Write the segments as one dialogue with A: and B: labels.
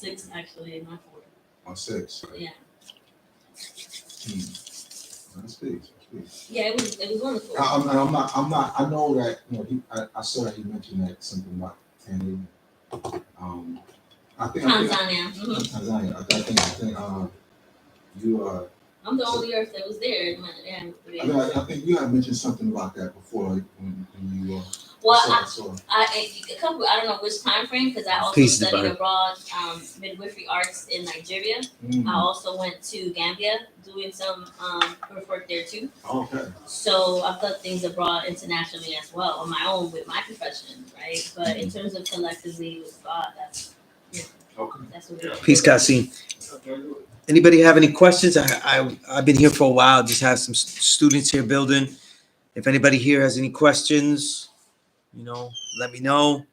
A: 6 actually, not 4.
B: On 6.
A: Yeah.
B: That's big.
A: Yeah, it was wonderful.
B: I'm not. I know that I saw that he mentioned that something about Tanzania.
A: Tanzania.
B: Tanzania. I think you
A: I'm the only Earth that was there.
B: I think you had mentioned something about that before, like when you.
A: Well, I don't know which time frame, because I also studied abroad midwifery arts in Nigeria. I also went to Gambia doing some birth work there too.
B: Okay.
A: So I've done things abroad internationally as well on my own with my profession, right? But in terms of collectively with God, that's that's what it is.
C: P.E.A.C.E. Anybody have any questions? I've been here for a while. Just have some students here building. If anybody here has any questions, let me know.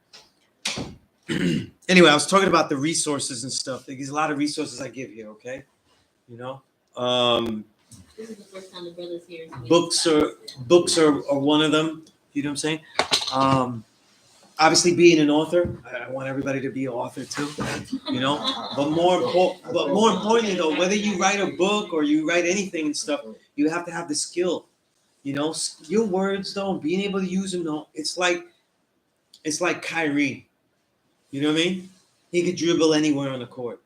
C: Anyway, I was talking about the resources and stuff. There's a lot of resources I give here, okay?
A: This is the first time the brothers here.
C: Books are one of them. You know what I'm saying? Obviously, being an author, I want everybody to be an author too. But more importantly, though, whether you write a book or you write anything and stuff, you have to have the skill. Your words, though, being able to use them, though, it's like Kyrie. You know what I mean? He could dribble anywhere on the court.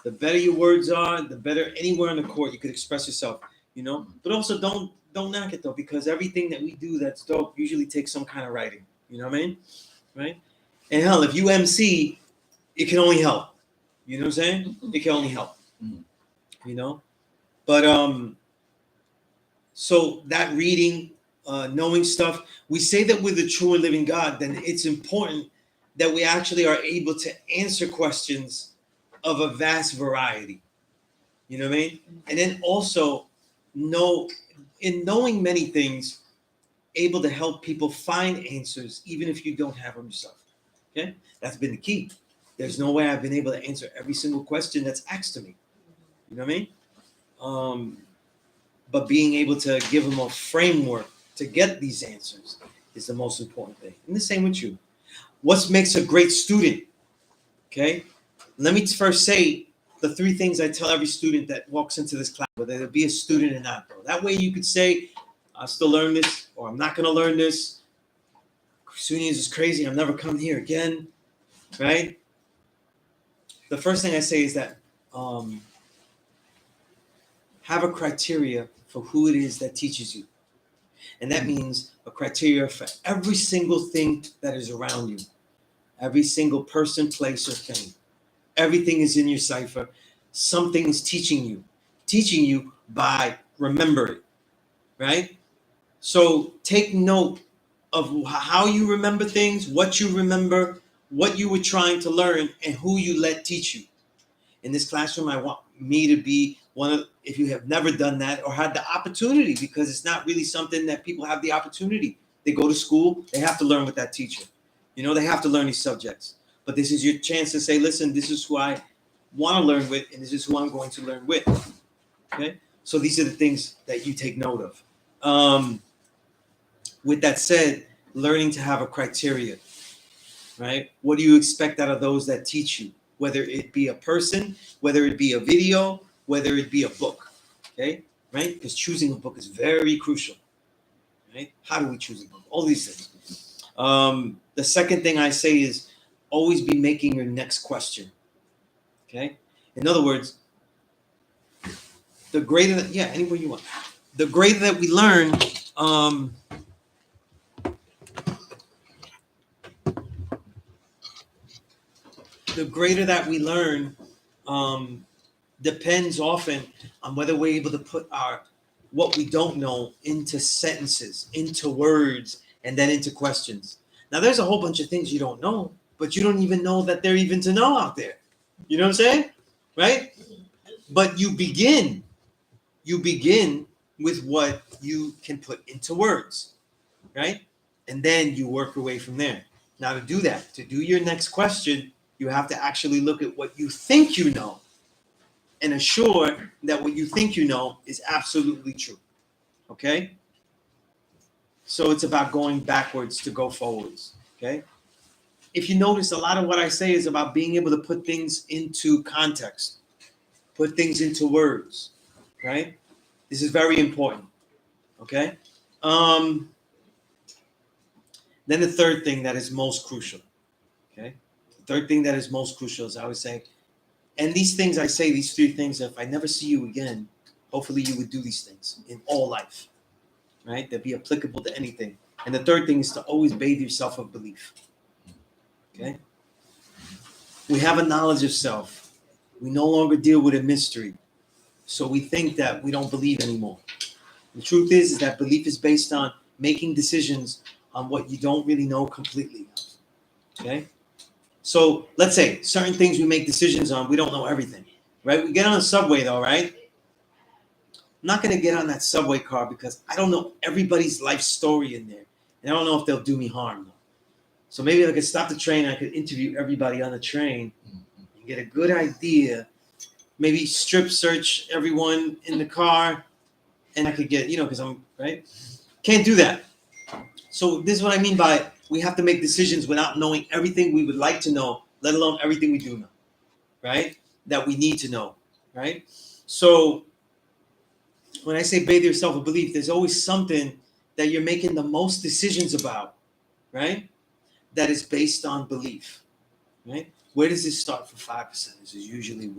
C: The better your words are, the better anywhere on the court you could express yourself. But also don't knock it though, because everything that we do that's dope usually takes some kind of writing. You know what I mean? Right? And hell, if you MC, it can only help. You know what I'm saying? It can only help. But so that reading, knowing stuff, we say that we're the true and living God, then it's important that we actually are able to answer questions of a vast variety. You know what I mean? And then also knowing many things, able to help people find answers, even if you don't have them yourself. Okay? That's been the key. There's no way I've been able to answer every single question that's asked to me. You know what I mean? But being able to give them a framework to get these answers is the most important thing. And the same with you. What makes a great student? Okay? Let me first say the 3 things I tell every student that walks into this class, whether they be a student or not, bro. That way you could say, I'll still learn this, or I'm not going to learn this. Sunez is crazy. I'm never coming here again. Right? The first thing I say is that have a criteria for who it is that teaches you. And that means a criteria for every single thing that is around you. Every single person, place, or thing. Everything is in your cipher. Something is teaching you by remembering, right? So take note of how you remember things, what you remember, what you were trying to learn, and who you let teach you. In this classroom, I want me to be one of, if you have never done that or had the opportunity, because it's not really something that people have the opportunity. They go to school, they have to learn with that teacher. They have to learn these subjects. But this is your chance to say, listen, this is who I want to learn with, and this is who I'm going to learn with. Okay? So these are the things that you take note of. With that said, learning to have a criteria, right? What do you expect out of those that teach you? Whether it be a person, whether it be a video, whether it be a book, okay? Right? Because choosing a book is very crucial, right? How do we choose a book? All these things. The second thing I say is always be making your next question, okay? In other words, the greater that, anywhere you want. The greater that we learn, depends often on whether we're able to put what we don't know into sentences, into words, and then into questions. Now, there's a whole bunch of things you don't know, but you don't even know that they're even to know out there. You know what I'm saying? Right? But you begin with what you can put into words, right? And then you work your way from there. Now, to do that, to do your next question, you have to actually look at what you think you know and assure that what you think you know is absolutely true. Okay? So it's about going backwards to go forwards. Okay? if you notice, a lot of what I say is about being able to put things into context, put things into words, right? This is very important, okay? Then the third thing that is most crucial, okay? The third thing that is most crucial is I would say, and these things I say, these three things, if I never see you again, hopefully you would do these things in all life, right? They'd be applicable to anything. And the third thing is to always bathe yourself of belief, okay? We have a knowledge of self. We no longer deal with a mystery. So we think that we don't believe anymore. The truth is that belief is based on making decisions on what you don't really know completely. Okay? So let's say certain things we make decisions on, we don't know everything. Right? We get on a subway though, right? I'm not gonna get on that subway car because I don't know everybody's life story in there. And I don't know if they'll do me harm though. So maybe I could stop the train, I could interview everybody on the train and get a good idea. Maybe strip search everyone in the car, and I could get, because I'm right. Can't do that. So this is what I mean by we have to make decisions without knowing everything we would like to know, let alone everything we do know, right? That we need to know, right? So when I say bathe yourself with belief, there's always something that you're making the most decisions about, right? That is based on belief, right? Where does it start for 5%? This is usually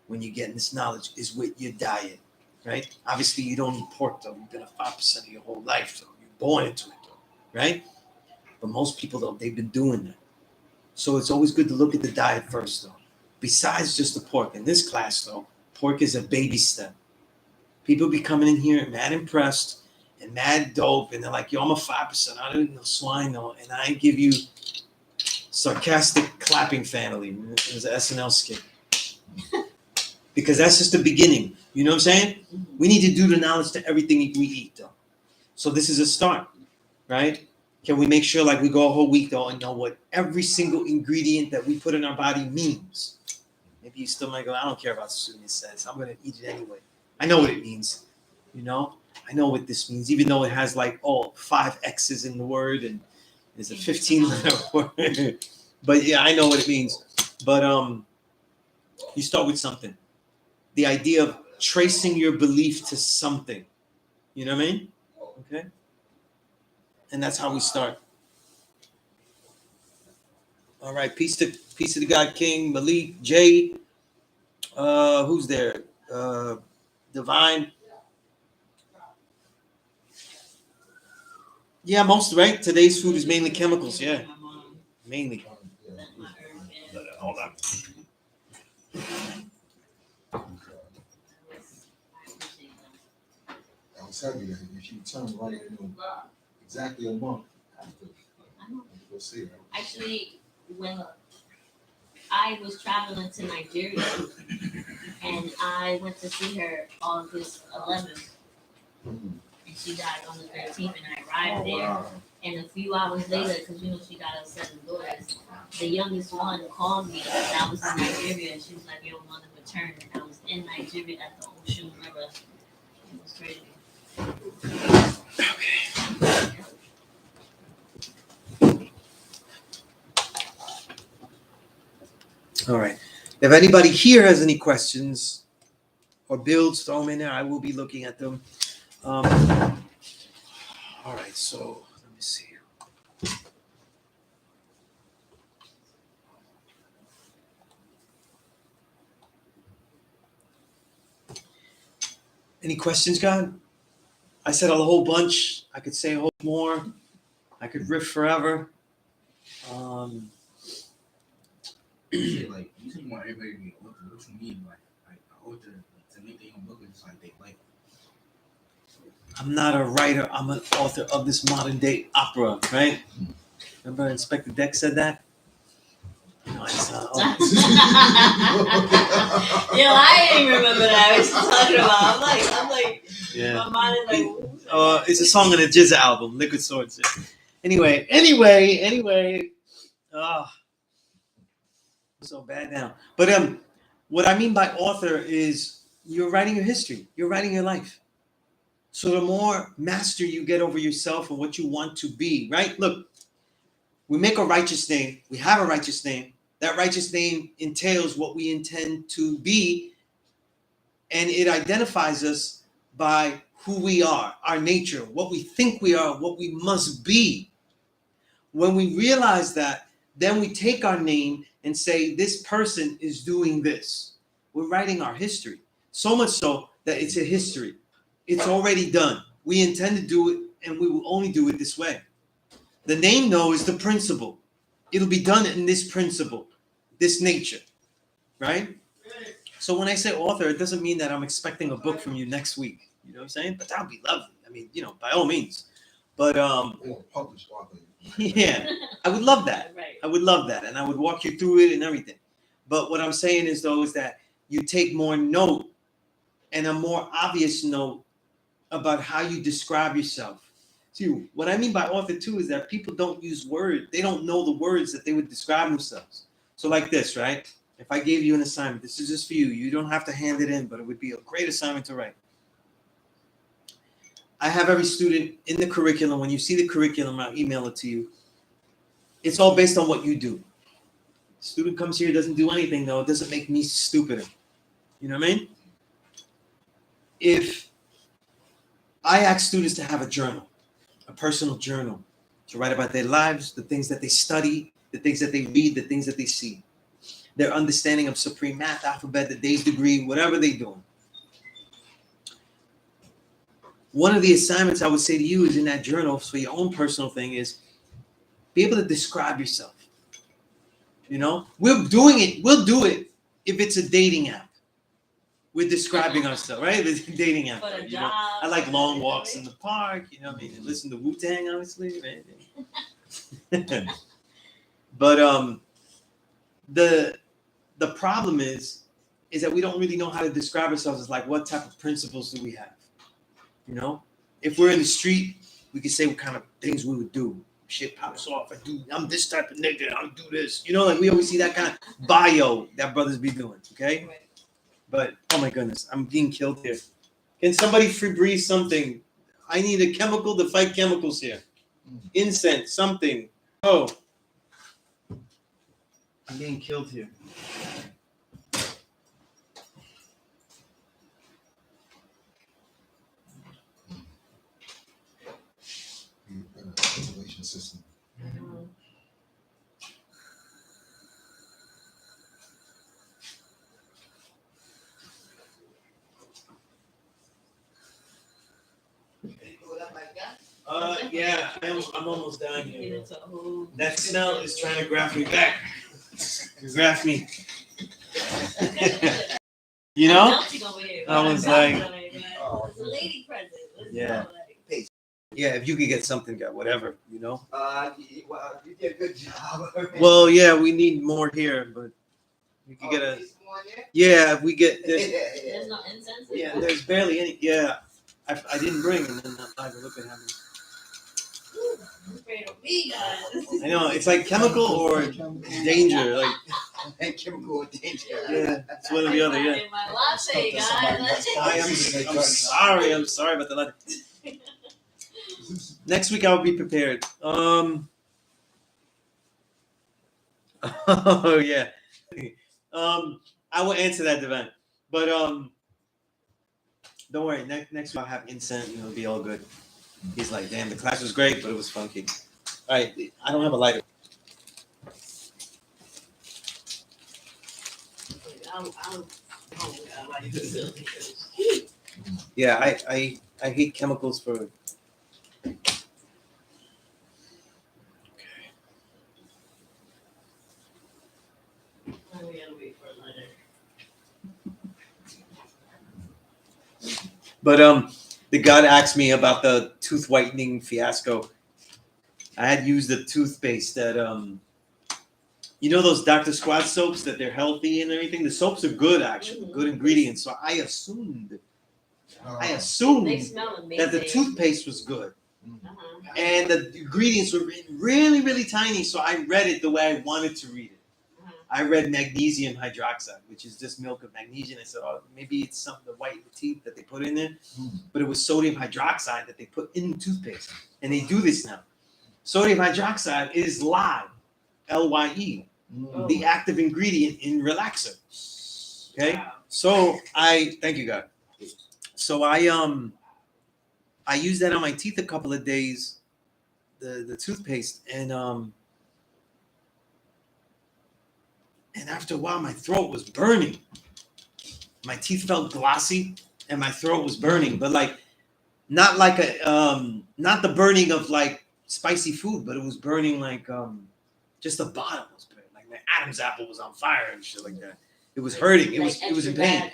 C: when you get this knowledge is with your diet, right? Obviously, you don't eat pork though. You've been a 5% of your whole life, so you're born into it though, right? But most people though, they've been doing that. So it's always good to look at the diet first though. Besides just the pork. In this class though, pork is a baby step. People be coming in here mad impressed and mad dope, and they're like, yo, I'm a 5%. I don't know swine though, and I give you sarcastic clapping family. It was an SNL skit. Because that's just the beginning. You know what I'm saying? We need to do the knowledge to everything we eat, though. So this is a start, right? Can we make sure like we go a whole week, though, and know what every single ingredient that we put in our body means? Maybe you still might go, I don't care about Sunez says. I'm going to eat it anyway. I know what it means, I know what this means, even though it has like, 5 X's in the word, and there's a 15-letter word. But yeah, I know what it means. But you start with something. The idea of tracing your belief to something. You know what I mean? Okay. And that's how we start. All right. Peace to the God King, Malik, Jay. Who's there? Divine. Yeah, most right. Today's food is mainly chemicals. Yeah, mainly. Hold on.
B: I was happy that if you turn right in exactly a month after, we'll see. Right?
A: Actually, when I was traveling to Nigeria and I went to see her August 11th, and she died on the 13th, and I arrived there. And a few hours later, because she got her 7 daughters, the youngest one called me because I was in Nigeria, and she was like, "Your mother returned," and I was in Nigeria at the Ocean River. It was crazy.
C: Okay. All right. If anybody here has any questions or builds, throw them in there. I will be looking at them. All right. So let me see. Any questions, God? I said a whole bunch. I could say a whole more. I could riff forever.
D: Like you just want everybody to be an author. What you mean like an author to make their own book is like they like.
C: I'm not a writer. I'm an author of this modern day opera, right? Remember Inspector Deck said that? No, it's not.
A: I didn't remember that. What you talking about? I'm like,
C: Yeah.
A: my mind is like.
C: It's a song on the Jizza album, Liquid Swords. Yeah. Anyway. So bad now. But what I mean by author is you're writing your history. You're writing your life. So the more master you get over yourself and what you want to be, right? Look, We make a righteous name. We have a righteous name. That righteous name entails what we intend to be, and it identifies us by who we are, our nature, what we think we are, what we must be. When we realize that, then we take our name and say, this person is doing this. We're writing our history. So much so that it's a history. It's already done. We intend to do it, and we will only do it this way. The name, though, is the principle. It'll be done in this principle, this nature, right? So when I say author, it doesn't mean that I'm expecting a book from you next week. You know what I'm saying? But that would be lovely. I mean, by all means. But
B: Or published author.
C: yeah, I would love that.
A: Right.
C: I would love that, and I would walk you through it and everything. But what I'm saying is, though, is that you take more note and a more obvious note about how you describe yourself. See, what I mean by author too is that people don't use words. They don't know the words that they would describe themselves. So like this, right? If I gave you an assignment, this is just for you. You don't have to hand it in, but it would be a great assignment to write. I have every student in the curriculum. When you see the curriculum, I'll email it to you. It's all based on what you do. Student comes here, doesn't do anything, though. It doesn't make me stupider. You know what I mean? If I ask students to have a journal, a personal journal, to write about their lives, the things that they study, the things that they read, the things that they see, their understanding of supreme math, alphabet, the day's degree, whatever they're doing. One of the assignments I would say to you is in that journal, for your own personal thing, is be able to describe yourself. We're doing it. We'll do it if it's a dating app. We're describing ourselves, right? It's a dating app.
A: For the job.
C: I like long walks in the park, and listen to Wu-Tang, honestly. But the problem is that we don't really know how to describe ourselves as like what type of principles do we have. If we're in the street, we can say what kind of things we would do. Shit pops off. I'm this type of nigga. I'll do this. Like we always see that kind of bio that brothers be doing. Okay.
A: Right.
C: But oh my goodness, I'm being killed here. Can somebody free breathe something? I need a chemical to fight chemicals here. Incense, something. Oh, I'm being killed here.
B: Ventilation system.
C: Yeah, I'm almost done here. That smell is trying to grab me back. Grab me. I was like,
A: it's a lady present.
C: Yeah. Yeah, if you could get something, whatever,
E: Well, you did a good job.
C: Well, yeah, we need more here, but we could get a. Yeah, if we get.
A: There's no incense.
C: Yeah, there's barely any. Yeah, I didn't bring, and then I look at him.
A: Afraid of me, guys.
C: I know it's like chemical or danger, like
E: Chemical danger.
C: yeah, it's one or the other. Yeah.
A: My latte, guys.
C: I'm sorry about the latte. Next week I'll be prepared. Oh yeah. I will answer that, Devin. But don't worry. Next week I'll have incense. It'll be all good. He's like, damn, the class was great, but it was funky. All right, I don't have a lighter. Yeah, I hate chemicals for. But the God asked me about the tooth whitening fiasco. I had used the toothpaste that those Dr. Squad soaps that they're healthy and everything. The soaps are good, actually, good ingredients. So I assumed
A: They smell amazing.
C: that the toothpaste was good.
A: Uh-huh.
C: And the ingredients were really, really tiny. So I read it the way I wanted to read it. I read magnesium hydroxide, which is just milk of magnesium. I said, oh, maybe it's some of the white teeth that they put in there. But it was sodium hydroxide that they put in the toothpaste. And they do this now. Sodium hydroxide is lye, L-Y-E, the active ingredient in relaxer. Okay, so thank you, God. So I used that on my teeth a couple of days, the toothpaste, and after a while my throat was burning. My teeth felt glossy, and my throat was burning, but like not like not the burning of like spicy food, but it was burning like just the bottom was burning, like my Adam's apple was on fire and shit like that. It was hurting. It was in pain.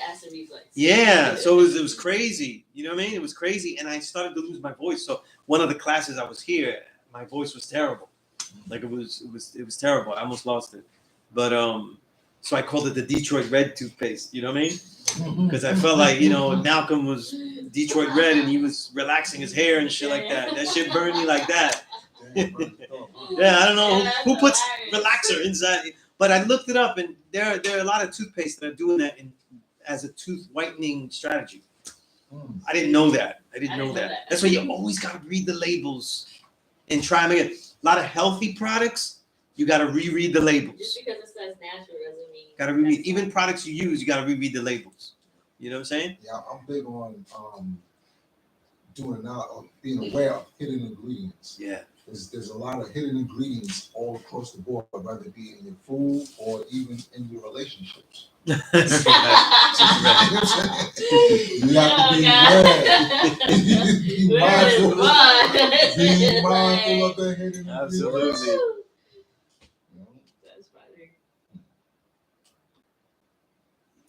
C: Yeah, so it was crazy. You know what I mean? It was crazy, and I started to lose my voice. So one of the classes I was here, my voice was terrible. Like it was terrible. I almost lost it. But so I called it the Detroit Red toothpaste. You know what I mean? Because I felt like, you know, Malcolm was Detroit Red and he was relaxing his hair and shit like that. That shit burned me like that. Yeah, I don't know who puts relaxer inside. But I looked it up, and there are a lot of toothpaste that are doing that as a tooth whitening strategy. I didn't know that. That's why you always got to read the labels and try them again. A lot of healthy products, you got to reread the labels.
A: Just because it says natural doesn't mean.
C: Got to reread. Even products you use, you got to reread the labels. You know what I'm saying?
B: Yeah, I'm big on being aware of hidden ingredients.
C: Yeah.
B: There's a lot of hidden ingredients all across the board, whether it be in your food or even in your relationships. You have to be aware. Be mindful of the hidden ingredients.
C: Absolutely.
A: That's funny.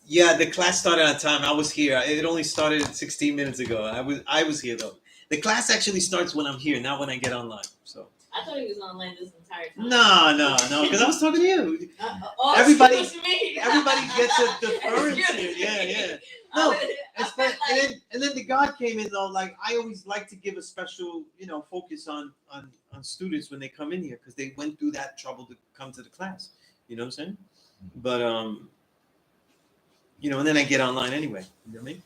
C: Yeah, the class started on time. I was here. It only started 16 minutes ago. I was here though. The class actually starts when I'm here, not when I get online. So
A: I thought he was online this entire time.
C: No, because I was talking to you. Everybody gets a deference here. Yeah. No, and then the God came in though. Like I always like to give a special, focus on students when they come in here because they went through that trouble to come to the class. You know what I'm saying? But and then I get online anyway. You know what I mean?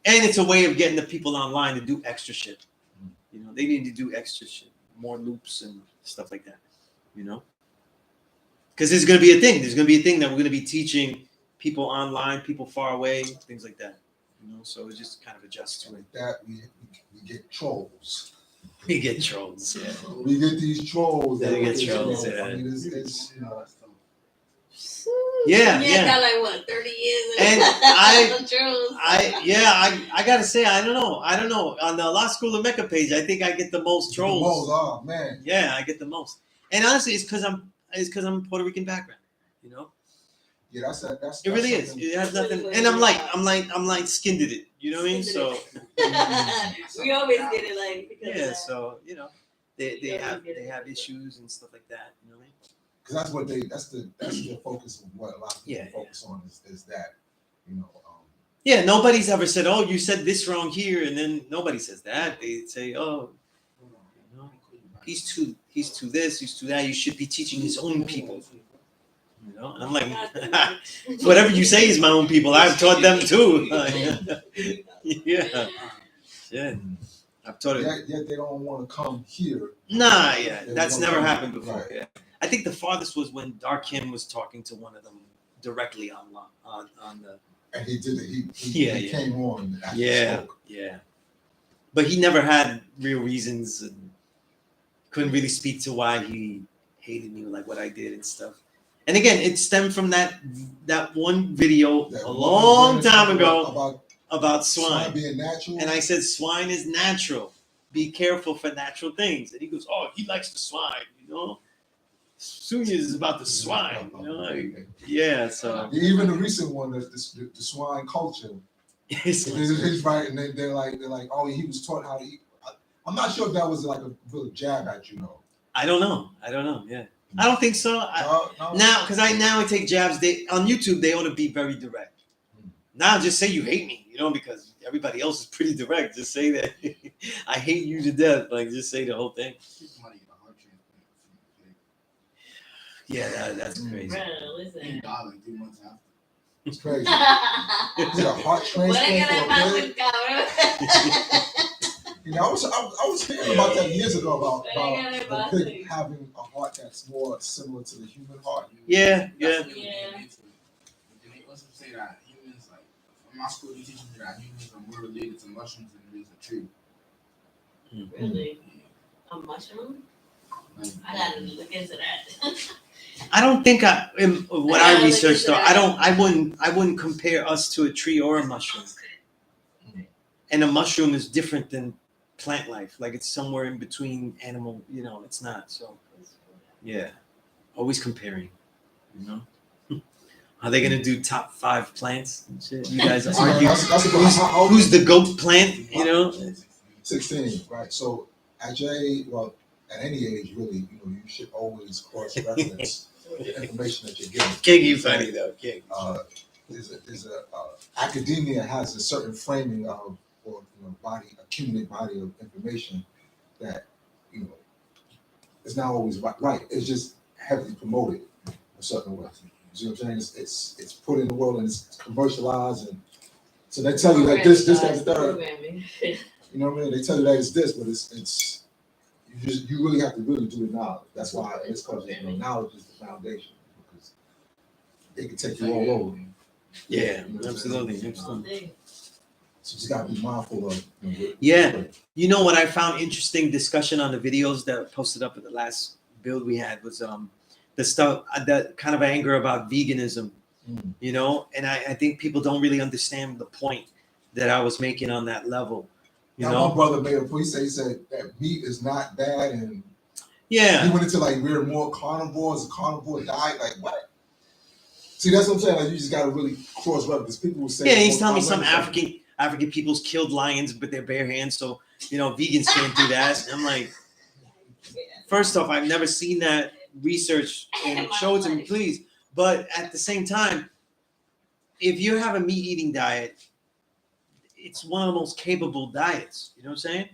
C: And it's a way of getting the people online to do extra shit. They need to do extra shit, more loops and stuff like that. Because there's going to be a thing. There's going to be a thing that we're going to be teaching people online, people far away, things like that. So it just kind of adjusts to it.
B: Like that, we get trolls.
C: We get trolls. Yeah.
B: We get these trolls.
C: We get trolls. Yeah.
B: I mean, it's
C: Yeah.
A: Got like what 30 years.
C: And I gotta say I don't know on the Law School of Mecca page I think I get the most trolls.
B: Oh man.
C: Yeah, I get the most. And honestly, it's because I'm Puerto Rican background.
B: Yeah, that's
C: it really is. It has nothing. And I'm like skinned it. You know what I mean? So
A: we always get it like because
C: yeah. So they have issues and stuff like that. You know what I mean?
B: Because that's the focus of what a lot of people focus on is that,
C: Yeah, nobody's ever said, "Oh, you said this wrong here," and then nobody says that. They say, "Oh, he's too this, he's too that. You should be teaching his own people." And I'm like, whatever you say is my own people. I've taught them too. Yeah. I've taught it.
B: Yet they don't want to come here.
C: Nah, yeah, that's never happened before. Right. Yeah. I think the farthest was when Dark Kim was talking to one of them directly on the.
B: And he did it. He came on. After he spoke.
C: Yeah. But he never had real reasons and couldn't really speak to why he hated me, like what I did and stuff. And again, it stemmed from that one video a long time ago about swine
B: being natural.
C: And I said, swine is natural. Be careful for natural things. And he goes, oh, he likes the swine, Sunez is about the swine, yeah. So
B: even the recent one, the swine culture. He's right, and they're like, oh, he was taught how to eat. I'm not sure if that was like a real jab at
C: I don't know. Yeah, I don't think so.
B: No.
C: Now, because I take jabs. On YouTube, they ought to be very direct. Now, just say you hate me, because everybody else is pretty direct. Just say that I hate you to death. Like, just say the whole thing. Yeah, that's crazy.
A: Bro, listen.
B: It's crazy. Is it a heart transplant? You know, I was hearing about that years ago about
A: About
B: the pig having a heart that's more similar to the human heart.
C: Yeah.
A: Yeah.
D: But then they also say that humans, like, in my school, they teach me that humans are more related to mushrooms than there is a tree.
A: Really? A mushroom?
D: Like,
A: I gotta look into that.
C: I don't think what
A: I
C: I
A: gotta
C: researched though,
A: look into
C: I wouldn't compare us to a tree or a mushroom. And a mushroom is different than plant life. Like it's somewhere in between animal, it's not. So yeah. Always comparing, you know. Are they gonna do top 5 plants and shit? You guys argue who's the GOAT plant,
B: 16, right? So at any age, really, you should always cross-reference the information that you're getting.
C: Can't you funny though?
B: Academia has a certain framing of, or accumulated body of information that it's not always right. It's just heavily promoted a certain way. You see what I'm saying? It's put in the world and it's commercialized, and so they tell you that this, that, and the third. You know what I mean? They tell you that it's this, but it's you really have to really do the knowledge. That's why it's called knowledge is the foundation, because they can take you all over.
C: Yeah,
B: absolutely. So you just gotta be mindful of.
C: Yeah. You know what I found interesting discussion on the videos that posted up at the last build we had was the stuff that kind of anger about veganism, and I think people don't really understand the point that I was making on that level.
B: My brother made a point. He said that meat is not bad, and he went into we're more carnivores, a carnivore diet. Like what? See, that's what I'm saying. Like you just gotta really cross reference. People will say,
C: yeah, he's telling me some African peoples killed lions with their bare hands, so vegans can't do that. And I'm like, first off, I've never seen that research, and show it to me, please. But at the same time, if you have a meat eating diet, it's one of the most capable diets. You know what I'm saying?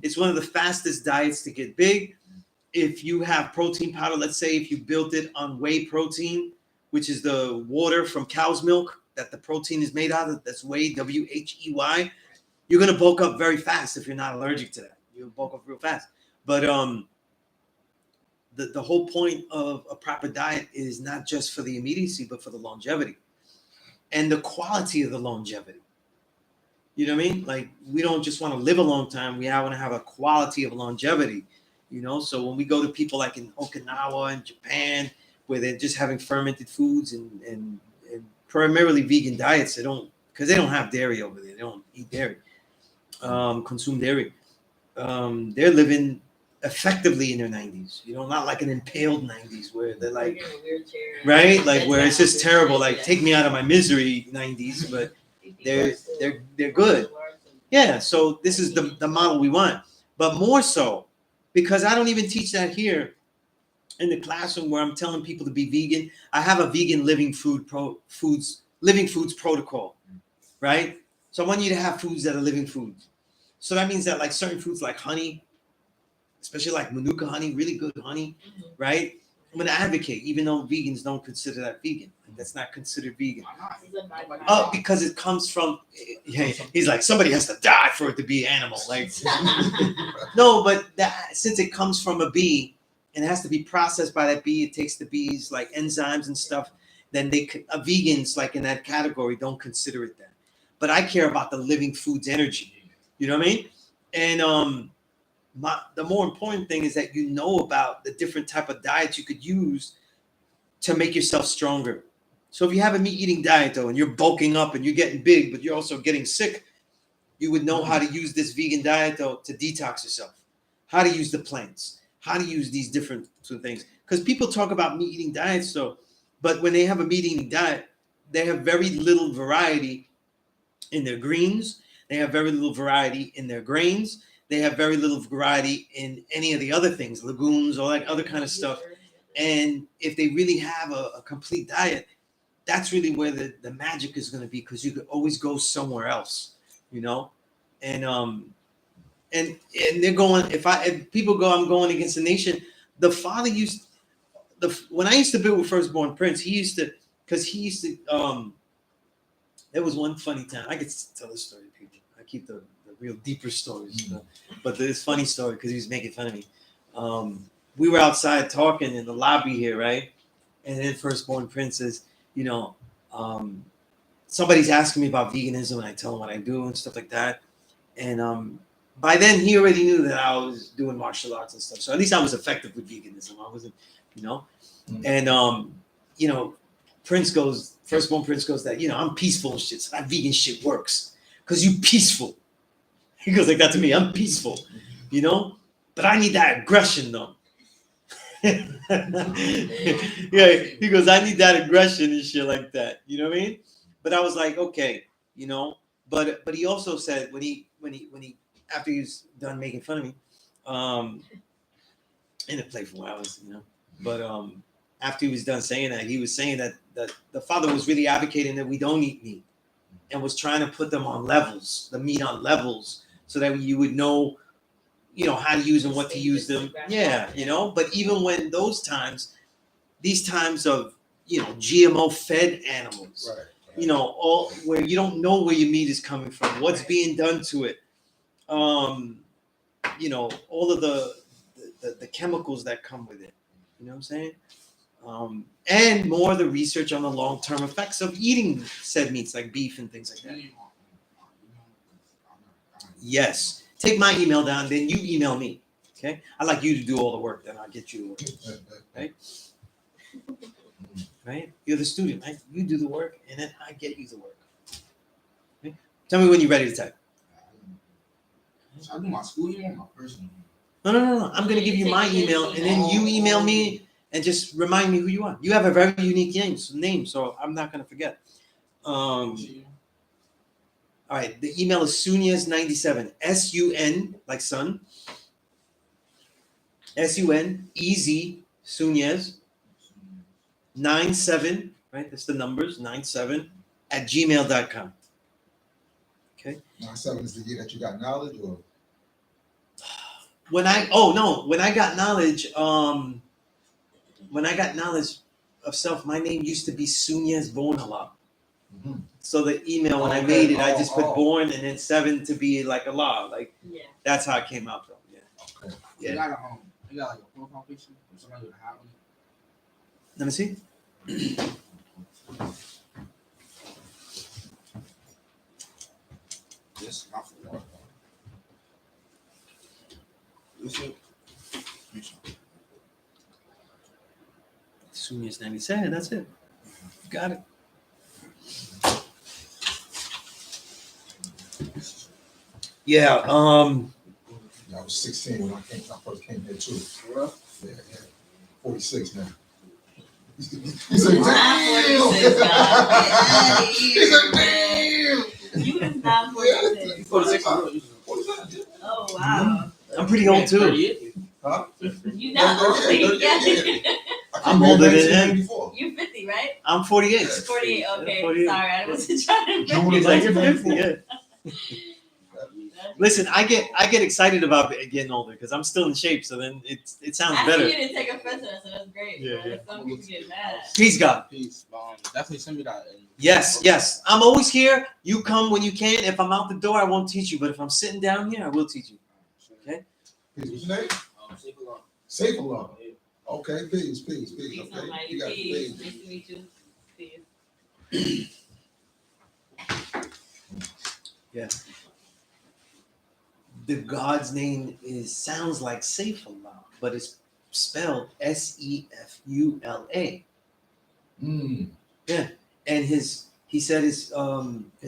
C: It's one of the fastest diets to get big. If you have protein powder, let's say if you built it on whey protein, which is the water from cow's milk that the protein is made out of, that's whey, WHEY, you're gonna bulk up very fast if you're not allergic to that. You'll bulk up real fast. But the whole point of a proper diet is not just for the immediacy, but for the longevity and the quality of the longevity. You know what I mean? Like we don't just want to live a long time. We want to have a quality of longevity, So when we go to people like in Okinawa and Japan, where they're just having fermented foods and primarily vegan diets, because they don't have dairy over there. They don't eat dairy, consume dairy. They're living effectively in their 90s, not like an impaled 90s where they're like, right? Like where it's just terrible. Like take me out of my misery 90s, but they're good. Yeah. So this is the model we want, but more so because I don't even teach that here in the classroom where I'm telling people to be vegan. I have a vegan living foods protocol, right? So I want you to have foods that are living foods. So that means that like certain foods like honey, especially like Manuka honey, really good honey, right? I'm going to advocate, even though vegans don't consider that vegan. That's not considered vegan. Oh, because it comes from, he's like, somebody has to die for it to be animal. Like, no, but since it comes from a bee and it has to be processed by that bee, it takes the bees like enzymes and stuff, then vegans like in that category don't consider it that. But I care about the living foods energy. You know what I mean? And the more important thing is that about the different type of diets you could use to make yourself stronger. So if you have a meat eating diet though, and you're bulking up and you're getting big, but you're also getting sick, you would know how to use this vegan diet though to detox yourself, how to use the plants, how to use these different sort of things. Because people talk about meat eating diets though, but when they have a meat eating diet, they have very little variety in their greens. They have very little variety in their grains. They have very little variety in any of the other things, legumes, all that other kind of stuff. And if they really have a complete diet, that's really where the magic is going to be, because you could always go somewhere else, And they're going. If people go, I'm going against the nation. The father when I used to build with Firstborn Prince, he used to. There was one funny time. I could tell this story to people. I keep the real deeper stories. But this funny story because he was making fun of me. We were outside talking in the lobby here, right? And then Firstborn Prince says, somebody's asking me about veganism, and I tell him what I do and stuff like that. And by then, he already knew that I was doing martial arts and stuff. So at least I was effective with veganism. I wasn't, And Firstborn Prince goes that I'm peaceful and shit. So that vegan shit works because you peaceful. He goes like that to me. I'm peaceful, but I need that aggression though. Yeah, he goes, I need that aggression and shit like that. You know what I mean? But I was like, okay, But he also said when he after he was done making fun of me, in a playful way, but after he was done saying that, he was saying that the father was really advocating that we don't eat meat, and was trying to put them on levels, the meat on levels, so that you would know how to use them, what to use them. Yeah, But even when these times of GMO fed animals,
B: Right.
C: all where you don't know where your meat is coming from, what's being done to it, all of the chemicals that come with it. You know what I'm saying? And more the research on the long-term effects of eating said meats like beef and things like that. Yes. Take my email down, then you email me. Okay? I'd like you to do all the work, then I'll get you the work. Right? Right? You're the student, right? You do the work, and then I get you the work. Okay? Tell me when you're ready to type.
D: I do my school email, my personal email.
C: No. I'm going to give you my email, and then you email me and just remind me who you are. You have a very unique name, so I'm not going to forget. All right, the email is Sunez97, SUN, like sun, SUNEZ, Sunez, 97, right? That's the numbers, 97, at gmail.com. Okay?
B: 97 is the year that you got knowledge, or?
C: When I got knowledge, of self, my name used to be Sunez Allah.
B: Mm-hmm.
C: So the email, when I made it, I just put born and then 7 to be like Allah. Like, that's how it came out, though. Yeah.
B: Okay.
C: Yeah.
D: You got like a profile picture or somebody with a hat on it?
C: Let me see.
D: Yes, not for water.
C: Sunez97, that's it. Got it. Yeah,
B: I was 16 when I first came here too. Yeah. 46 now. He said, damn! He said, damn!
A: You is not 46.
D: 46.
A: Oh, wow.
C: I'm pretty old too.
B: Huh?
A: You not old.
C: I'm older than him.
A: You're 50, right?
C: I'm 48.
A: 48, okay.
C: 48.
A: Sorry, I wasn't trying to
B: June
C: He's
B: is
C: like,
B: like
C: you're 50, yeah. Listen, I get excited about getting older because I'm still in shape. So then it sounds
A: Actually,
C: better.
A: you didn't take offense to that, so that's great.
C: Yeah,
A: but
C: yeah.
A: some people get mad.
C: Peace, God.
D: Peace. Definitely send me that.
C: Yes. I'm always here. You come when you can. If I'm out the door, I won't teach you. But if I'm sitting down here, I will teach you. Okay.
B: Peace. What's your name?
D: Safe Allah.
B: Safe Allah. Okay, peace.
A: Peace,
B: Okay.
A: almighty.
B: You got
A: Peace.
B: peace.
A: Nice to meet you. Peace.
C: Yeah. The God's name sounds like Saifullah, but it's spelled Sefula. Yeah, and he said his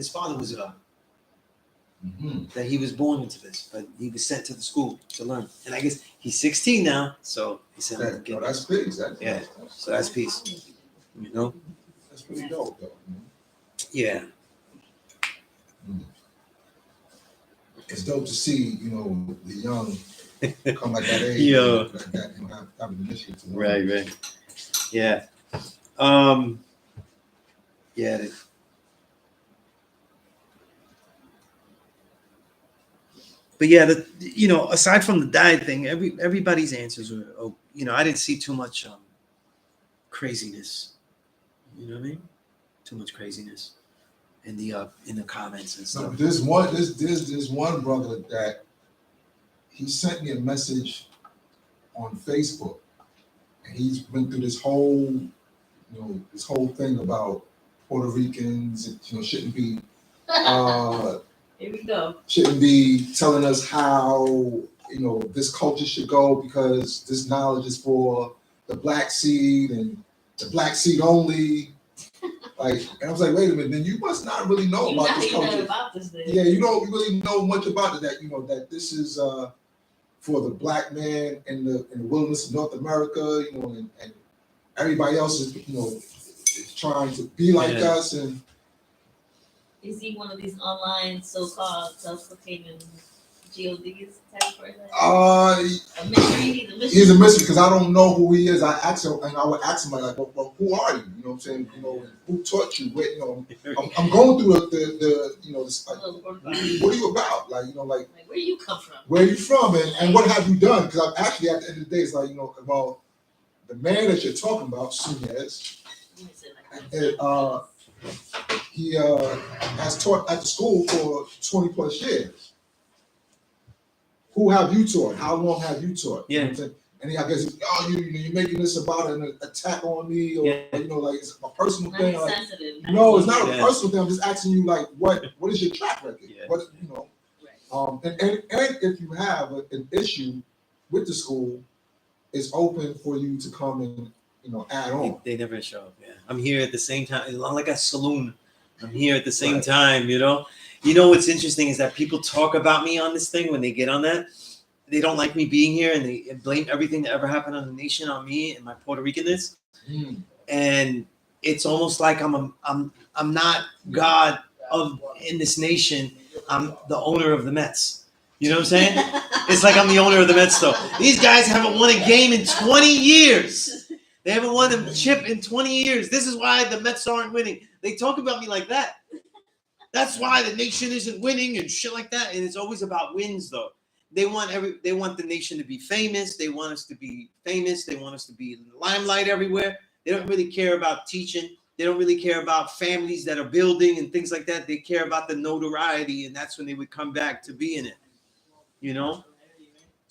C: father was God.
B: Mm-hmm.
C: That he was born into this, but he was sent to the school to learn. And I guess he's 16 now, so he said,
B: That's peace.
C: So that's peace.
B: That's pretty dope, though.
C: Yeah.
B: It's dope to see, the young come at that age.
C: Yeah.
B: Have an initiative to learn.
C: Right. Yeah. Yeah. But yeah, aside from the diet thing, everybody's answers were, I didn't see too much craziness. You know what I mean? Too much craziness. in the comments and
B: So
C: stuff.
B: there's one brother that he sent me a message on Facebook, and he's been through this whole thing about Puerto Ricans, shouldn't be
A: Here we go.
B: shouldn't be telling us how this culture should go because this knowledge is for the black seed and the black seed only. Like, and I was like, wait a minute, then you must not really know about this culture.
A: About this thing.
B: Yeah, you don't really know much about it. That this is for the black man in the wilderness of North America, and everybody else is is trying to be like us. And
A: is he one of these online so-called self-proclaiming GODs type person? A mystery.
B: He's a mystery because I don't know who he is. I asked him, and I would ask him like, well, who are you? You know what I'm saying? Who taught you? What, I'm going through this, like, what are you about? Like,
A: where you come from?
B: Where are you from? And what have you done? Because I'm actually at the end of the day, it's like, well, the man that you're talking about, Sunez, he has taught at the school for 20 plus years. Who have you taught? How long have you taught?
C: Yeah.
B: And I guess, you're making this about an attack on me, or like it's a personal thing. Like, no, it's not a personal thing. I'm just asking you, like, what is your track record?
C: Yeah.
B: What and if you have an issue with the school, it's open for you to come and add on.
C: They never show up. Yeah, I'm here at the same time. It's not like a saloon. I'm here at the same time. What's interesting is that people talk about me on this thing when they get on that. They don't like me being here, and they blame everything that ever happened on the nation on me and my Puerto Ricanness. And it's almost like I'm not God in this nation. I'm the owner of the Mets. You know what I'm saying? It's like I'm the owner of the Mets, though. These guys haven't won a game in 20 years. They haven't won a chip in 20 years. This is why the Mets aren't winning. They talk about me like that. That's why the nation isn't winning and shit like that. And it's always about wins, though. They want the nation to be famous. They want us to be famous. They want us to be in the limelight everywhere. They don't really care about teaching. They don't really care about families that are building and things like that. They care about the notoriety, and that's when they would come back to be in it.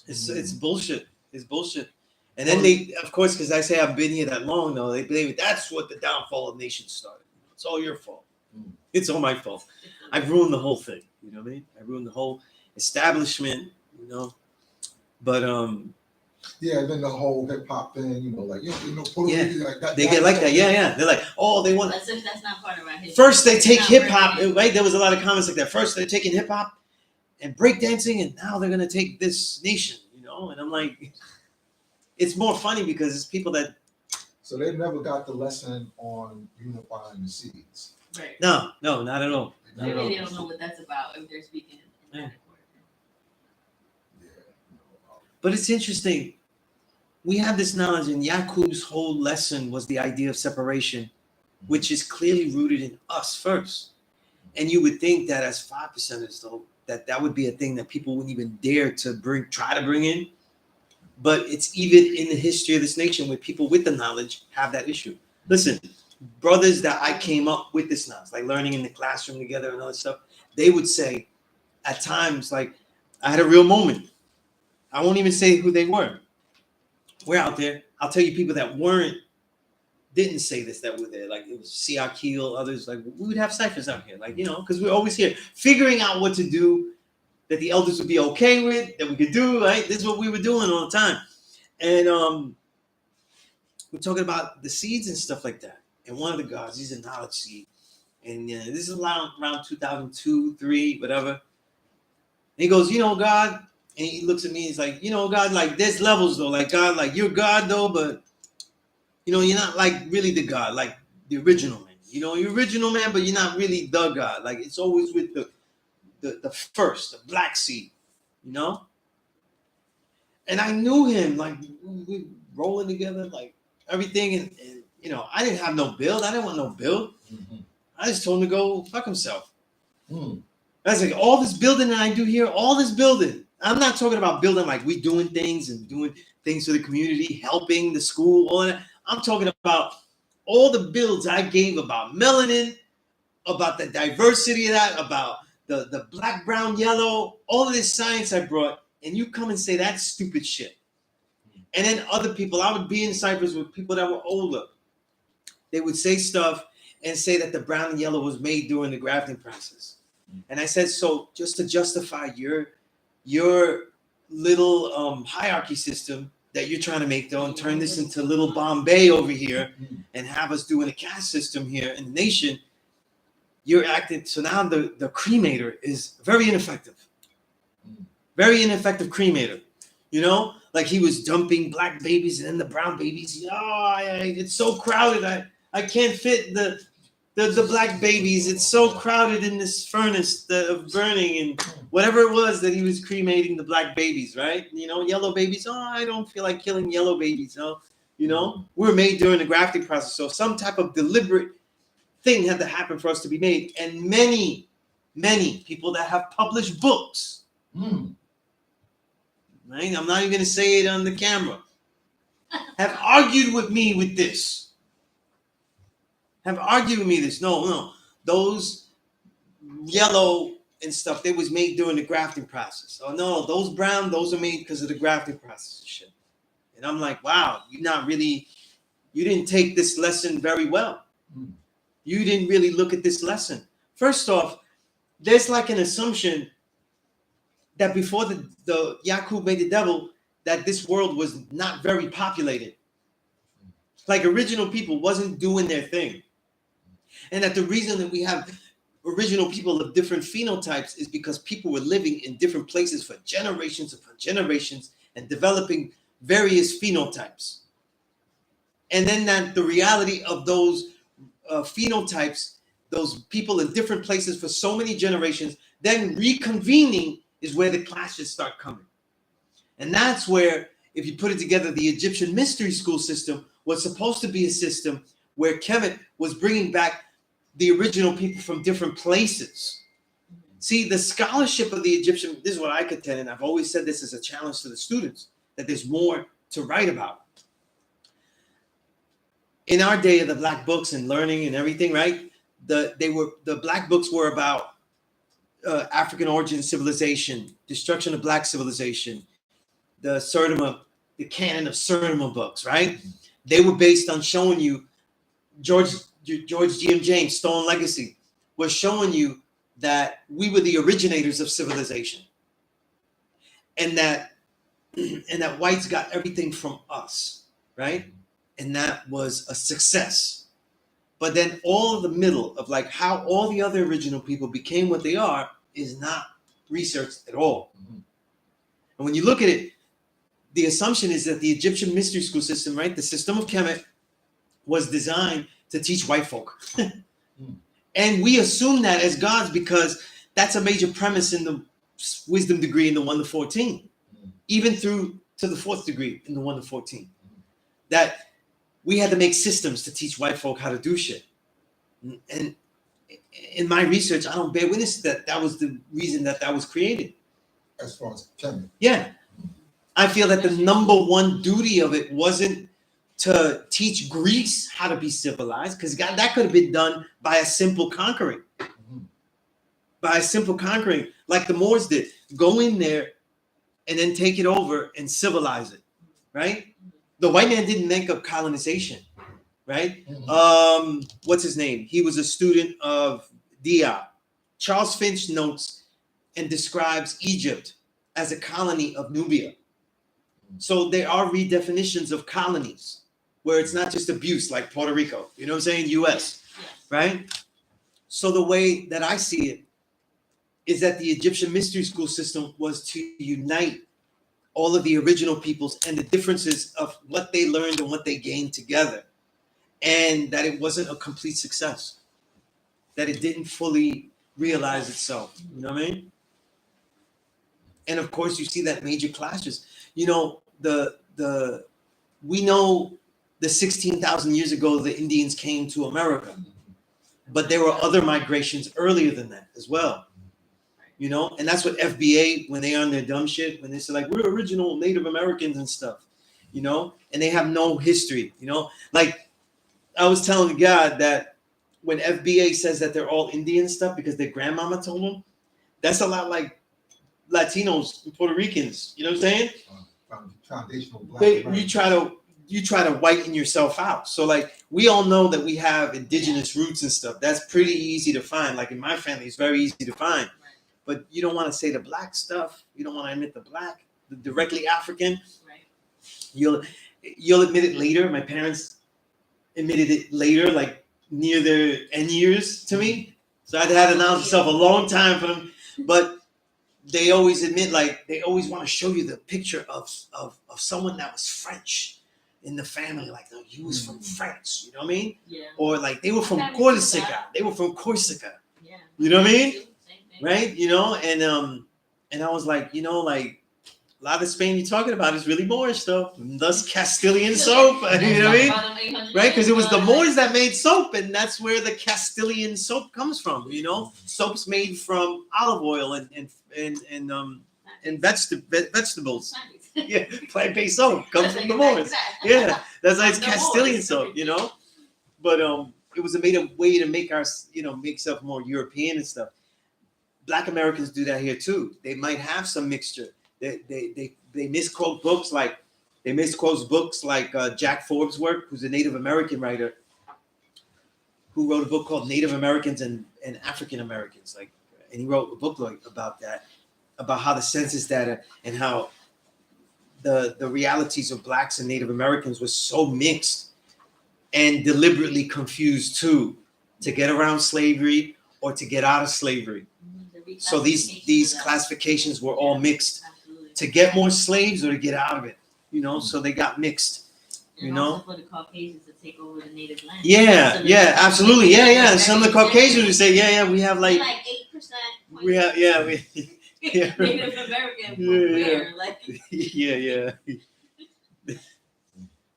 C: It's bullshit. It's bullshit. And then they, of course, because I say I've been here that long, though, they believe that's what the downfall of nations started. It's all your fault. It's all my fault. I've ruined the whole thing. You know what I mean? I ruined the whole establishment. But
B: yeah, then the whole hip hop thing, like Puerto Rican, like that.
C: They get like that. Yeah. They're like, oh, they want.
A: That's not part of our history.
C: First, they take hip hop. Right? There was a lot of comments like that. First, they're taking hip hop and breakdancing, and now they're gonna take this nation. And I'm like, it's more funny because it's people that.
B: So they never got the lesson on unifying the seeds.
A: Right.
C: No, not at all.
A: Maybe they don't know what that's about if they're speaking in that
C: But it's interesting. We have this knowledge, and Yakub's whole lesson was the idea of separation, which is clearly rooted in us first. And you would think that as 5%ers, though, that would be a thing that people wouldn't even dare to try to bring in. But it's even in the history of this nation where people with the knowledge have that issue. Listen, brothers that I came up with this knowledge, like learning in the classroom together and all that stuff, they would say at times, like, I had a real moment. I won't even say who they were. We're out there. I'll tell you people that didn't say this, that were there. Like it was Siakil, others. Like we would have ciphers out here, like, because we're always here figuring out what to do that the elders would be okay with, that we could do, right? This is what we were doing all the time. And we're talking about the seeds and stuff like that. And one of the gods, he's a knowledge seed. And this is around 2002, 3, whatever. And he goes, God. And he looks at me, he's like, God, like there's levels though. Like God, like you're God though, but you're not like really the God, like the original man. You're original man, but you're not really the God. Like it's always with the first, the black seed, And I knew him, like we rolling together, like everything. And I didn't have no build. I didn't want no build. Mm-hmm. I just told him to go fuck himself. I was like, all this building that I do here, all this building. I'm not talking about building like we doing things and doing things for the community, helping the school, all that. I'm talking about all the builds I gave about melanin, about the diversity of that, about the black, brown, yellow, all of this science I brought, and you come and say that's stupid shit. And then other people, I would be in Cyprus with people that were older. They would say stuff and say that the brown and yellow was made during the grafting process. And I said, so just to justify your little hierarchy system that you're trying to make, though, and turn this into little Bombay over here and have us doing a caste system here in the nation, you're acting. So now the cremator is very ineffective. Very ineffective cremator. You know, like he was dumping black babies and then the brown babies. Oh, it's so crowded. I can't fit the black babies. It's so crowded in this furnace of burning and whatever it was that he was cremating the black babies, right? You know, yellow babies. Oh, I don't feel like killing yellow babies. No, you know, we were made during the grafting process. So some type of deliberate thing had to happen for us to be made. And many, many people that have published books. Right? I'm not even going to say it on the camera. Have argued with me with this. No. Those yellow and stuff, they was made during the grafting process. Oh no, those brown, those are made because of the grafting process and shit. And I'm like, wow, you didn't take this lesson very well. You didn't really look at this lesson. First off, there's like an assumption that before the Yakub made the devil, that this world was not very populated. Like original people wasn't doing their thing. And that the reason that we have original people of different phenotypes is because people were living in different places for generations upon generations and developing various phenotypes. And then that the reality of those phenotypes, those people in different places for so many generations, then reconvening is where the clashes start coming. And that's where, if you put it together, the Egyptian mystery school system was supposed to be a system where Kemet was bringing back the original people from different places. See, the scholarship of the Egyptian, this is what I contend, and I've always said this as a challenge to the students, that there's more to write about. In our day of the black books and learning and everything, right? The black books were about African origin civilization, destruction of black civilization, the Surnama, the canon of Surnama books, right? They were based on showing you George G.M. James, Stolen Legacy, was showing you that we were the originators of civilization, and that whites got everything from us, right? And that was a success. But then all of the middle of like how all the other original people became what they are is not researched at all. And when you look at it, the assumption is that the Egyptian mystery school system, right, the system of Kemet, was designed to teach white folk. And we assume that as gods because that's a major premise in the wisdom degree in the 1 to 14, even through to the 4th degree in the 1 to 14, that we had to make systems to teach white folk how to do shit. And in my research, I don't bear witness that that was the reason that was created.
B: As far as Kemet.
C: Yeah. I feel that the number one duty of it wasn't to teach Greece how to be civilized, because that could have been done by a simple conquering. By a simple conquering, like the Moors did. Go in there and then take it over and civilize it, right? The white man didn't make up colonization, right? What's his name? He was a student of Diab. Charles Finch notes and describes Egypt as a colony of Nubia. So there are redefinitions of colonies where it's not just abuse like Puerto Rico, you know what I'm saying? US, right? So the way that I see it is that the Egyptian mystery school system was to unite all of the original peoples and the differences of what they learned and what they gained together. And that it wasn't a complete success. That it didn't fully realize itself. You know what I mean? And of course you see that major clashes. You know, we know the 16,000 years ago the Indians came to America. But there were other migrations earlier than that as well. You know, and that's what FBA, when they on their dumb shit, when they say like, we're original Native Americans and stuff, you know, and they have no history, you know, like I was telling God that when FBA says that they're all Indian stuff because their grandmama told them, that's a lot like Latinos and Puerto Ricans. You know what I'm saying?
B: Foundational black.
C: You try to whiten yourself out. So like we all know that we have indigenous roots and stuff. That's pretty easy to find. Like in my family, it's very easy to find. But you don't want to say the black stuff. You don't want to admit the black, the directly African.
A: Right.
C: You'll admit it later. My parents admitted it later, like near their end years to me. So I'd had to announce myself a long time for them. But they always admit, like, they always want to show you the picture of someone that was French in the family. Like, no, he was from France, you know what I mean?
A: Yeah.
C: Or like they were from Corsica. They were from Corsica.
A: Yeah.
C: You know what I mean?
A: Same thing.
C: Right? You know, and I was like, you know, like a lot of Spain you're talking about is really Moorish stuff. Thus Castilian soap. You know what I mean? Right? Because it was the Moors that made soap, and that's where the Castilian soap comes from, you know? Soap's made from olive oil and vegetables. Yeah, plant-based soap comes from the Moors. Yeah, that's why it's Castilian soap, you know? But it was a way to make our, you know, make stuff more European and stuff. Black Americans do that here too. They might have some mixture. They misquote books like Jack Forbes' work, who's a Native American writer, who wrote a book called Native Americans and African Americans. Like, and he wrote a book like about that, about how the census data and how the realities of blacks and Native Americans was so mixed and deliberately confused too, to get around slavery or to get out of slavery. So these classifications were all mixed.
A: Absolutely.
C: To get more slaves or to get out of it, you know, so they got mixed, you know.
A: Also for the Caucasians to take over the native land.
C: Yeah, yeah, absolutely, yeah. Some of the Caucasians would say, yeah, we have like
A: 8%.
C: we have, yeah, we, yeah,
A: Native American.
C: Yeah.
A: Like,
C: yeah.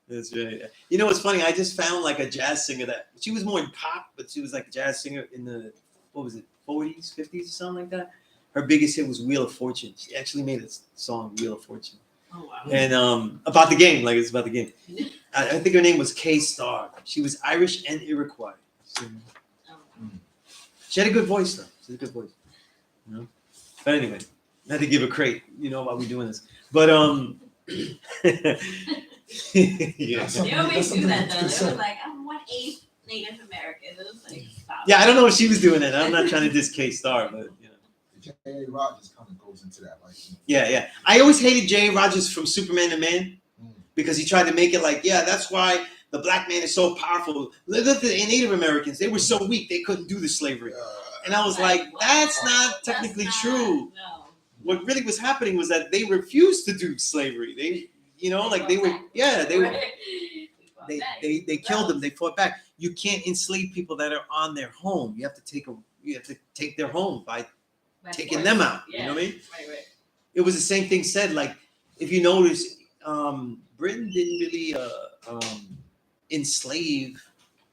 C: That's right. You know what's funny? I just found like a jazz singer that she was more in pop, but she was like a jazz singer in the 40s, 50s, or something like that. Her biggest hit was Wheel of Fortune. She actually made a song, Wheel of Fortune.
A: oh wow.
C: And about the game, like it's about the game. I think her name was K-Star. She was Irish and Iroquois. So, she had a good voice, though. She had a good voice. You know? But anyway, I had to give a crate, you know, while we're doing this. But yeah.
A: They always do that though. They was like, I'm 1/8 Native American. It was like, stop.
C: Yeah, I don't know if she was doing that. I'm not trying to diss K-Star, but you know.
B: J.A. Rogers kind of goes into that, like.
C: Yeah. I always hated J.A. Rogers from Superman and Man because he tried to make it like, yeah, that's why the black man is so powerful. Look at the Native Americans; they were so weak they couldn't do the slavery. And I was like, that's not technically true.
A: No.
C: What really was happening was that they refused to do slavery. They, you know, like they were, yeah, they were. They killed them. They fought back. You can't enslave people that are on their home. You have to take their home by taking them out.
A: Yeah.
C: You know what I mean?
A: Right.
C: It was the same thing said. Like if you notice, Britain didn't really enslave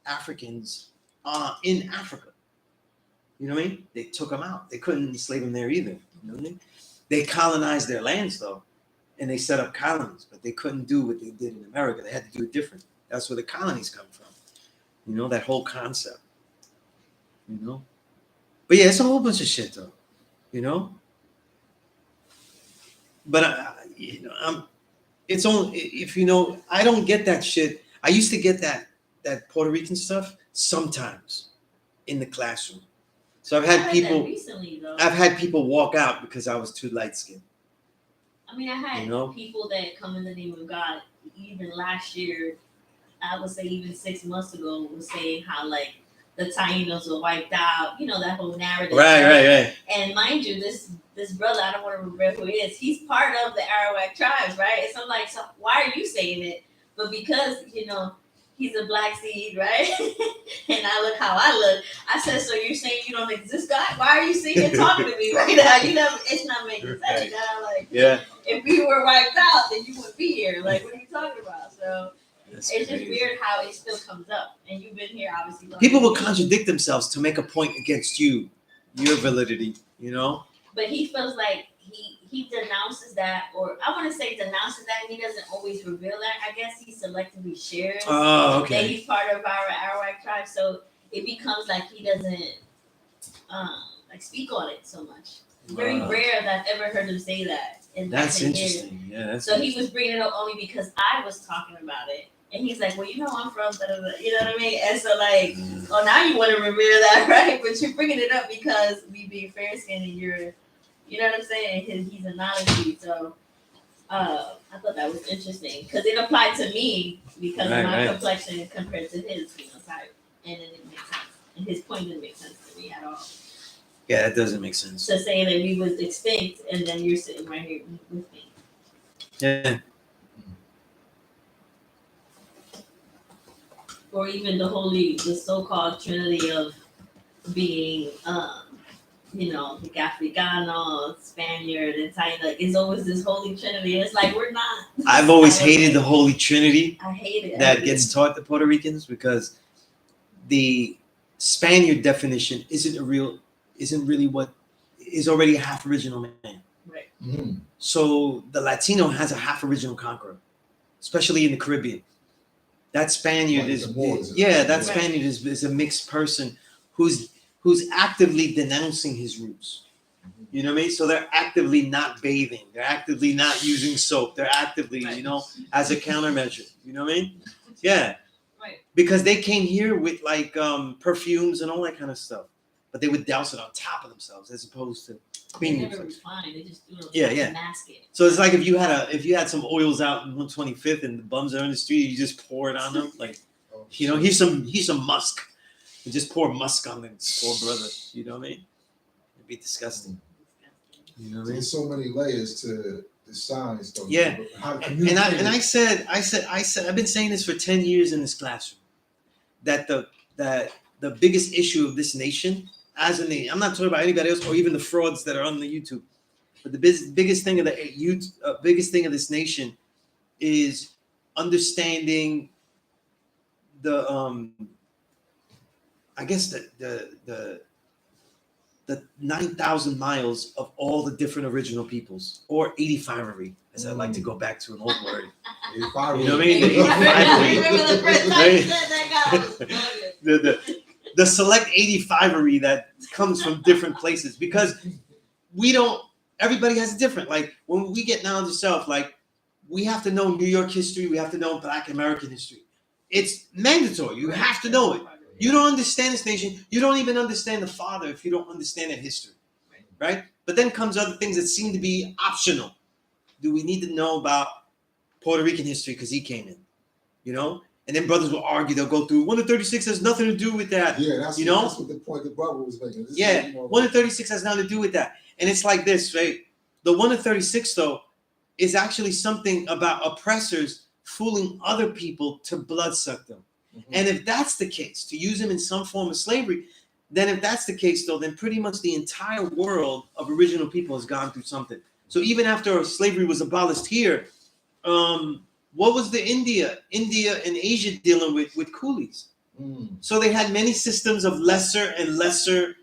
C: Africans in Africa. You know what I mean? They took them out. They couldn't enslave them there either. You know what I mean? They colonized their lands though, and they set up colonies, but they couldn't do what they did in America. They had to do it different. That's where the colonies come from. You know, that whole concept. You know? But yeah, it's a whole bunch of shit though. You know? But you know, it's only if you know, I don't get that shit. I used to get that Puerto Rican stuff sometimes in the classroom. So I've had people
A: recently, though.
C: I've had people walk out because I was too light skinned.
A: I mean, I had people that come in the name of God. Even last year, I would say even 6 months ago, was saying how like the Tainos were wiped out. You know, that whole narrative.
C: Right.
A: And mind you, this brother, I don't want to remember who he is. He's part of the Arawak tribes, right? And so I'm like, so why are you saying it? But because you know he's a black seed, right? And I look how I look. I said, so you're saying you don't exist, God? Why are you sitting here talking to me right now? You know, it's not making sense. You know? Like,
C: yeah.
A: If we were wiped out, then you wouldn't be here. Like, what are you talking about? So
C: That's
A: it's
C: crazy.
A: just weird how it still comes up. And you've been here, obviously.
C: People will contradict themselves to make a point against you, your validity, you know?
A: But he feels like he denounces that, or I want to say denounces that, and he doesn't always reveal that. I guess he selectively shares
C: Oh,
A: that
C: okay.
A: he's part of our Arawak tribe. So it becomes like he doesn't like speak on it so much. Very rare that I've ever heard him say that. And
C: That's interesting. Yeah, that's
A: so he was bringing it up only because I was talking about it. And he's like, well, you know, I'm from, da, da, da, you know what I mean? And so, like, oh, now you want to revere that, right? But you're bringing it up because we being fair skinned and you're, you know what I'm saying? He's acknowledging. So, I thought that was interesting because it applied to me because of my complexion compared to his phenotype. And it didn't make sense. And his point didn't make sense to me at all.
C: Yeah, that doesn't make sense.
A: So saying that we was extinct and then you're sitting right here with me.
C: Yeah.
A: Or even the so-called trinity of being, you know, the Africano, Spaniard, Italian. Like, it's always this holy trinity. And it's like, we're not.
C: I've always hated the Holy Trinity.
A: I hate it.
C: That gets taught to Puerto Ricans because the Spaniard definition isn't really what is already a half original man.
A: Right.
B: Mm-hmm.
C: So the Latino has a half original conqueror, especially in the Caribbean. That Spaniard Spaniard is a mixed person who's actively denouncing his roots. You know what I mean? So they're actively not bathing. They're actively not using soap. They're actively, you know, as a countermeasure. You know what I mean? Yeah.
A: Right.
C: Because they came here with like perfumes and all that kind of stuff, but they would douse it on top of themselves as opposed to cleaning themselves.
A: They just do it
C: to
A: mask it.
C: So it's like if you had some oils out in 125th and the bums are in the street, you just pour it on them. Like, you know, here's some musk. And just pour musk on the poor brother. You know what I mean? It'd be disgusting. You know what I mean?
B: There's so many layers to the signs, though.
C: Yeah.
B: How to
C: And I said, I've been saying this for 10 years in this classroom, that the biggest issue of this nation, as in I'm not talking about anybody else or even the frauds that are on the YouTube, but the biggest thing of this nation is understanding the I guess the 9,000 miles of all the different original peoples, or 85ery, as I like to go back to an old word.
B: 85ery.
C: You know what I mean? The 85ery. The select 85ery that comes from different places, because everybody has a different, like when we get knowledge of self, like we have to know New York history, we have to know Black American history. It's mandatory. You have to know it. You don't understand this nation. You don't even understand the father if you don't understand that history, right? But then comes other things that seem to be optional. Do we need to know about Puerto Rican history because he came in, you know? And then brothers will argue. They'll go through 1 in 36 has nothing to do with that.
B: Yeah, that's what the point the brother was making.
C: 1 in 36 has nothing to do with that. And it's like this, right? The 1 in 36 though is actually something about oppressors fooling other people to bloodsuck them. Mm-hmm. And if that's the case, to use them in some form of slavery, then if that's the case, though, then pretty much the entire world of original people has gone through something. So even after slavery was abolished here, what was the India and Asia dealing with coolies? So they had many systems of lesser and lesser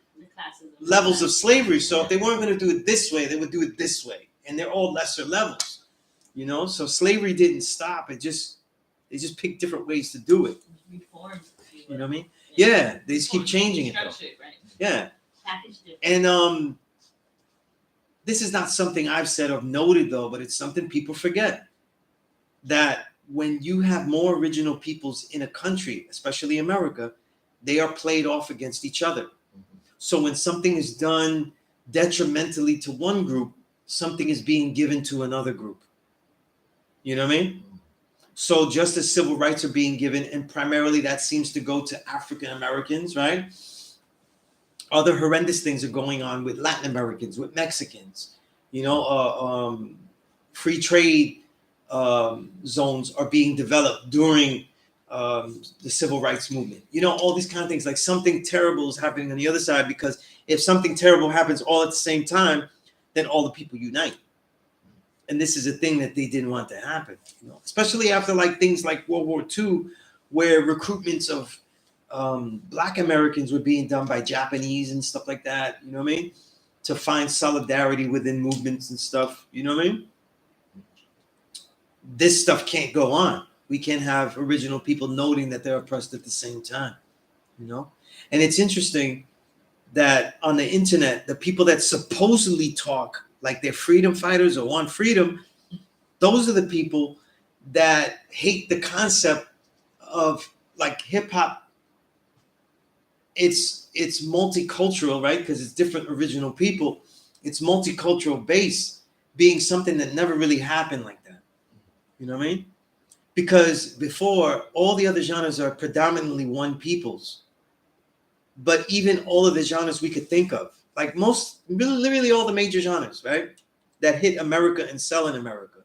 C: levels of slavery. So if they weren't going to do it this way, they would do it this way. And they're all lesser levels, you know? So slavery didn't stop. They just picked different ways to do it.
A: Reformed.
C: You know what I mean? Yeah, they just keep changing it though.
A: Right.
C: Yeah.
A: Packaged it.
C: And this is not something I've said or noted though, but it's something people forget. That when you have more original peoples in a country, especially America, they are played off against each other. So when something is done detrimentally to one group, something is being given to another group. You know what I mean? So just as civil rights are being given, and primarily that seems to go to African Americans, right? Other horrendous things are going on with Latin Americans, with Mexicans. You know, free trade zones are being developed during the civil rights movement. You know, all these kind of things, like something terrible is happening on the other side, because if something terrible happens all at the same time, then all the people unite. And this is a thing that they didn't want to happen, you know, especially after like things like World War II, where recruitments of Black Americans were being done by Japanese and stuff like that. You know what I mean? To find solidarity within movements and stuff. You know what I mean? This stuff can't go on. We can't have original people noting that they're oppressed at the same time, you know? And it's interesting that on the internet, the people that supposedly talk like they're freedom fighters or want freedom, those are the people that hate the concept of like hip hop. It's multicultural, right? Because it's different original people. It's multicultural base being something that never really happened like that. You know what I mean? Because before, all the other genres are predominantly one people's. But even all of the genres we could think of, like most, literally all the major genres, right, that hit America and sell in America,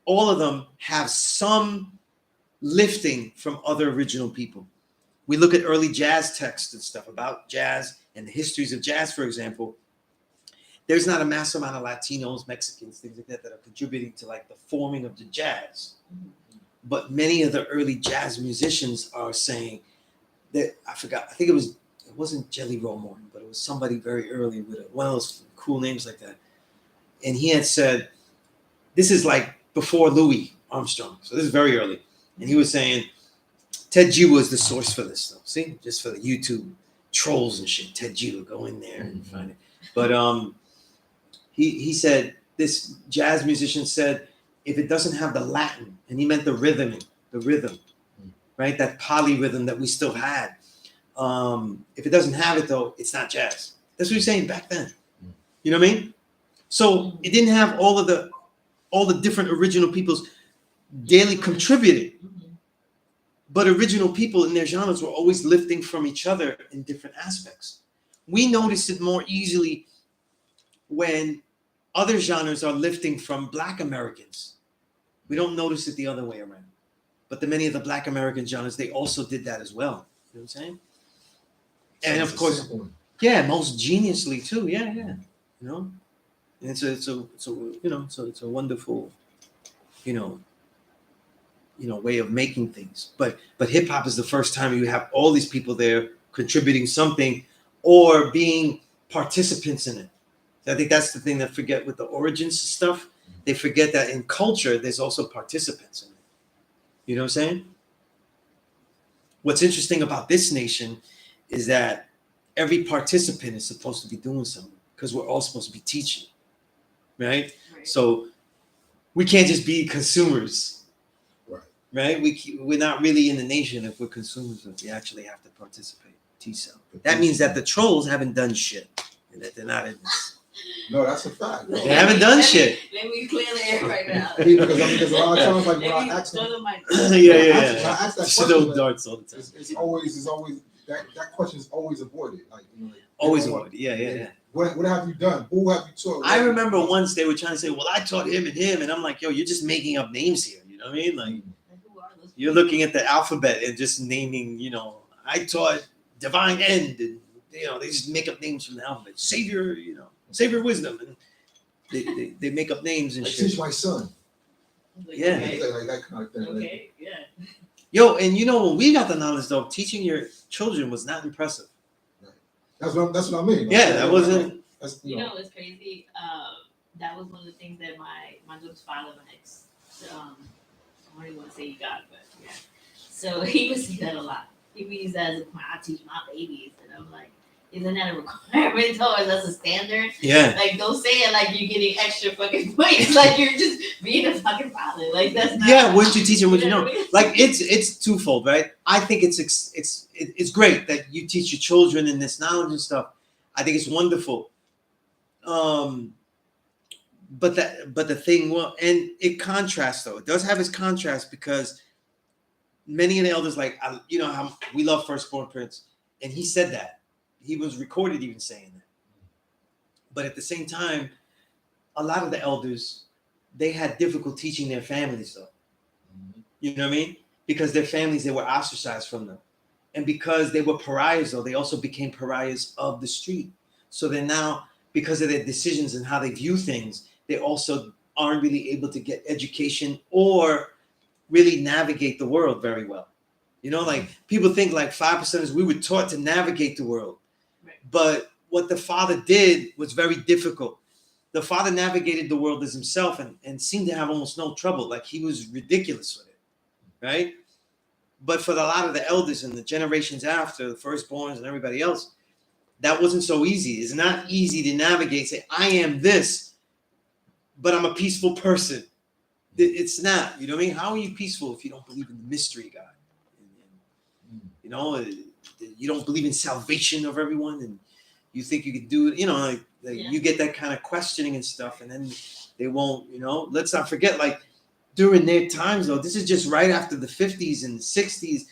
C: all of them have some lifting from other original people. We look at early jazz texts and stuff about jazz and the histories of jazz, for example. There's not a massive amount of Latinos, Mexicans, things like that are contributing to like the forming of the jazz. But many of the early jazz musicians are saying that, I forgot, I think it wasn't Jelly Roll Morton, but it was somebody very early with one of those cool names like that. And he had said, this is like before Louis Armstrong. So this is very early. And he was saying, Ted G was the source for this though. See, just for the YouTube trolls and shit. Ted G will go in there and find it. But he said, this jazz musician said, if it doesn't have the Latin, and he meant the rhythm, right? That polyrhythm that we still had. If it doesn't have it though, it's not jazz. That's what he's saying back then. You know what I mean? So it didn't have all the different original peoples daily contributing. But original people in their genres were always lifting from each other in different aspects. We notice it more easily when other genres are lifting from Black Americans. We don't notice it the other way around. But many of the Black American genres, they also did that as well. You know what I'm saying? And of course, yeah, most geniusly too. Yeah. You know, and it's a wonderful, way of making things. But hip hop is the first time you have all these people there contributing something or being participants in it. I think that's the thing that forget with the origins stuff. They forget that in culture, there's also participants in it. You know what I'm saying? What's interesting about this nation is that every participant is supposed to be doing something because we're all supposed to be teaching, right? So we can't just be consumers, right? We're not really in the nation if we're consumers. If we actually have to participate, teach something. That means that the trolls haven't done shit and that they're not in this.
B: No, that's a fact.
C: They haven't done shit.
A: Let me clear the air right now.
B: Because a lot of times, like when I ask them,
A: When I
B: ask that question,
C: Throw darts all the time.
B: it's always that question is always avoided. Like
C: Always avoided. Yeah.
B: What have you done? Who have you taught?
C: I remember once they were trying to say, "Well, I taught him," and I'm like, "Yo, you're just making up names here." You know what I mean? Like you're looking at the alphabet and just naming. I taught Divine End, and they just make up names from the alphabet. Savior, Savior Wisdom, and they make up names and shit.
B: Teach my son.
C: Yeah.
B: Like that kind of thing.
A: Okay, yeah.
C: Yo, and when we got the knowledge though, teaching your children was not impressive.
B: That's what I mean. Like,
C: Yeah, that wasn't.
A: You know what's crazy? That was one of the things that my daughter's father, my ex, I don't even want to say he got, but yeah. So he would say that a lot. He would use that as I teach my babies, and I'm like, isn't that a requirement or that's a standard?
C: Yeah.
A: Like don't say it like you're getting extra fucking points, like you're just being a fucking father. Like that's not.
C: Yeah, what you teach them, what you know.
A: What I mean?
C: Like it's twofold, right? I think it's great that you teach your children in this knowledge and stuff. I think it's wonderful. But the thing, and it contrasts though. It does have its contrast because many of the elders, like how we love Firstborn Prince, and he said that. He was recorded even saying that. But at the same time, a lot of the elders, they had difficult teaching their families though. You know what I mean? Because their families, they were ostracized from them. And because they were pariahs though, they also became pariahs of the street. So they're now, because of their decisions and how they view things, they also aren't really able to get education or really navigate the world very well. Like people think like 5%ers, we were taught to navigate the world. But what the father did was very difficult. The father navigated the world as himself and seemed to have almost no trouble. Like he was ridiculous with it, right? But for a lot of the elders and the generations after, the firstborns and everybody else, that wasn't so easy. It's not easy to navigate. Say, I am this, but I'm a peaceful person. It's not. You know what I mean? How are you peaceful if you don't believe in the mystery God? You know, you don't believe in salvation of everyone, and you think you could do it. You know, like you get that kind of questioning and stuff, and then they won't. You know, let's not forget, like during their times, though, this is just right after the 50s and 60s.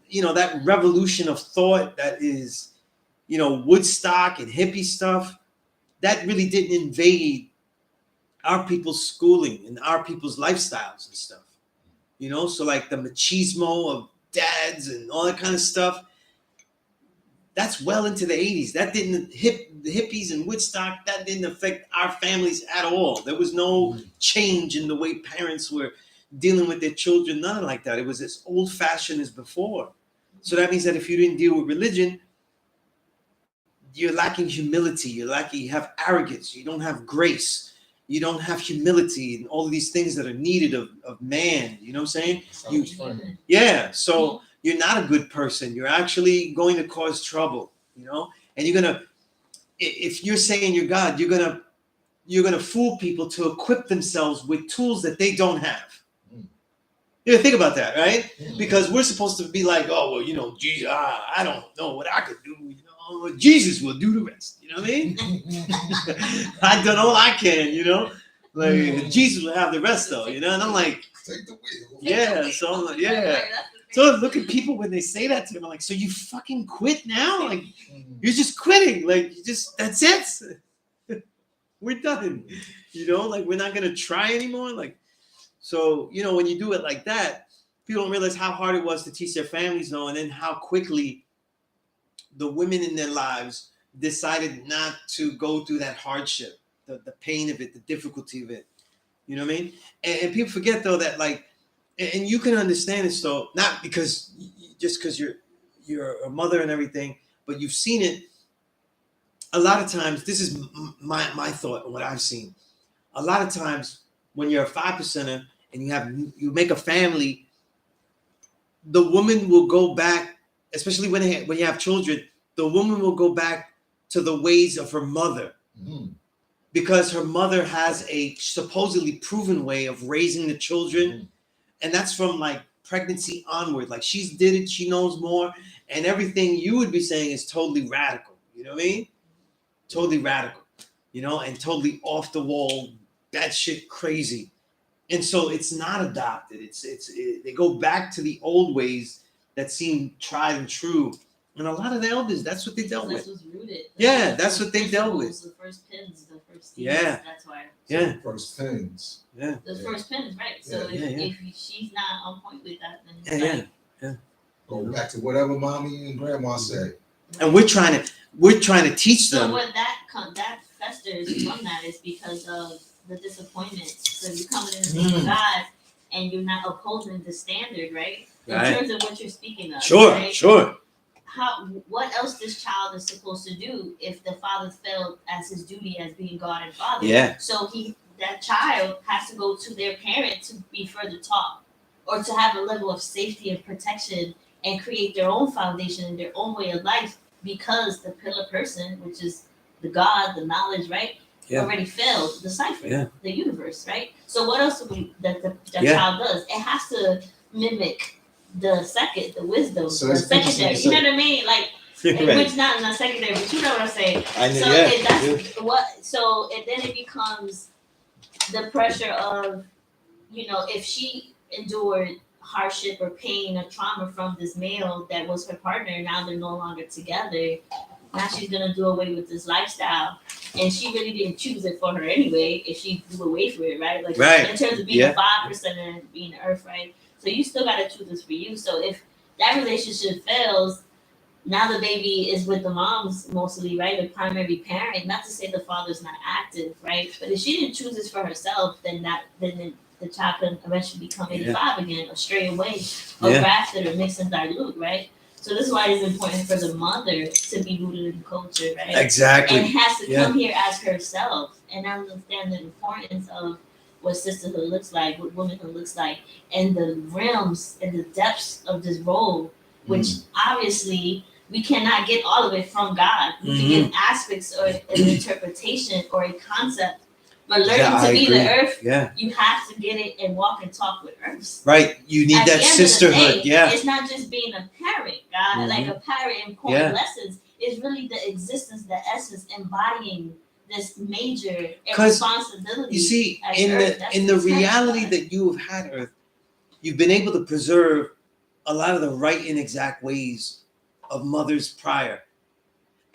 C: You know, that revolution of thought that is, you know, Woodstock and hippie stuff, that really didn't invade our people's schooling and our people's lifestyles and stuff. You know, so like the machismo of dads and all that kind of stuff, that's well into the 80s. That didn't the hippies and Woodstock, that didn't affect our families at all. There was no change in the way parents were dealing with their children, nothing like that. It was as old fashioned as before. So that means that if you didn't deal with religion, you're lacking humility, you have arrogance, you don't have grace, you don't have humility, and all of these things that are needed of man. You know what I'm saying? Yeah. So you're not a good person. You're actually going to cause trouble, you know? And you're gonna, if you're saying you're God, you're gonna fool people to equip themselves with tools that they don't have. You think about that, right? Because we're supposed to be like, oh, well, you know, Jesus, I don't know what I could do. You know, Jesus will do the rest. You know what I mean? I've done all I can, you know? Like, Jesus will have the rest, though, you know? And I'm like,
B: take the wheel.
C: Yeah, so I'm like, yeah. So look at people when they say that to me, I'm like, so you fucking quit now? Like, you're just quitting. Like, you just, that's it. We're done. You know, like, we're not going to try anymore. Like, so, you know, when you do it like that, people don't realize how hard it was to teach their families, though, and then how quickly the women in their lives decided not to go through that hardship, the pain of it, the difficulty of it. You know what I mean? And people forget, though, that, like, and you can understand it, so not because just because you're a mother and everything, but you've seen it. A lot of times, this is my thought and what I've seen. A lot of times, when you're a 5%er and you make a family, the woman will go back, especially when you have children. The woman will go back to the ways of her mother, because her mother has a supposedly proven way of raising the children, and that's from like pregnancy onward. Like she's did it, she knows more, and everything you would be saying is totally radical. You know what I mean? Totally radical, you know, and totally off the wall, that shit crazy. And so it's not adopted. They go back to the old ways that seem tried and true. And a lot of the elders, that's what they dealt with.
A: That's what's rooted.
C: Yeah, that's what they dealt with.
A: The first pins, the first things.
C: Yeah.
A: That's why.
C: Yeah.
B: First things.
C: Yeah.
A: The first pins, right? So if she's not on point with that, then it's like,
B: Go back to whatever mommy and grandma say.
C: And we're trying to teach them.
A: So what that festers from that is because of the disappointment. So you coming in the name of God and you're not upholding the standard, right? In terms of what you're speaking of.
C: Sure,
A: right?
C: sure.
A: What else this child is supposed to do if the father failed as his duty as being God and father?
C: Yeah.
A: So that child has to go to their parent to be further taught, or to have a level of safety and protection and create their own foundation and their own way of life, because the pillar person, which is the God, the knowledge, right?
C: Yeah.
A: Already failed the cipher, the universe, right? So what else that child does? It has to mimic the wisdom,
B: So
A: the
B: that's
A: secondary. You know what I mean? Like, which not secondary, but you know what I'm saying. So then it becomes the pressure of, you know, if she endured hardship or pain or trauma from this male that was her partner, now they're no longer together. Now she's gonna do away with this lifestyle, and she really didn't choose it for her anyway. If she do away from it, right? Like in terms of being a 5% and being the earth, right? So you still gotta choose this for you. So if that relationship fails, now the baby is with the moms mostly, right? The primary parent. Not to say the father's not active, right? But if she didn't choose this for herself, then the child can eventually become 85 again, or stray away, or grafted, or mix and dilute, right? So this is why it's important for the mother to be rooted in culture, right?
C: Exactly.
A: And has to come here as herself and understand the importance of what sisterhood looks like, what womanhood looks like, and the realms and the depths of this role, which obviously we cannot get all of it from God. We can get aspects or an interpretation or a concept. But learning to be the earth, you have to get it and walk and talk with earth.
C: Right. You need that sisterhood.
A: It's not just being a parent, God, like a parent and pouring lessons. It's really the existence, the essence, embodying this major responsibility.
C: You see, in the reality that you have had, Earth, you've been able to preserve a lot of the right and exact ways of mothers prior,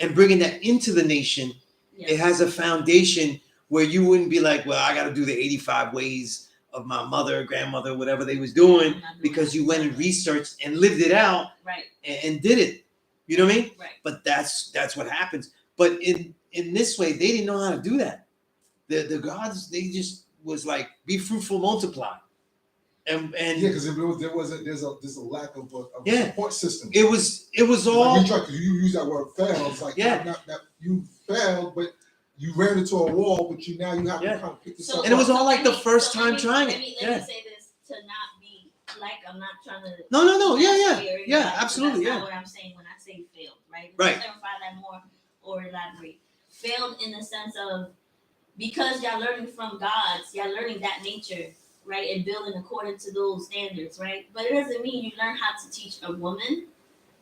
C: and bringing that into the nation. It has a foundation where you wouldn't be like, well, I got to do the 85 ways of my mother, grandmother, whatever they was doing, because you went and researched and lived it out, and did it. You know what I mean?
A: Right.
C: But that's what happens. But in this way, they didn't know how to do that. The gods, they just was like, be fruitful, multiply. And
B: because there's a lack of a support system.
C: It was all.
B: Like you use that word fail. It's like not that you failed, but you ran into a wall, but you have to kind of pick yourself up.
C: And it was all like the first time trying
A: it. Let me say this to not be like I'm not trying to.
C: No. Yeah. Absolutely.
A: That's not what I'm saying when I say failed, right? Let's clarify that more or elaborate. Failed in the sense of because y'all learning from gods, y'all learning that nature, right, and building according to those standards, right? But it doesn't mean you learn how to teach a woman.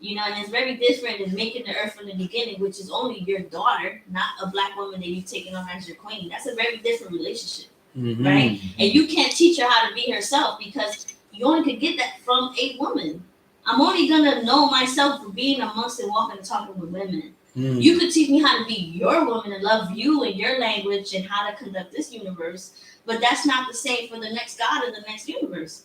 A: You know, and it's very different than making the earth from the beginning, which is only your daughter, not a black woman that you've taken on as your queen. That's a very different relationship, right? And you can't teach her how to be herself because you only could get that from a woman. I'm only going to know myself for being amongst and walking and talking with women. You could teach me how to be your woman and love you and your language and how to conduct this universe, but that's not the same for the next God in the next universe.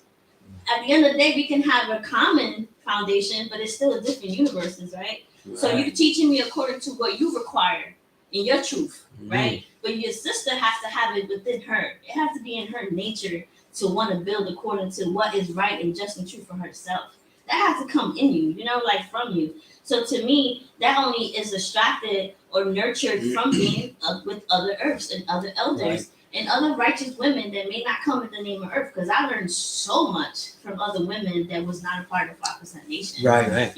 A: At the end of the day, we can have a common foundation, but it's still a different universes, right? So you're teaching me according to what you require in your truth, right? But your sister has to have it within her. It has to be in her nature to want to build according to what is right and just and true for herself. That has to come in you, like from you. So to me, that only is extracted or nurtured from being with other earths and other elders. And other righteous women that may not come in the name of earth, because I learned so much from other women that was not a part of 5% Nation.
C: Right.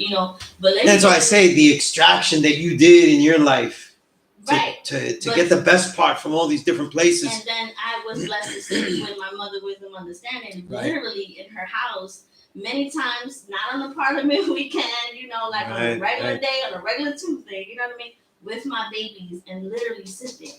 A: But
C: that's why I say the extraction that you did in your life, to get the best part from all these different places.
A: And then I was blessed to sit with my mother wisdom understanding, literally in her house, many times, not on the Parliament weekend, like on a regular day, on a regular Tuesday, you know what I mean, with my babies, and literally sit there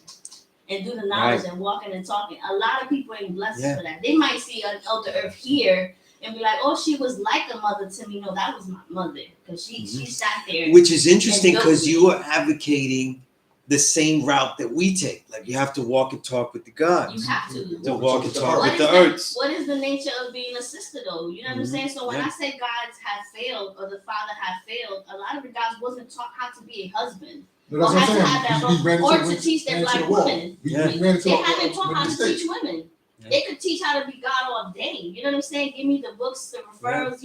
A: and do the knowledge and walking and talking. A lot of people ain't blessed for that. They might see an elder earth here and be like, oh, she was like a mother to me. No, that was my mother. Because she sat there.
C: Which is interesting because you are advocating the same route that we take. Like you have to walk and talk with the gods.
A: You have to.
C: Walk and talk with the earths.
A: What is the nature of being a sister though? You know what I'm saying? So when I say gods have failed or the father have failed, a lot of the gods wasn't taught how to be a husband.
B: No,
A: or how to have that role, or to teach their black women. They haven't taught how to teach women. They could teach how to be God all day. You know what I'm saying? Give me the books, the referrals,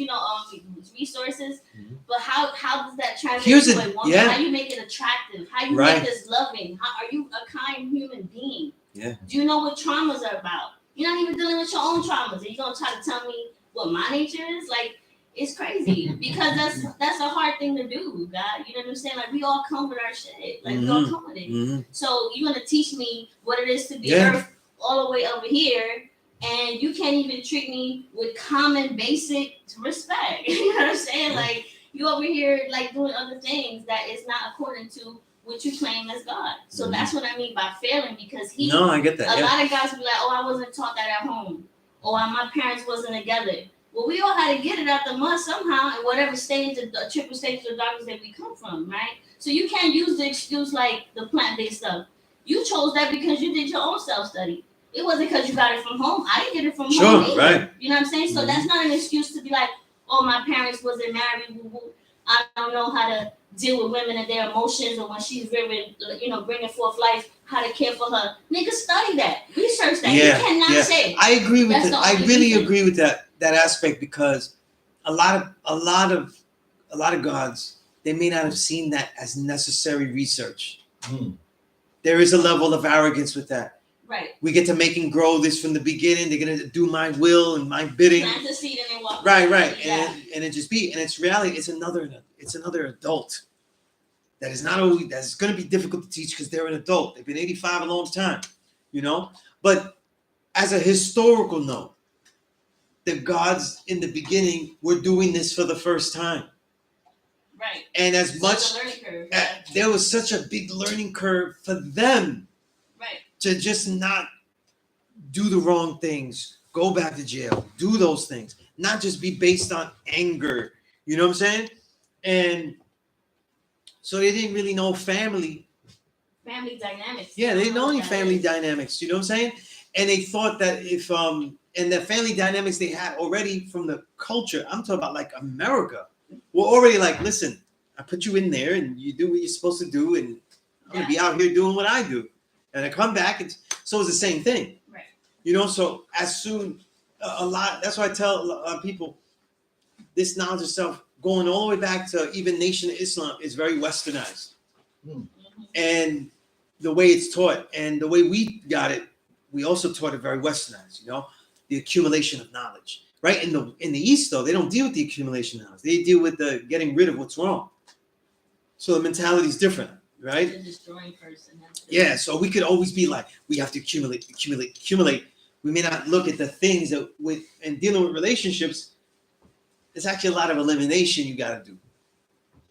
A: resources. But how does that translate to a woman? How you make it attractive? How you make this loving? How are you a kind human being? Do you know what traumas are about? You're not even dealing with your own traumas. Are you gonna try to tell me what my nature is? Like, it's crazy because that's a hard thing to do, God. You know what I'm saying? Like we all come with our shit. Like we all come with it. So you're gonna teach me what it is to be earth all the way over here, and you can't even treat me with common basic respect. You know what I'm saying? Like you over here like doing other things that is not according to what you claim as God. So that's what I mean by failing, because
C: I get that.
A: A lot of guys be like, oh, I wasn't taught that at home, or my parents wasn't together. Well, we all had to get it out the mud somehow, in whatever stage, the triple stages of darkness that we come from, right? So you can't use the excuse like the plant-based stuff. You chose that because you did your own self-study. It wasn't because you got it from home. I didn't get it from home either.
C: Right.
A: You know what I'm saying? So that's not an excuse to be like, oh, my parents wasn't married. I don't know how to deal with women and their emotions, or when she's really, bringing forth life, how to care for her. Nigga, study that. Research that. You cannot say.
C: I agree with that. I really agree with that aspect, because a lot of gods, they may not have seen that as necessary research. There is a level of arrogance with that.
A: Right.
C: We get to make and grow this from the beginning. They're gonna do my will and my bidding.
A: Plant the seed and then walk.
C: Right.
A: Yeah.
C: And it just be, and it's reality. It's another adult that is not only, that's going to be difficult to teach because they're an adult. They've been 85 a long time, you know. But as a historical note, the gods in the beginning were doing this for the first time.
A: Right.
C: And as
A: So
C: much,
A: it's a learning curve, yeah.
C: there was such a big learning curve for them.
A: Right.
C: To just not do the wrong things, go back to jail, do those things, not just be based on anger. You know what I'm saying? And so they didn't really know family
A: Dynamics.
C: Yeah, they didn't know any
A: what that
C: family
A: is.
C: dynamics. You know what I'm saying? And they thought that if and the family dynamics they had already from the culture. I'm talking about like America. We're already like, listen, I put you in there, and you do what you're supposed to do, and I'm gonna be out here doing what I do, and I come back, and so it's the same thing.
A: Right.
C: You know, so as soon a lot. That's why I tell a lot of people this knowledge of self, going all the way back to even Nation of Islam, is very westernized. And the way it's taught and the way we got it, we also taught it very westernized, you know, the accumulation of knowledge. Right? In the East, though, they don't deal with the accumulation of knowledge. They deal with the getting rid of what's wrong. So the mentality is different, right?
A: The destroying person.
C: Yeah, so we could always be like, we have to accumulate. We may not look at the things that and dealing with relationships, there's actually a lot of elimination you got to do.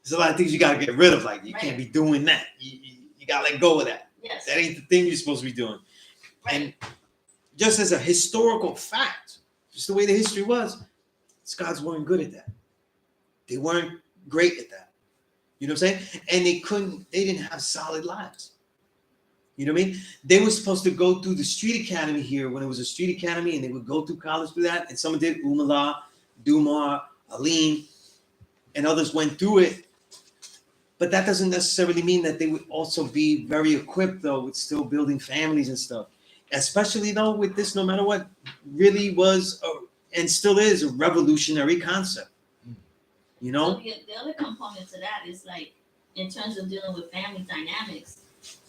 C: There's a lot of things you got to get rid of. Like, you can't be doing that. You got to let go of that.
A: Yes.
C: That ain't the thing you're supposed to be doing.
A: Right.
C: And just as a historical fact, just the way the history was, Scots weren't good at that. They weren't great at that. You know what I'm saying? And they didn't have solid lives. You know what I mean? They were supposed to go through the street academy here when it was a street academy, and they would go through college through that. And some did Umala, Dumar, Alim, and others went through it. But that doesn't necessarily mean that they would also be very equipped, though, with still building families and stuff. Especially, though, with this, no matter what, really was and still is a revolutionary concept. You know?
A: So the other component to that is like, in terms of dealing with family dynamics,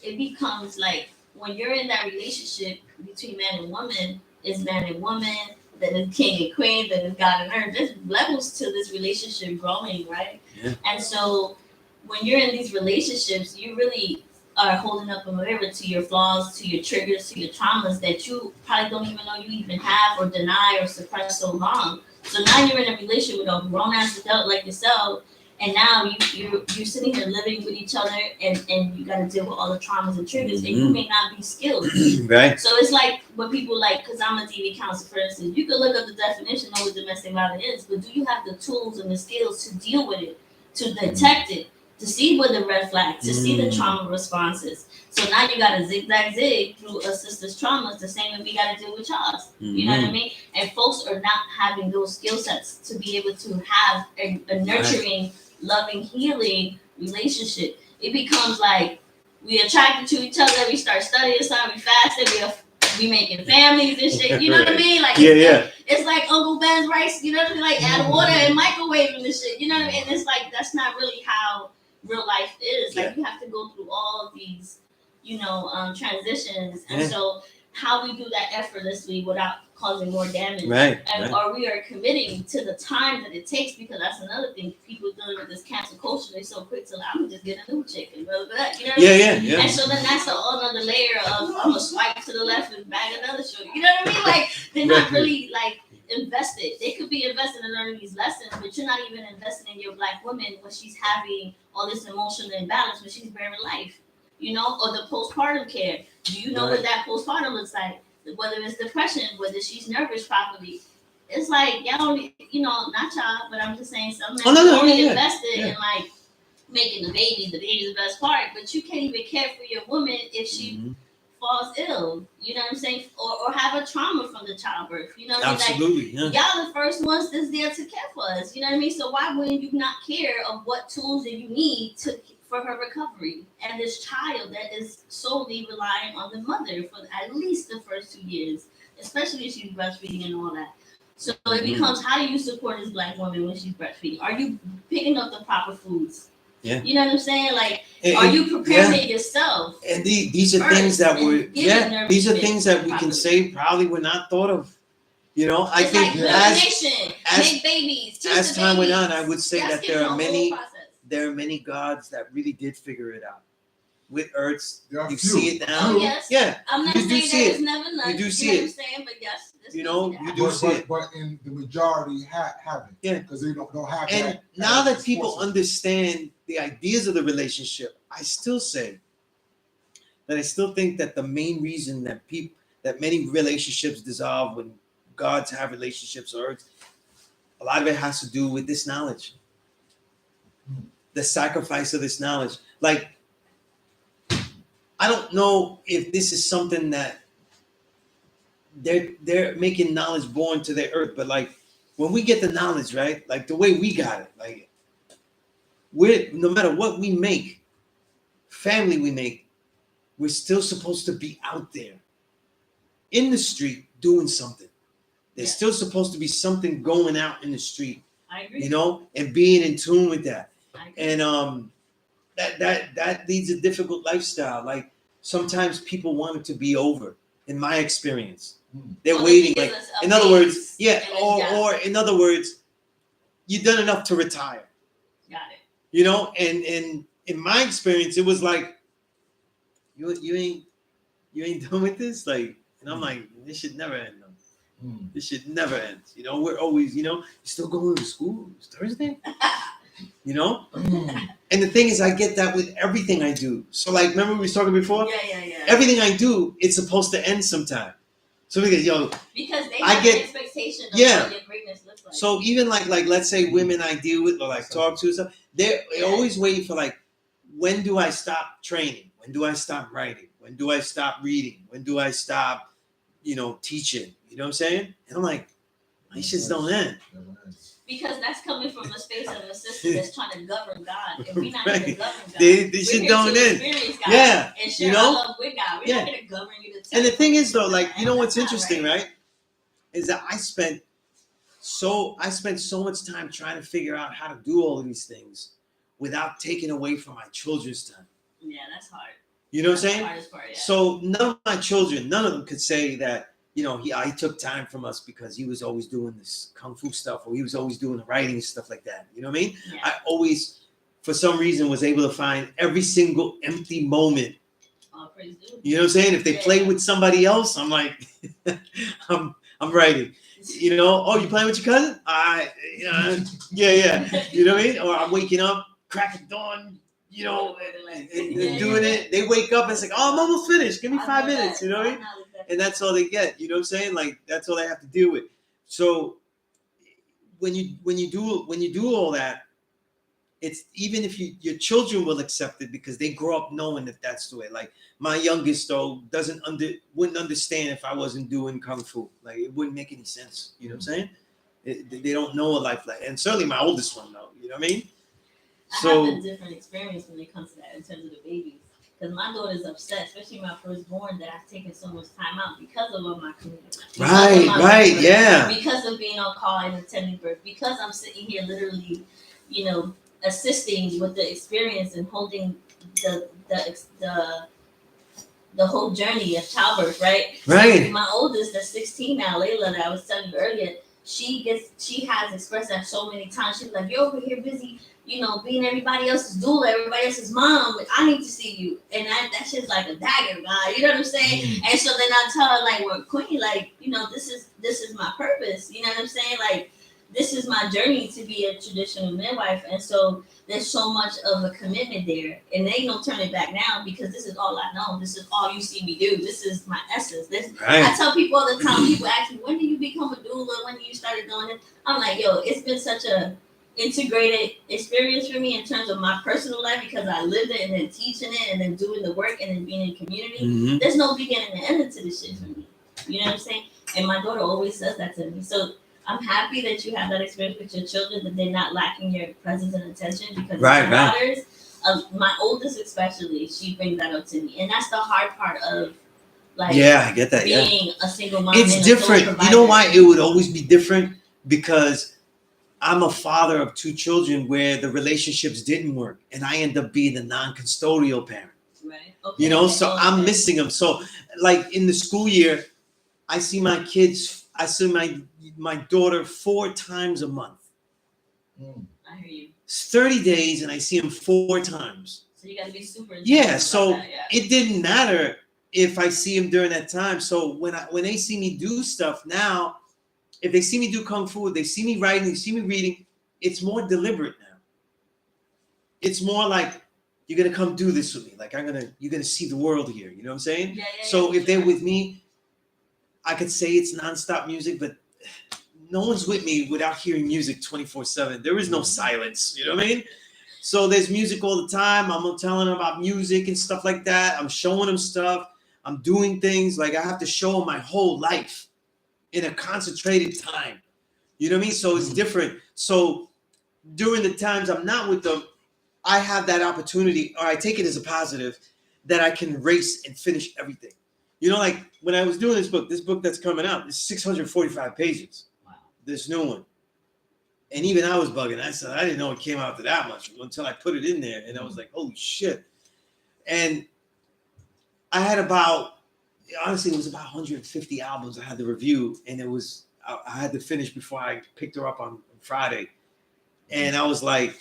A: it becomes like when you're in that relationship between man and woman, it's man and woman, then it's king and queen, then it's God and earth. There's levels to this relationship growing, right?
C: Yeah.
A: And so when you're in these relationships, you really are holding up a mirror to your flaws, to your triggers, to your traumas that you probably don't even know you even have, or deny or suppress so long. So now you're in a relationship with a grown-ass adult like yourself, and now you're sitting here living with each other, and you got to deal with all the traumas and triggers, and you may not be skilled.
C: Right.
A: So it's like when people because I'm a DV counselor, for instance, you can look up the definition of what domestic violence is, but do you have the tools and the skills to deal with it, to detect it, to see where the red flags, to see the trauma responses? So now you got to zig through a sister's traumas the same way we got to deal with y'all's. You know what I mean? And folks are not having those skill sets to be able to have a nurturing, loving, healing relationship. It becomes like we attracted to each other, we start studying something, we fasted, we making families and shit. You know what I mean? Like it's like Uncle Ben's rice. You know what I mean? Like add water and microwaving this shit. You know what I mean? And it's like that's not really how real life is. Like you have to go through all of these, transitions, and so how we do that effortlessly without causing more damage, or we are committing to the time that it takes, because that's another thing. People dealing with this cancel culture, they're so quick to I'm gonna just get a new chick and blah, blah, blah, you know what I mean? And so then that's another layer of I'm gonna swipe to the left and bag another shorty. You know what I mean? Like they're not really like invested. They could be invested in learning these lessons, but you're not even invested in your black woman when she's having all this emotional imbalance, when she's bearing life, or the postpartum care. Do you know what that postpartum looks like? Whether it's depression, whether she's nervous properly. It's like, y'all, not y'all, but I'm just saying some men only invested in like making the baby's the best part, but you can't even care for your woman if she falls ill, you know what I'm saying? Or have a trauma from the childbirth, you know what I mean?
C: Absolutely,
A: y'all the first ones that's there to care for us, you know what I mean? So why wouldn't you not care of what tools that you need for her recovery and this child that is solely relying on the mother for at least the first 2 years, especially if she's breastfeeding and all that. So it becomes, how do you support this black woman when she's breastfeeding? Are you picking up the proper foods?
C: Yeah.
A: You know what I'm saying? Like,
C: And-
A: are you preparing
C: yeah.
A: it yourself?
C: And these are
A: First,
C: things that
A: and
C: were,
A: get
C: yeah, these are
A: nourishment
C: things that we can
A: properly.
C: say probably were not thought of. You know, I
A: It's
C: think
A: like build a
C: as
A: nation,
C: as-
A: make babies, teach
C: as
A: the
C: time went
A: babies.
C: on, I would say
A: Y'all
C: that
A: skipping
C: there
A: the
C: are
A: whole
C: many
A: process.
C: gods that really did figure it out. With Earths,
B: There are
C: you
B: few.
C: see it now.
A: Oh yes.
C: Yeah,
A: I'm not
C: you do
A: saying
C: see
A: that
C: it.
A: it's never none.
C: You do see
A: know what
C: it.
A: I'm saying? But yes, this
C: You
A: needs
C: know,
A: to
C: you
A: happen.
C: do see it.
B: But in the majority haven't.
C: Yeah.
B: Because they don't have
C: And
B: that.
C: now
B: as
C: that people
B: forces.
C: understand the ideas of the relationship, I still say that I still think that the main reason that many relationships dissolve when gods have relationships on Earth, a lot of it has to do with this knowledge, the sacrifice of this knowledge. Like, I don't know if this is something that they're making knowledge born to their Earth, but like when we get the knowledge, right? Like the way we got it, like we're no matter what we make, family we make, we're still supposed to be out there in the street doing something. There's
A: Yeah.
C: still supposed to be something going out in the street,
A: I agree.
C: you know, and being in tune with that.
A: I agree.
C: And that leads a difficult lifestyle. Like sometimes people want it to be over. In my experience, they're
A: Well,
C: waiting.
A: they
C: Like
A: give us a
C: in other
A: base
C: words, yeah,
A: and a job.
C: or in other words, you've done enough to retire.
A: Got it.
C: You know, and in my experience, it was like you ain't done with this, like, and I'm like, this should never end. This should never end. You know, we're always, you know, you're still going to school. It's Thursday. You know, and the thing is, I get that with everything I do. So, like, remember we was talking before?
A: Yeah.
C: Everything I do, it's supposed to end sometime. So because
A: Because they
C: I
A: have
C: get-
A: an expectation of
C: yeah.
A: what your greatness looks like.
C: so even like let's say women I deal with or like talk to and stuff, they always wait for like, when do I stop training? When do I stop writing? When do I stop reading? When do I stop, teaching? You know what I'm saying? And I'm like, these shits don't end.
A: Because that's coming from a space of a sister that's trying to govern God. If we're not
C: Right.
A: going to govern God,
C: This
A: we're
C: shit
A: here
C: don't
A: to
C: end.
A: experience God
C: Yeah,
A: and share
C: you know?
A: our love with God. We're
C: Yeah.
A: not going to govern you to
C: And the
A: tell
C: thing
A: you
C: is though, like, you know what's
A: that's not
C: interesting, right? Is that I spent so much time trying to figure out how to do all of these things without taking away from my children's time.
A: Yeah, that's hard.
C: You know what I'm
A: That's
C: saying?
A: the hardest part, yeah.
C: So none of my children, none of them could say that, I took time from us because he was always doing this kung fu stuff or he was always doing the writing stuff like that. You know what I mean?
A: Yeah.
C: I always, for some reason, was able to find every single empty moment.
A: All praise due.
C: You know what I'm saying? If they play
A: Yeah.
C: with somebody else, I'm like, I'm writing. You know, oh, you playing with your cousin? Yeah. You know what I mean? Or I'm waking up, crack of dawn, and doing it. They wake up and it's like, oh, I'm almost finished. Give me 5 minutes. You know what I mean? And that's all they get. You know what I'm saying? Like that's all they have to deal with. So when you do all that, it's even if your children will accept it because they grow up knowing that that's the way. Like my youngest though wouldn't understand if I wasn't doing kung fu. Like it wouldn't make any sense. You know what I'm saying? They don't know a life like, and certainly my oldest one though. You know what I mean?
A: I have a different experience when it comes to that in terms of the babies. Because my daughter's upset, especially my firstborn, that I've taken so much time out because of my community.
C: Right, yeah.
A: Because of being on call and attending birth. Because I'm sitting here literally, assisting with the experience and holding the whole journey of childbirth, right?
C: Right.
A: So my oldest, that's 16 now, Layla, that I was telling you earlier, she has expressed that so many times. She's like, you're over here busy, being everybody else's doula, everybody else's mom. I need to see you. And that shit's like a dagger, God. You know what I'm saying? And so then I tell her, like, well, Queen, like, this is my purpose. You know what I'm saying? Like, this is my journey to be a traditional midwife. And so there's so much of a commitment there. And they ain't no turning back now because this is all I know. This is all you see me do. This is my essence. I tell people all the time, people ask me, when do you become a doula? When do you start doing it? I'm like, yo, it's been such a integrated experience for me in terms of my personal life because I lived it and then teaching it and then doing the work and then being in community.
C: Mm-hmm.
A: There's no beginning and end to this shit for me. You know what I'm saying? And my daughter always says that to me. So I'm happy that you have that experience with your children, that they're not lacking your presence and attention because my daughters, my oldest especially, she brings that up to me. And that's the hard part of like
C: I get that,
A: being a single mom.
C: It's
A: and
C: different.
A: a sole
C: You know
A: provider.
C: why it would always be different? Because I'm a father of 2 children where the relationships didn't work, and I end up being the non-custodial parent.
A: Right. Okay.
C: You know, so I'm
A: Okay.
C: missing them. So, like in the school year, I see my kids. I see my daughter 4 times a month.
A: I hear you.
C: It's 30 days, and I see them 4 times.
A: So you got to be super.
C: Yeah. So
A: that, yeah.
C: it didn't matter if I see them during that time. So when they see me do stuff now, if they see me do kung fu, they see me writing, they see me reading, it's more deliberate now. It's more like, you're gonna come do this with me. Like you're gonna see the world here. You know what I'm saying?
A: Yeah,
C: So if they're with me, I could say it's nonstop music, but no one's with me without hearing music 24/7. There is no silence. You know what I mean? So there's music all the time. I'm telling them about music and stuff like that. I'm showing them stuff. I'm doing things. Like I have to show them my whole life in a concentrated time. You know what I mean? So it's different. So during the times I'm not with them, I have that opportunity, or I take it as a positive, that I can race and finish everything. You know, like when I was doing this book that's coming out, it's 645 pages.
A: Wow.
C: This new one. And even I was bugging. I said, I didn't know it came out to that much until I put it in there. And I was like, holy shit. And I had honestly, it was about 150 albums I had to review. And I had to finish before I picked her up on Friday. And I was like,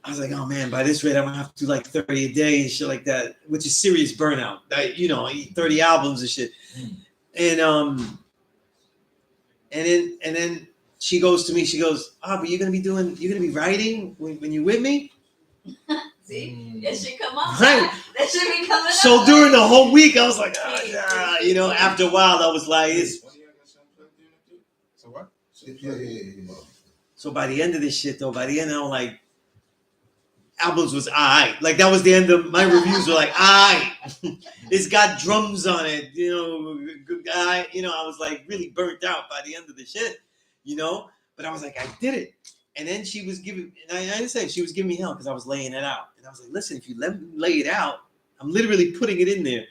C: oh man, by this rate, I'm gonna have to do like 30 a day and shit like that, which is serious burnout. 30 albums and shit. And then she goes to me, but you're gonna be writing when you're with me?
A: See, that should come up.
C: Right.
A: That should be coming up.
C: So during the whole week, I was like, after a while, I was like,
B: So what? Yeah.
C: So by the end of this shit, though, I'm like, albums was alright. Like that was the end of my reviews. Were like, alright. It's got drums on it. Good guy. I was like really burnt out by the end of the shit. But I was like, I did it. And then she was giving, and I understand she was giving me hell because I was laying it out. And I was like, listen, if you let me lay it out, I'm literally putting it in there.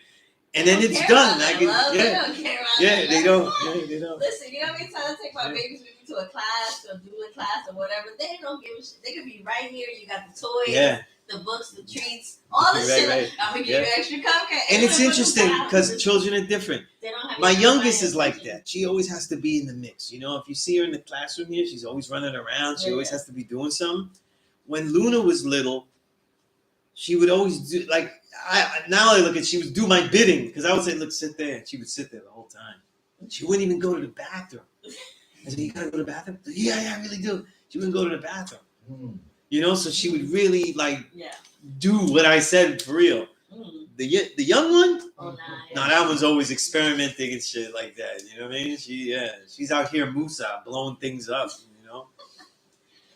C: And then it's done.
A: They don't care about that.
C: They don't. Yeah, they don't.
A: Listen, you know how many times I take my babies with me to a class or do a class or whatever? They don't give a shit. They could be right here. You got the toys, the books, the treats, all this shit.
C: Right.
A: I'm gonna give you extra cupcake.
C: And it's interesting because children are different.
A: They don't have
C: my youngest is like that. She always has to be in the mix. If you see her in the classroom here, she's always running around. She always has to be doing something. When Luna was little, she would always do now I look at, she would do my bidding because I would say, look, sit there. And she would sit there the whole time. She wouldn't even go to the bathroom. I said, you gotta go to the bathroom? Yeah, I really do. She wouldn't go to the bathroom. So she would really do what I said for real. The young one?
A: Oh,
C: no, that one's always experimenting and shit like that. You know what I mean? She's out here Musa blowing things up,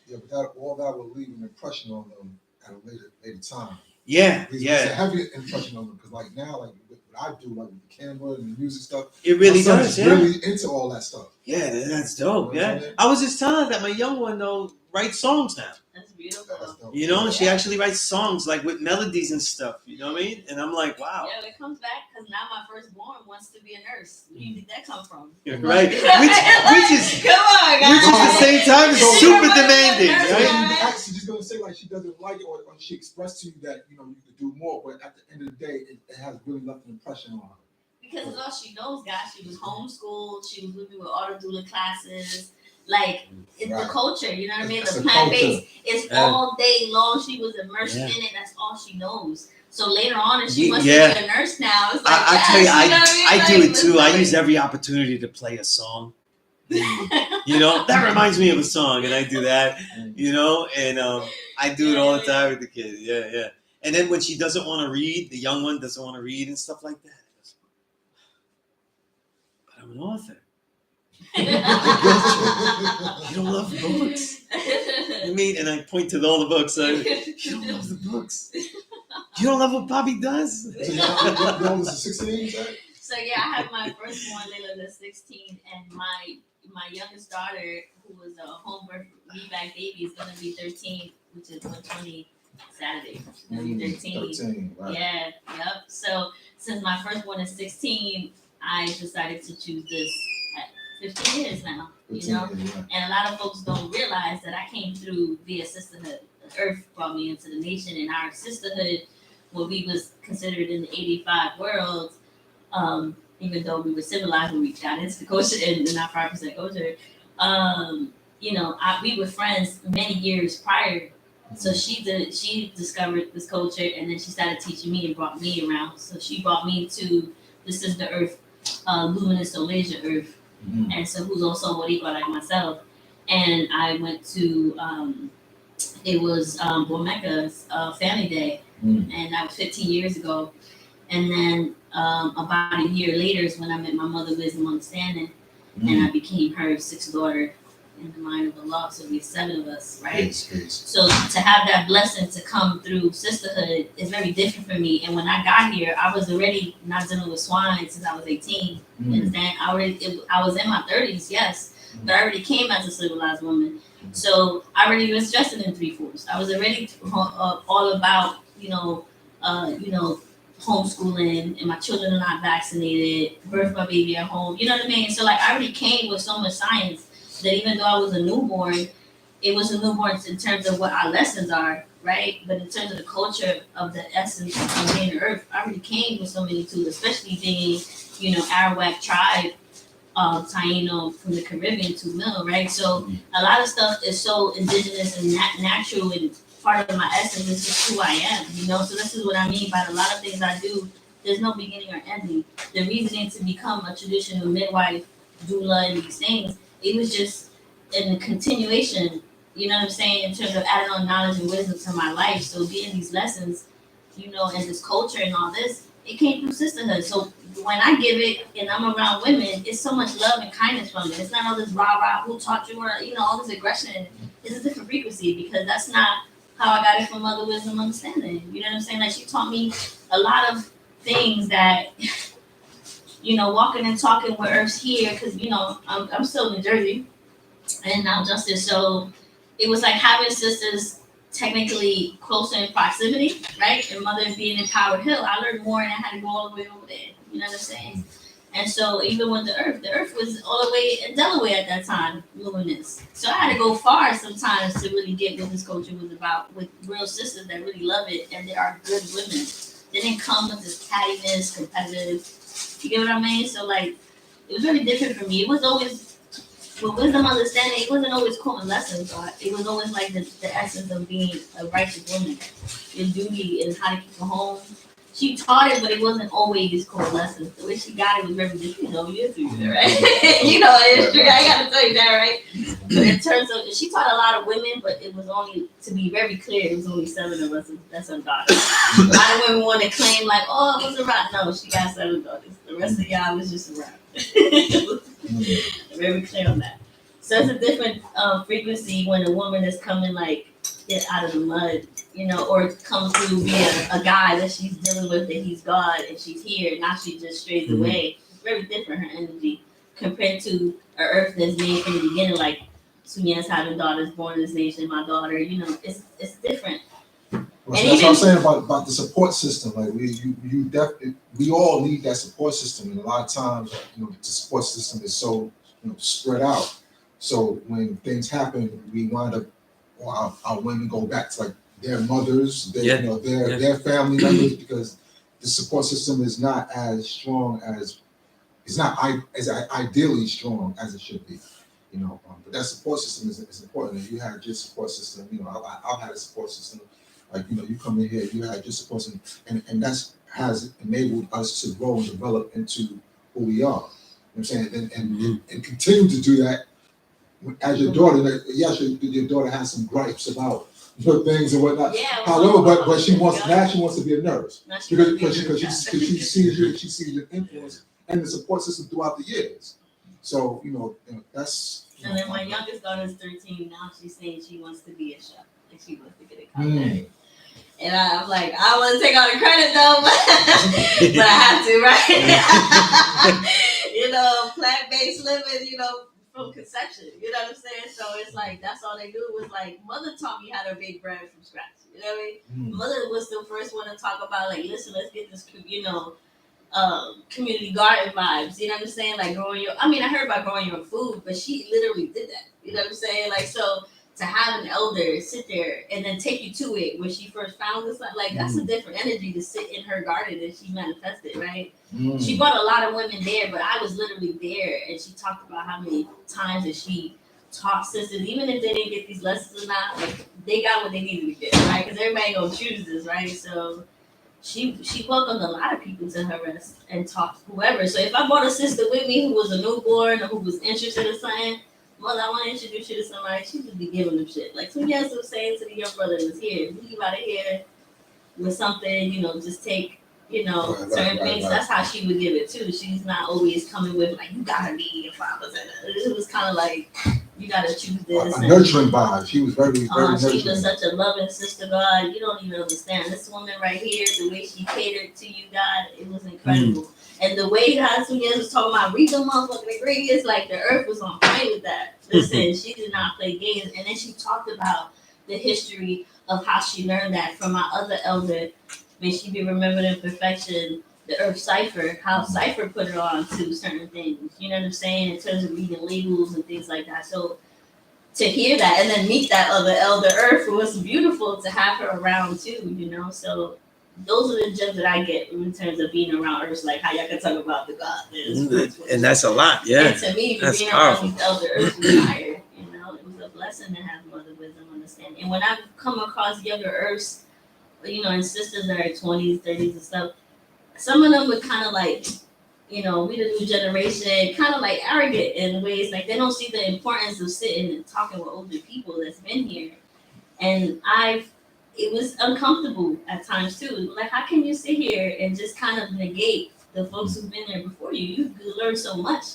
B: Yeah, but all that will leave an impression on them at a later time.
C: Yeah,
B: It's a heavy impression on them because now, what I do, with the camera and the music stuff,
C: it really does. Yeah,
B: really into all that stuff.
C: Yeah, that's dope. Yeah, I was just telling her that my young one though writes songs now.
A: That's beautiful. That's dope.
C: And she actually writes songs with melodies and stuff. You know what I mean? And I'm like, wow.
A: Yeah, it comes back because now my firstborn wants to be a nurse. Where do you think that come from?
C: Right. Which is
A: come on, guys.
C: Which at the same time is super demanding, right?
B: She's just gonna say she doesn't like it, or she expressed to you that you could do more, but at the end of the day, it has really left an impression on her.
A: Because it's all she knows, guys. She was homeschooled. She was with me with all the doula classes. It's the culture, you know what I mean? The plant-based, it's all day long. She was immersed in it. That's all she knows. So later on, if she wants to be a nurse now, it's like,
C: I tell you, I do it too. I use every opportunity to play a song. That reminds me of a song, and I do that, and I do it all the time with the kids. Yeah. And then when she doesn't want to read, the young one doesn't want to read and stuff like that. But I'm an author. You don't love books. I mean, and I point to all the books. You don't love the books. You don't love what Bobby does.
B: So y'all was 16, right?
A: So yeah, I have my firstborn Layla that's 16, and my youngest daughter, who was a home birth me-back baby, is gonna be 13, which is 120 Saturday. She's gonna be 13.
B: 13, right.
A: Yeah, yep. So since my firstborn is 16, I decided to choose this 15 years now, you
B: 15
A: know?
B: years, yeah.
A: And a lot of folks don't realize that I came through via sisterhood. The earth brought me into the nation, and our sisterhood, when we was considered in the 85 world, even though we were civilized when we got into the culture and not 5% culture, we were friends many years prior. So she discovered this culture, and then she started teaching me and brought me around. So she brought me to This Is the Earth, Luminous Olasia Earth, and so who's also Boricua like myself. And I went to it was Bormeca's Family Day, and that was 15 years ago. And then about a year later is when I met my mother, Wisdom Understanding, and I became her sixth daughter in the mind of Allah. So we 7 of us, right?
B: Peace.
A: So to have that blessing to come through sisterhood is very different for me. And when I got here, I was already not dealing with swine since I was 18. You understand? I was in my 30s, yes, but I already came as a civilized woman. So I already was dressing in 3/4. I was already all about, homeschooling, and my children are not vaccinated, birth my baby at home. You know what I mean? So like I already came with so much science that even though I was a newborn, it was a newborn in terms of what our lessons are, right? But in terms of the culture of the essence of being the earth, I already came with so many tools, especially being, Arawak tribe, Taino from the Caribbean to Mill, right? So a lot of stuff is so indigenous and natural and part of my essence. It's just who I am, So this is what I mean by a lot of things I do. There's no beginning or ending. The reasoning to become a traditional midwife, doula, and these things, it was just in the continuation, you know what I'm saying, in terms of adding on knowledge and wisdom to my life. So getting these lessons, and this culture and all this, it came through sisterhood. So when I give it and I'm around women, it's so much love and kindness from it. It's not all this rah-rah, who taught you, or, all this aggression. It's a different frequency because that's not how I got it from Mother Wisdom Understanding. You know what I'm saying? Like she taught me a lot of things that, walking and talking with Earth's here, because, I'm still in New Jersey and now Justice. So it was like having sisters technically closer in proximity, right? And Mother being in Power Hill, I learned more and I had to go all the way over there. You know what I'm saying? And so even with the earth was all the way in Delaware at that time, luminous. So I had to go far sometimes to really get what this culture was about with real sisters that really love it, and they are good women. They didn't come with this cattiness, competitive. You get what I mean? So like, it was really different for me. It was always, with wisdom understanding, it wasn't always quoting lessons, but it was always like the essence of being a righteous woman. Your duty and how to keep a home. She taught it, but it wasn't always called lessons. The way she got it was very different. Years ago, right? It's true. I gotta tell you that, right? But in terms of, she taught a lot of women, but it was only, to be very clear, it was only 7 of us. That's her daughter. A lot of women want to claim like, oh, it was a rap. No, she got 7 daughters. The rest of y'all was just a rap. Very clear on that. So it's a different frequency when a woman is coming like get out of the mud, or come through via a guy that she's dealing with, that he's God and she's here. Now she just strays away. It's very different, her energy, compared to an earth that's made from the beginning, like Sunez having daughters born in this nation, my daughter, it's different.
B: Well, so that's what I'm saying about the support system. Like you definitely, we all need that support system, and a lot of times, the support system is so spread out. So when things happen, we wind up, or our women go back to like their mothers, their family members, because the support system is not as strong as, it's not as ideally strong as it should be. But that support system is important. And you had your support system. I've had a support system. Like, you come in here, you had your support system, and that's has enabled us to grow and develop into who we are. You know what I'm saying? And continue to do that as your daughter. Like, yes, your daughter has some gripes about things and whatnot.
A: Yeah,
B: however, but she wants to be a nurse because she sees your influence and the support system throughout the years. So that's.
A: And then my youngest daughter is 13 now. She's saying she wants to be a chef and she wants to get a culinary. And I'm like, I want to take all the credit though, but I have to, right? Plant-based living, from conception. You know what I'm saying? So it's like, that's all they do was like, Mother taught me how to bake bread from scratch. You know what I mean? Mother was the first one to talk about like, listen, let's get this, community garden vibes. You know what I'm saying? Like I heard about growing your own food, but she literally did that. You know what I'm saying? Like, so to have an elder sit there and then take you to it when she first found this, like that's a different energy to sit in her garden and she manifested, right? She brought a lot of women there, but I was literally there, and she talked about how many times that she taught sisters, even if they didn't get these lessons or not, like they got what they needed to get, right? Because everybody gonna choose this, right? So she welcomed a lot of people to her rest and taught whoever. So if I brought a sister with me who was a newborn or who was interested in something, well, I want to introduce you to somebody, she would be giving them shit. Like Sunez was saying to the young brother that was here, leave out of here with something, just take, certain things. That's how she would give it too. She's not always coming with like, you gotta be your father's. It was kind of like, you gotta choose this.
B: A nurturing vibe. She was very, very nurturing.
A: She was such a loving sister, God. You don't even understand. This woman right here, the way she catered to you, God, it was incredible. And the way how Sunez was talking about read the motherfucking ingredients, like the earth was on fire with that. Listen, she did not play games. And then she talked about the history of how she learned that from my other elder. May she be remembered in perfection, the earth cipher, how cipher put her on to certain things. You know what I'm saying? In terms of reading labels and things like that. So to hear that and then meet that other elder earth was beautiful to have her around too, So those are the gems that I get in terms of being around earth, like how y'all can talk about the God.
C: And that's a lot, yeah.
A: And to me,
C: that's
A: being
C: powerful.
A: around these elder earth was higher, it was a blessing to have mother wisdom understanding. And when I've come across younger earths, and sisters that are 20s, 30s and stuff, some of them were kind of like, we the new generation, kind of like arrogant in ways, like they don't see the importance of sitting and talking with older people that's been here. And it was uncomfortable at times too. Like, how can you sit here and just kind of negate the folks who've been there before you? You learn so much.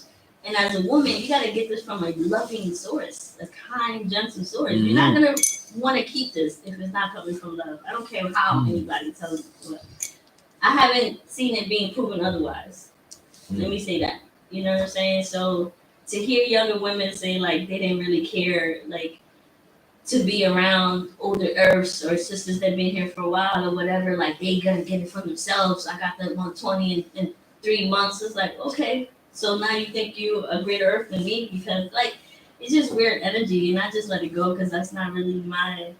A: And as a woman, you got to get this from a loving source, a kind, gentle source. You're not going to want to keep this if it's not coming from love. I don't care how anybody tells you what. I haven't seen it being proven otherwise. Let me say that. You know what I'm saying? So to hear younger women say like they didn't really care, like to be around older earths or sisters that been here for a while or whatever, like they gonna get it for themselves. I got that 120 in 3 months. It's like, okay, so now you think you a greater earth than me? Because like it's just weird energy, and I just let it go because that's not really my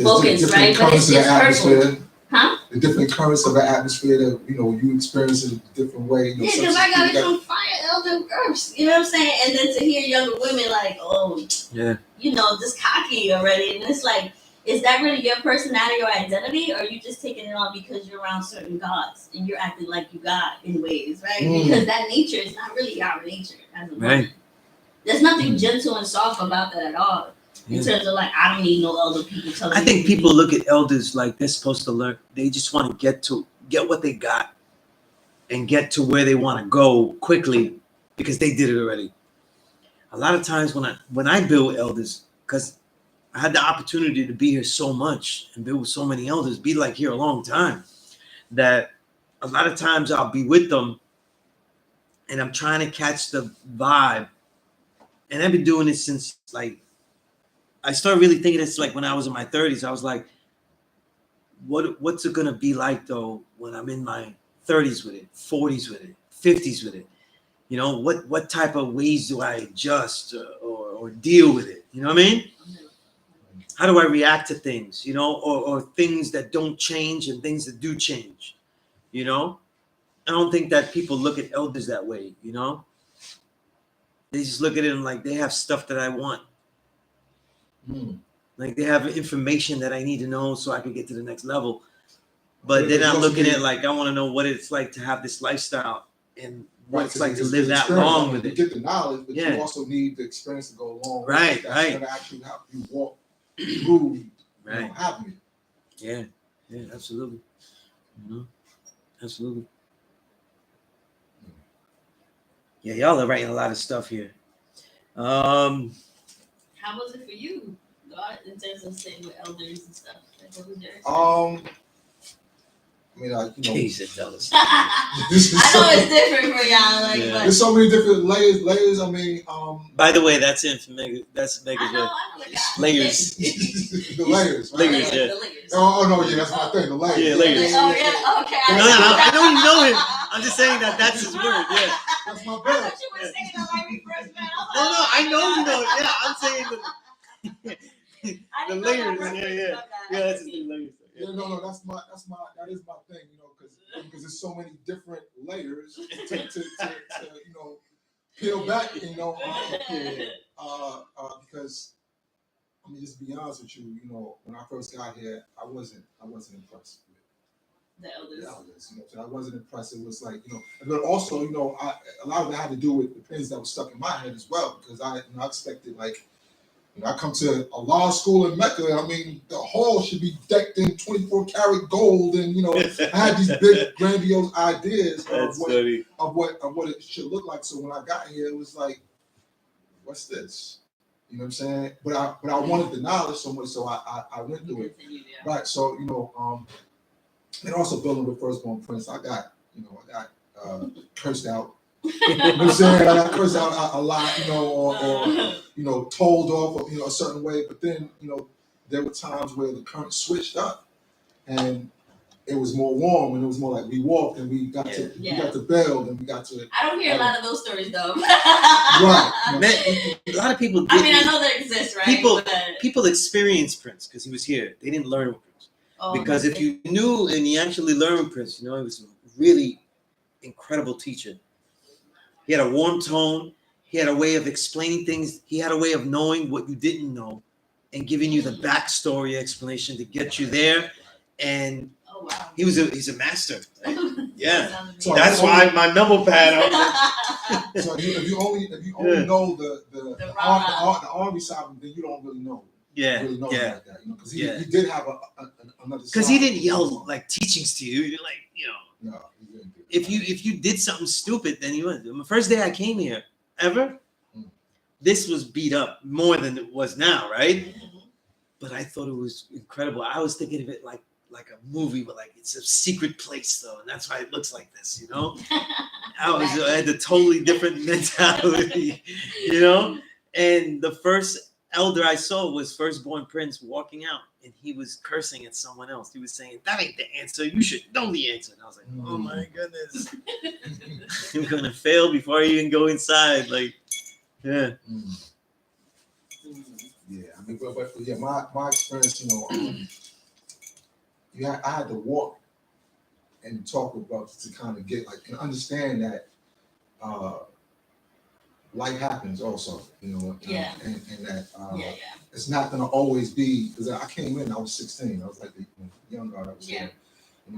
A: focus, right? But it's hurtful. Huh?
B: The different currents of the atmosphere that you experience in a different way.
A: Yeah, because I got it from fire elder earths. You know what I'm saying? And then to hear younger women like, oh,
C: yeah,
A: just cocky already, and it's like, is that really your personality or identity, or are you just taking it on because you're around certain gods and you're acting like you God in ways, right? Because that nature is not really our nature as a woman.
C: Right.
A: There's nothing gentle and soft about that at all. In terms of like, I don't need no elder people telling me.
C: I think people look at elders like they're supposed to learn. They just want to get what they got and get to where they want to go quickly because they did it already. A lot of times when I build elders, because I had the opportunity to be here so much and build with so many elders, be like here a long time, that a lot of times I'll be with them and I'm trying to catch the vibe. And I've been doing this since like, I started really thinking it's like when I was in my 30s. I was like, what's it gonna be like though when I'm in my 30s with it, 40s with it, 50s with it? What type of ways do I adjust or deal with it? You know what I mean? How do I react to things? Or things that don't change and things that do change. I don't think that people look at elders that way. They just look at it and like they have stuff that I want. Like they have information that I need to know so I can get to the next level, but they're not looking at like I want to know what it's like to have this lifestyle and what it's like to live that long with it.
B: You get the knowledge, but you also need the experience to go along with it. That's going to actually help you walk through having it.
C: Yeah, absolutely. Absolutely. Yeah, y'all are writing a lot of stuff here.
A: How was it for you, God, in terms of sitting with elders and stuff? Like, what was your
C: jealous.
A: I know it's different for y'all, like, but
B: there's so many different layers.
C: By the way, that's it for Mega. That's Mega.
A: I know
C: Layers.
B: The layers, right?
C: Layers, yeah.
A: The layers.
B: Oh no, yeah, that's my thing. The layers.
C: Yeah, layers.
A: Oh yeah, okay.
C: No, I know you know him. I'm just saying that's his word. Yeah.
B: That's my
A: I
B: bed.
A: thought you were saying that like we first met.
C: No, I know you know. Yeah, I'm saying the layers. Yeah, that's the layers.
B: Yeah, no, that is my thing, because there's so many different layers to peel back, because I mean, just be honest with you, when I first got here, I wasn't impressed with
A: the elders.
B: So I wasn't impressed. It was like, but also, a lot of it had to do with the things that were stuck in my head as well, because I expected, like, I come to a law school in Mecca. I mean, the hall should be decked in 24 karat gold, and I had these big, grandiose ideas of what it should look like. So when I got here, it was like, what's this? You know what I'm saying? But I wanted the knowledge so much, so I went through it. Right. So and also building with Firstborn Prince, I got cursed out. You know what I'm saying? I got cursed out a lot, or told off, a certain way. But then, there were times where the current switched up, and it was more warm, and it was more like we walked and we got to build, and we got to.
A: I don't hear a lot of those stories though.
B: Right.
C: Man, a lot of people.
A: I know they exist, right?
C: People experience Prince because he was here. They didn't learn with Prince. Because if you knew and you actually learned with Prince, he was a really incredible teacher. He had a warm tone. He had a way of explaining things. He had a way of knowing what you didn't know and giving you the backstory explanation to get you there. And he's a master. Yeah.
B: So
C: that's why my number pad.
B: So if you only know the army side, then you don't really know.
C: Yeah.
B: Really know like that, because he did have another.
C: Because he didn't yell like teachings to you. You're like,
B: No, he didn't do
C: if you did something stupid, then you went. The first day I came here, this was beat up more than it was now, right? But I thought it was incredible. I was thinking of it like a movie, but like it's a secret place though, and that's why it looks like this, I had a totally different mentality, And the first elder I saw was Firstborn Prince walking out, and he was cursing at someone else. He was saying, "That ain't the answer. You should know the answer." And I was like, "Oh my goodness, I'm gonna fail before I even go inside." Like, yeah.
B: Yeah, I mean, but yeah, my experience, I had to walk and talk with brothers to kind of get and understand that life happens also, and that it's not gonna always be, because I came in, I was 16, I was like the young guy that was there,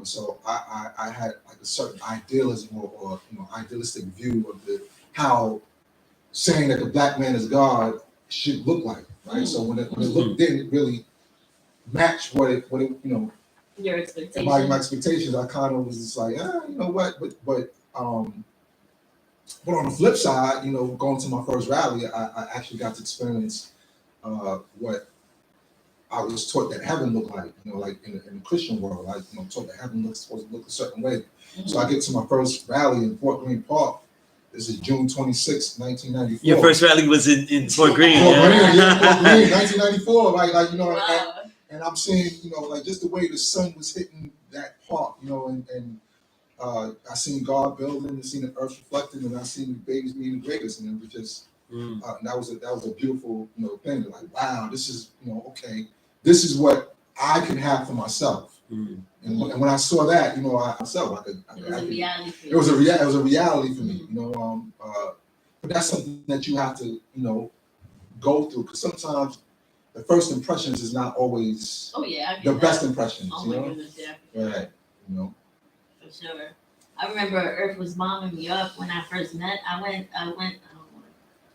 B: so I had like a certain idealism or idealistic view of how saying that the black man is God should look like, right? So when it looked, didn't really match what it
A: your expectations.
B: My expectations, I kind of was just like, you know what, but on the flip side, going to my first rally, I actually got to experience what I was taught that heaven looked like, like in the Christian world, I taught that heaven was supposed to look a certain way. So I get to my first rally in Fort Greene Park. This is June 26, 1994.
C: Your first rally was in Fort Greene.
B: Fort Greene, 1994. And I'm seeing, just the way the sun was hitting that park, and I seen God building, I seen the earth reflecting, and I seen the babies being the greatest, and it was just, and that was a beautiful, thing. Like, wow, this is, okay, this is what I can have for myself. And when I saw that, it was a reality for you. It was a reality for me, but that's something that you have to, go through, because sometimes the first impressions is not always the best impressions.
A: Oh my goodness, yeah.
B: Right.
A: For sure. I remember Earth was bombing me up when I first met. I went. I don't know,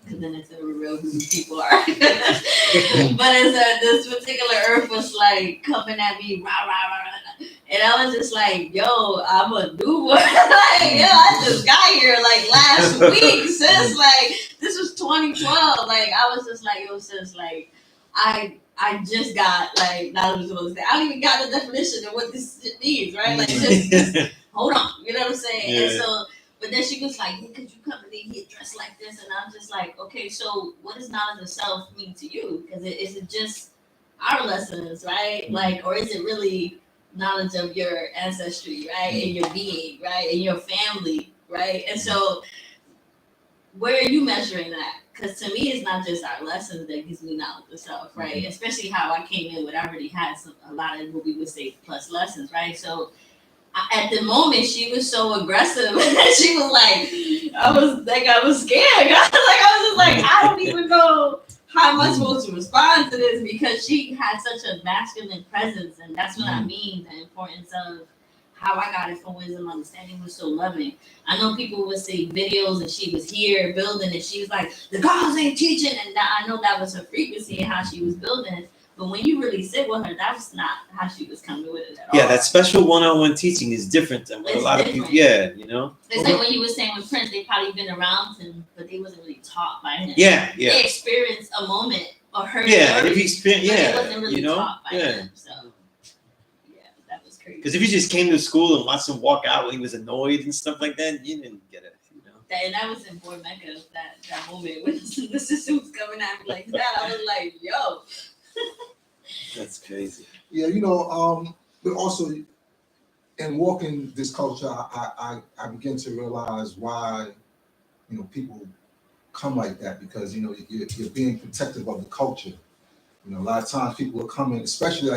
A: because then it's a real who these people are. But this particular Earth was like coming at me, rah, rah, rah, and I was just like, "Yo, I'm a new one." I just got here like last week, sis. Like, this was 2012. Like, I was just like, "Yo, sis, like, I just got like, not supposed to say, I don't even got the definition of what this shit means, right? Like, just hold on, you know what I'm saying?"
C: Yeah.
A: And so, but then she was like, "Yeah, could you come in here dressed like this?" And I'm just like, "Okay, so what does knowledge of self mean to you? Because is it just our lessons, right? Like, or is it really knowledge of your ancestry, right, and your being, right, and your family, right, and so where are you measuring that? Because to me, it's not just our lessons that gives me knowledge of self, right? Especially how I came in with I already had a lot of what we would say plus lessons, right? So at the moment, she was so aggressive. She was like, I was scared. I was just like, I don't even know how am I supposed to respond to this because she had such a masculine presence, and that's what I mean. The importance of how I got it from Wisdom Understanding was so loving. I know people would see videos and she was here building, and she was like, the girls ain't teaching, and I know that was her frequency and how she was building. But when you really sit with her, that's not how she was coming with it at all.
C: Yeah, that special one-on-one teaching is different than what a lot of people. Yeah, you know.
A: It's like when you were saying with Prince, they probably been around him, but they wasn't really taught by him.
C: Yeah.
A: They experienced a moment or heard.
C: Yeah,
A: stories,
C: if he experienced,
A: but they wasn't really
C: you know,
A: taught by him. So yeah, that was crazy.
C: Because if you just came to school and watched him walk out when he was annoyed and stuff like that, you didn't get it. You know.
A: That was in Boy Mecca. That moment when the sister was coming at me like that, I was like, yo.
C: That's crazy.
B: Yeah, but also in walking this culture, I begin to realize why, people come like that because, you're being protective of the culture. A lot of times people are coming, especially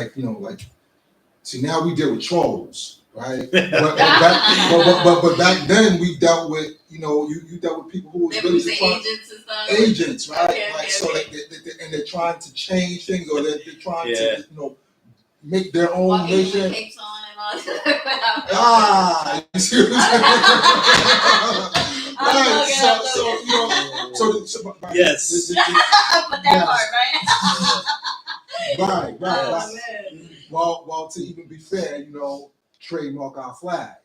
B: see, now we deal with trolls, right? but back then we dealt with, you dealt with people who were really
A: agents and stuff.
B: Agents, right?
A: Okay.
B: So and they're trying to change things, or they're trying to, make their own
A: walking
B: nation.
A: With capes on and all that.
B: You see what I'm saying? So
C: yes.
A: But that part, right?
B: Right. Well, to even be fair, trademark our flag.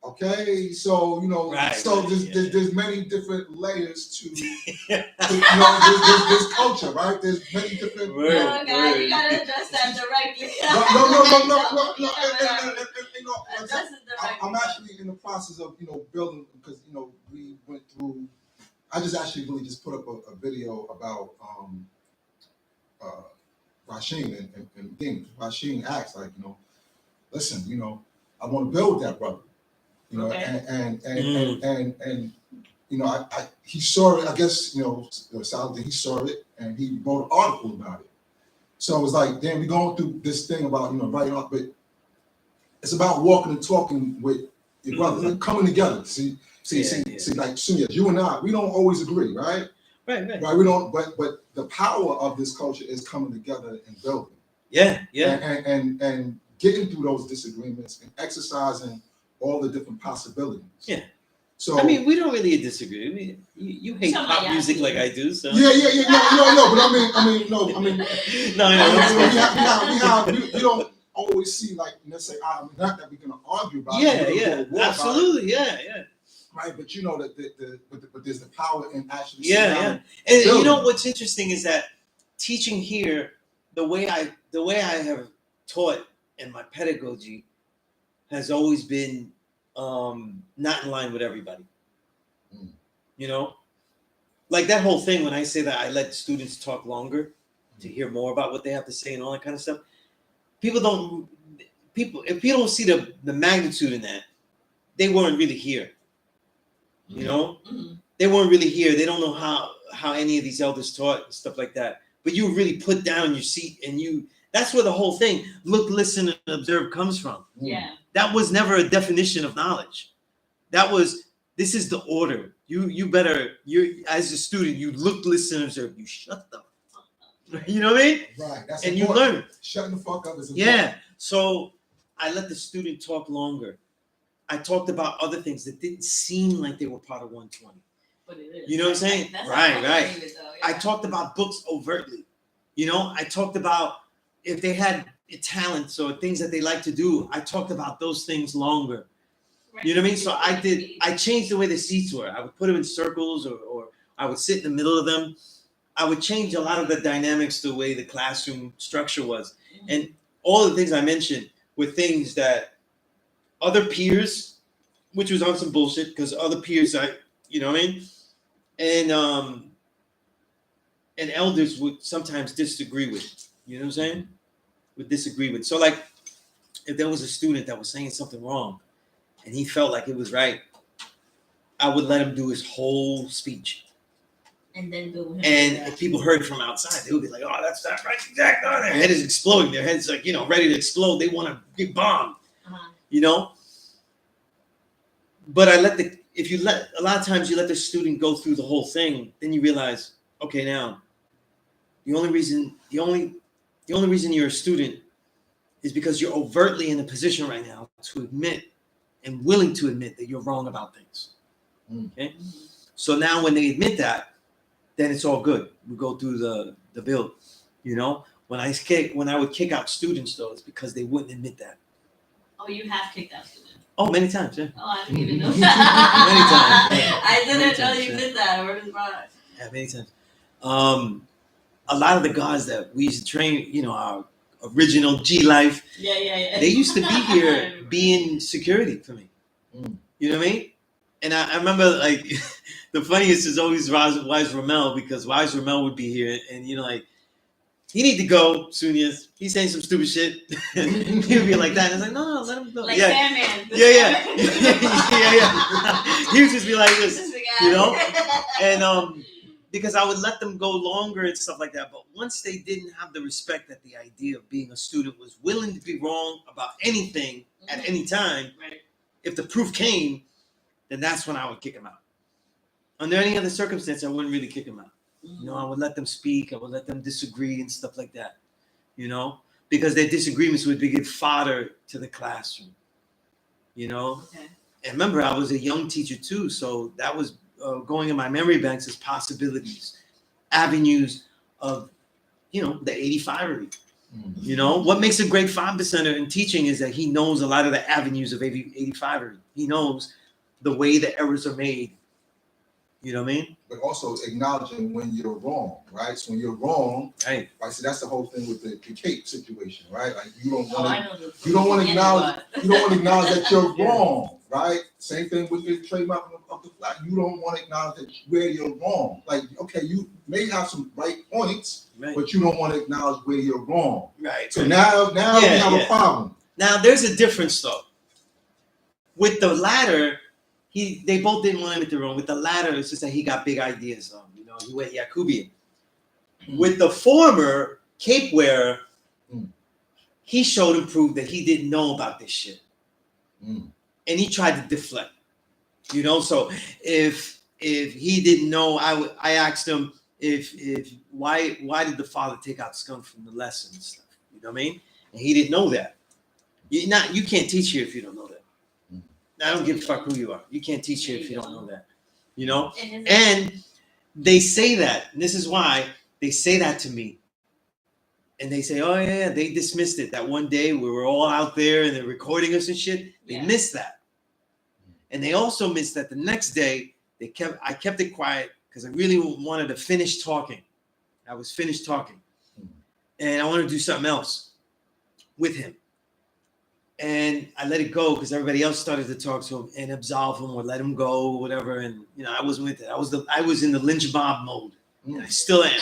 B: Okay, so there's many different layers to this culture, right? There's many different.
A: You gotta address that directly.
B: I'm actually in the process of building because we went through. I just actually really just put up a video about Rasheen and things. Rasheen asked listen, I want to build with that brother. And he saw it. I guess Saladin, he saw it and he wrote an article about it. So it was like, damn, we're going through this thing about writing up, but it's about walking and talking with your brother, coming together. See, like Sunez, you and I, we don't always agree, right?
C: Right.
B: We don't, but the power of this culture is coming together and building.
C: Yeah.
B: And getting through those disagreements and exercising all the different possibilities. Yeah. So
C: I mean, we don't really disagree. I mean, you hate pop music like I do, so
B: yeah. No. But I mean, we don't always see let's say not that we're gonna argue about.
C: Yeah, absolutely, yeah.
B: Right, but but there's the power in actually.
C: Yeah. And building. What's interesting is that teaching here, the way I have taught in my pedagogy has always been not in line with everybody. Like that whole thing when I say that I let students talk longer to hear more about what they have to say and all that kind of stuff. If you don't see the magnitude in that, they weren't really here. They weren't really here. They don't know how any of these elders taught and stuff like that. But you really put down your seat and that's where the whole thing, look, listen, and observe comes from.
A: Yeah.
C: That was never a definition of knowledge. This is the order. You as a student, you look, listen, and observe. You shut the fuck up. You know what I mean?
B: Right. That's
C: and
B: important.
C: You learn.
B: Shutting the fuck up is important.
C: Yeah. So I let the student talk longer. I talked about other things that didn't seem like they were part of 120.
A: But it is.
C: You know what I'm saying? Right. I talked about books overtly. I talked about if they had talents or things that they like to do. I talked about those things longer. Right. You know what I mean? So I changed the way the seats were. I would put them in circles or I would sit in the middle of them. I would change a lot of the dynamics, the way the classroom structure was. And all the things I mentioned were things that other peers, which was on some bullshit because other peers, you know what I mean? And elders would sometimes disagree with, you know what I'm saying? Would disagree with. So like if there was a student that was saying something wrong and he felt like it was right, I would let him do his whole speech.
A: And then go.
C: And if people heard it from outside, they would be like, "Oh, that's not right, exactly." Oh, their head is exploding. Their head's like, ready to explode. They want to get bombed, But a lot of times you let the student go through the whole thing, then you realize, okay, now the only reason you're a student is because you're overtly in a position right now to admit and willing to admit that you're wrong about things. Okay, so now when they admit that, then it's all good. We go through the build. When I would kick out students, though, it's because they wouldn't admit that.
A: Oh, you have kicked out students.
C: Oh, many times, yeah.
A: Oh, I didn't even know that.
C: Many times. Yeah.
A: I didn't
C: Many
A: know
C: times,
A: you
C: yeah.
A: did that. Where is mine?
C: Yeah, many times. A lot of the guys that we used to train, our original G Life,
A: Yeah.
C: they used to be here being security for me. You know what I mean? And I remember, like, the funniest is always Wise Ramel, because Wise Ramel would be here, and he need to go, Sunez. He's saying some stupid shit. He would be like that. And it's like, no, let him go.
A: Like
C: Yeah.
A: Sandman.
C: Yeah. He would just be like this, And because I would let them go longer and stuff like that. But once they didn't have the respect that the idea of being a student was willing to be wrong about anything at any time,
A: Right.
C: if the proof came, then that's when I would kick them out. Under any other circumstance, I wouldn't really kick them out. I would let them speak. I would let them disagree and stuff like that, because their disagreements would be fodder to the classroom,
A: Okay.
C: And remember, I was a young teacher too, so that was going in my memory banks as possibilities, avenues of, the 85-ery. What makes a great 5%er in teaching is that he knows a lot of the avenues of 85-ery. He knows the way the errors are made. You know what I mean?
B: But also acknowledging when you're wrong, right? So when you're wrong,
C: right?
B: So that's the whole thing with the CAPE situation, right? Like you don't
A: Oh,
B: want to acknowledge that you're wrong, right? Same thing with your trademark of the flag. You don't want to acknowledge that where you're wrong. Like, okay, you may have some right points, but you don't want to acknowledge where you're wrong.
C: Right.
B: So now we have a problem.
C: Now there's a difference though. With the latter, they both didn't want him at the wrong. With the latter, it's just that he got big ideas. He went Yakubian. With the former cape wearer, he showed and proved that he didn't know about this shit, and he tried to deflect. So if he didn't know, I asked him why did the father take out skunk from the lesson and stuff. You know what I mean? And he didn't know that. You can't teach here if you don't know that. I don't give a fuck who you are. You can't teach here if you don't know that. And they say that. And this is why they say that to me. And they say, oh yeah, they dismissed it. That one day we were all out there and they're recording us and shit. They missed that. And they also missed that the next day I kept it quiet because I really wanted to finish talking. I was finished talking. And I wanted to do something else with him. And I let it go because everybody else started to talk to him and absolve him or let him go or whatever. And I wasn't with it. I was in the lynch mob mode. And I still am.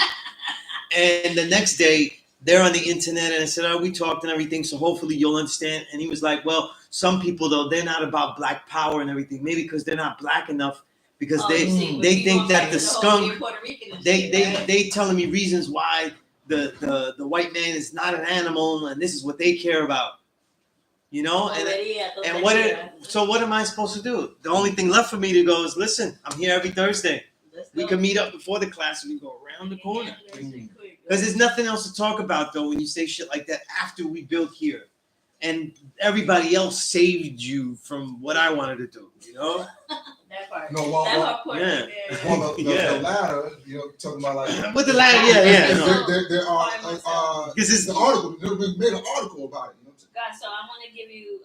C: And the next day they're on the internet and I said, we talked and everything. So hopefully you'll understand. And he was like, well, some people though, they're not about black power and everything. Maybe because they're not black enough because they think that the skunk, they telling me reasons why the white man is not an animal and this is what they care about. So what am I supposed to do? The only thing left for me to go is, listen, I'm here every Thursday. We can meet up before the class and we go around the corner. Because there's nothing else to talk about, though, when you say shit like that after we built here. And everybody else saved you from what I wanted to do,
A: That part.
B: No, the latter, talking about like.
C: With the latter,
B: There are because it's the article. We made an article about it.
A: Guys, so I want to give you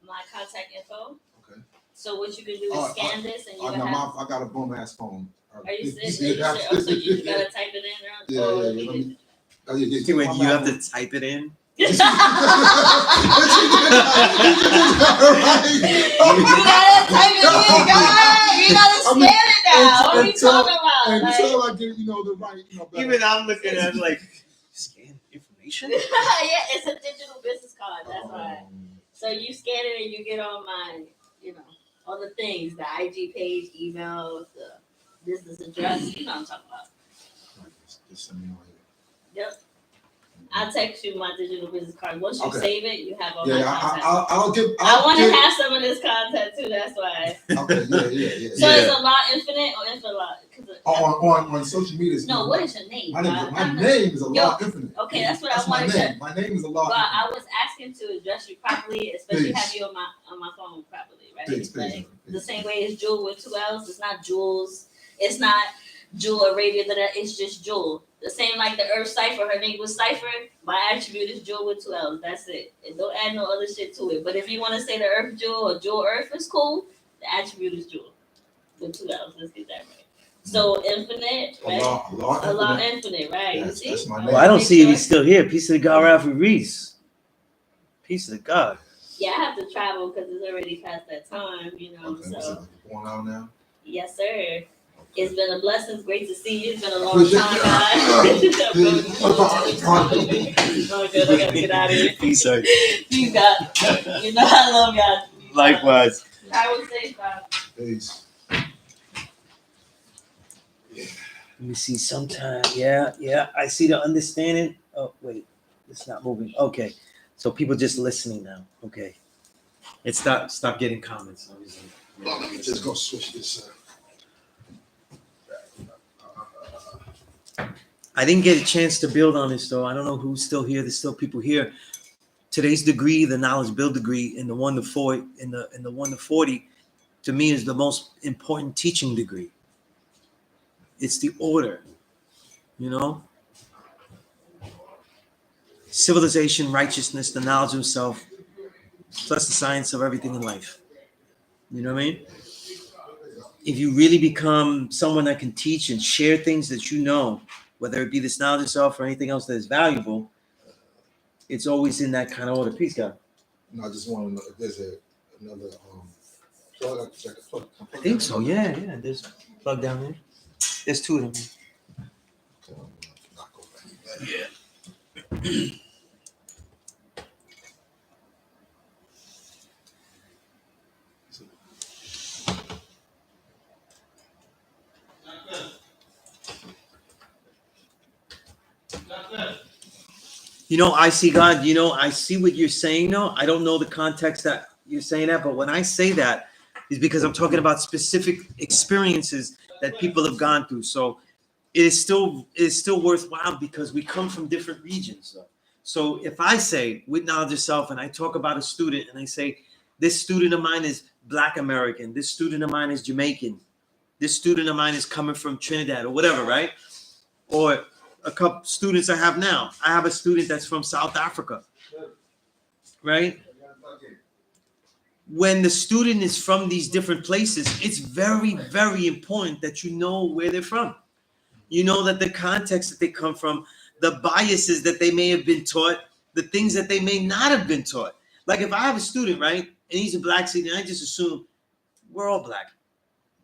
A: my contact info.
B: Okay.
A: So what you can do is scan this and you can
B: I got a bum ass phone.
A: Are you serious? Oh, so you just gotta type it in?
C: Wait, you have to type it in?
A: You gotta type it in, guys. You gotta scan it now. What are you talking about?
B: Until I get, the right,
C: Even I'm looking at it like, scan information. information?
A: Yeah, it's a digital business card. That's why. So you scan it and you get all my, all the things, the IG page, email, the business address. You know what I'm talking about.
B: Just send me all
A: Yep. I'll text you my digital business card. Once you save it, you have all my
B: Yeah,
A: contact.
B: I
A: want to have some of this content too. That's why.
B: Okay, yeah.
A: So is a lot infinite or infinite lot?
B: On social media.
A: No, what is your name?
B: My name is a lot infinite.
A: Okay, that's what
B: That's
A: I wanted to.
B: My name is a lot.
A: Well, I was asking to address you properly, especially have you on my phone properly, right?
B: Please.
A: The same way as Jewel with 2 L's. It's not Jules. It's not Jewel Arabia. It's just Jewel. The same like the Earth Cipher. Her name was Cipher. My attribute is Jewel with 2 L's. That's it. And don't add no other shit to it. But if you want to say the Earth Jewel or Jewel Earth is cool, the attribute is Jewel with 2 L's. Let's get that right. So infinite, right? Allah infinite, right?
B: Yes,
A: you see?
B: that's my name.
C: Well, I don't see if he's still here. Peace of the God, Ralphie Reese. Peace of the God.
A: Yeah, I have to travel because it's already past that time,
B: Okay,
A: so.
B: going out now?
A: Yes, sir. It's been a blessing. It's great to see you. It's been a long time, guys. Oh, good. I gotta get out of here.
C: Peace, sir.
A: Peace, God. I love y'all.
C: Likewise.
A: I would say, God.
B: Peace.
C: Let me see sometime. Yeah. I see the understanding. Oh, wait. It's not moving. Okay. So people just listening now. Okay. It's stop getting comments.
B: Well, let me just go switch this.
C: I didn't get a chance to build on this though. I don't know who's still here. There's still people here. Today's degree, the knowledge build degree, in the 1 to 4, in the 1 to 40, to me is the most important teaching degree. It's the order, civilization, righteousness, the knowledge of himself, plus the science of everything in life. You know what I mean? If you really become someone that can teach and share things that you know, whether it be this knowledge of self or anything else that is valuable, it's always in that kind of order. Peace, God.
B: No, I just want to know if there's another plug.
C: I think so. Yeah. There's a plug down there. There's 2 of them. Yeah. I see God, I see what you're saying though. I don't know the context that you're saying that, but when I say that, is because I'm talking about specific experiences that people have gone through. So it is still worthwhile because we come from different regions though. So if I say with knowledge of self and I talk about a student and I say, this student of mine is Black American, this student of mine is Jamaican, this student of mine is coming from Trinidad or whatever, right? Or a couple students I have now. I have a student that's from South Africa, right? When the student is from these different places, it's very, very important that you know where they're from. You know that the context that they come from, the biases that they may have been taught, the things that they may not have been taught. Like if I have a student, right, and he's a Black student, I just assume we're all Black.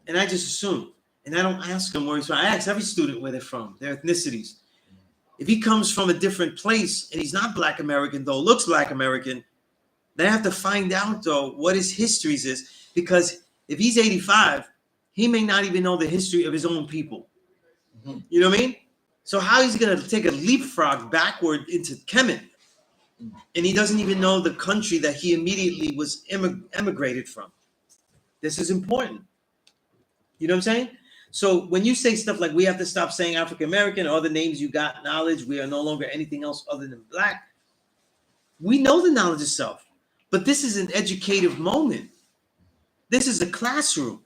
C: And I just assume. And I don't ask him where he's from. I ask every student where they're from, their ethnicities. If he comes from a different place and he's not Black American, though looks Black American, then I have to find out, though, what his histories is. Because if he's 85, he may not even know the history of his own people. Mm-hmm. You know what I mean? So how is he going to take a leapfrog backward into Kemet? And he doesn't even know the country that he immediately was emigrated from. This is important. You know what I'm saying? So when you say stuff like we have to stop saying African American or other names you got knowledge, we are no longer anything else other than Black. We know the knowledge of self, but this is an educative moment. This is a classroom.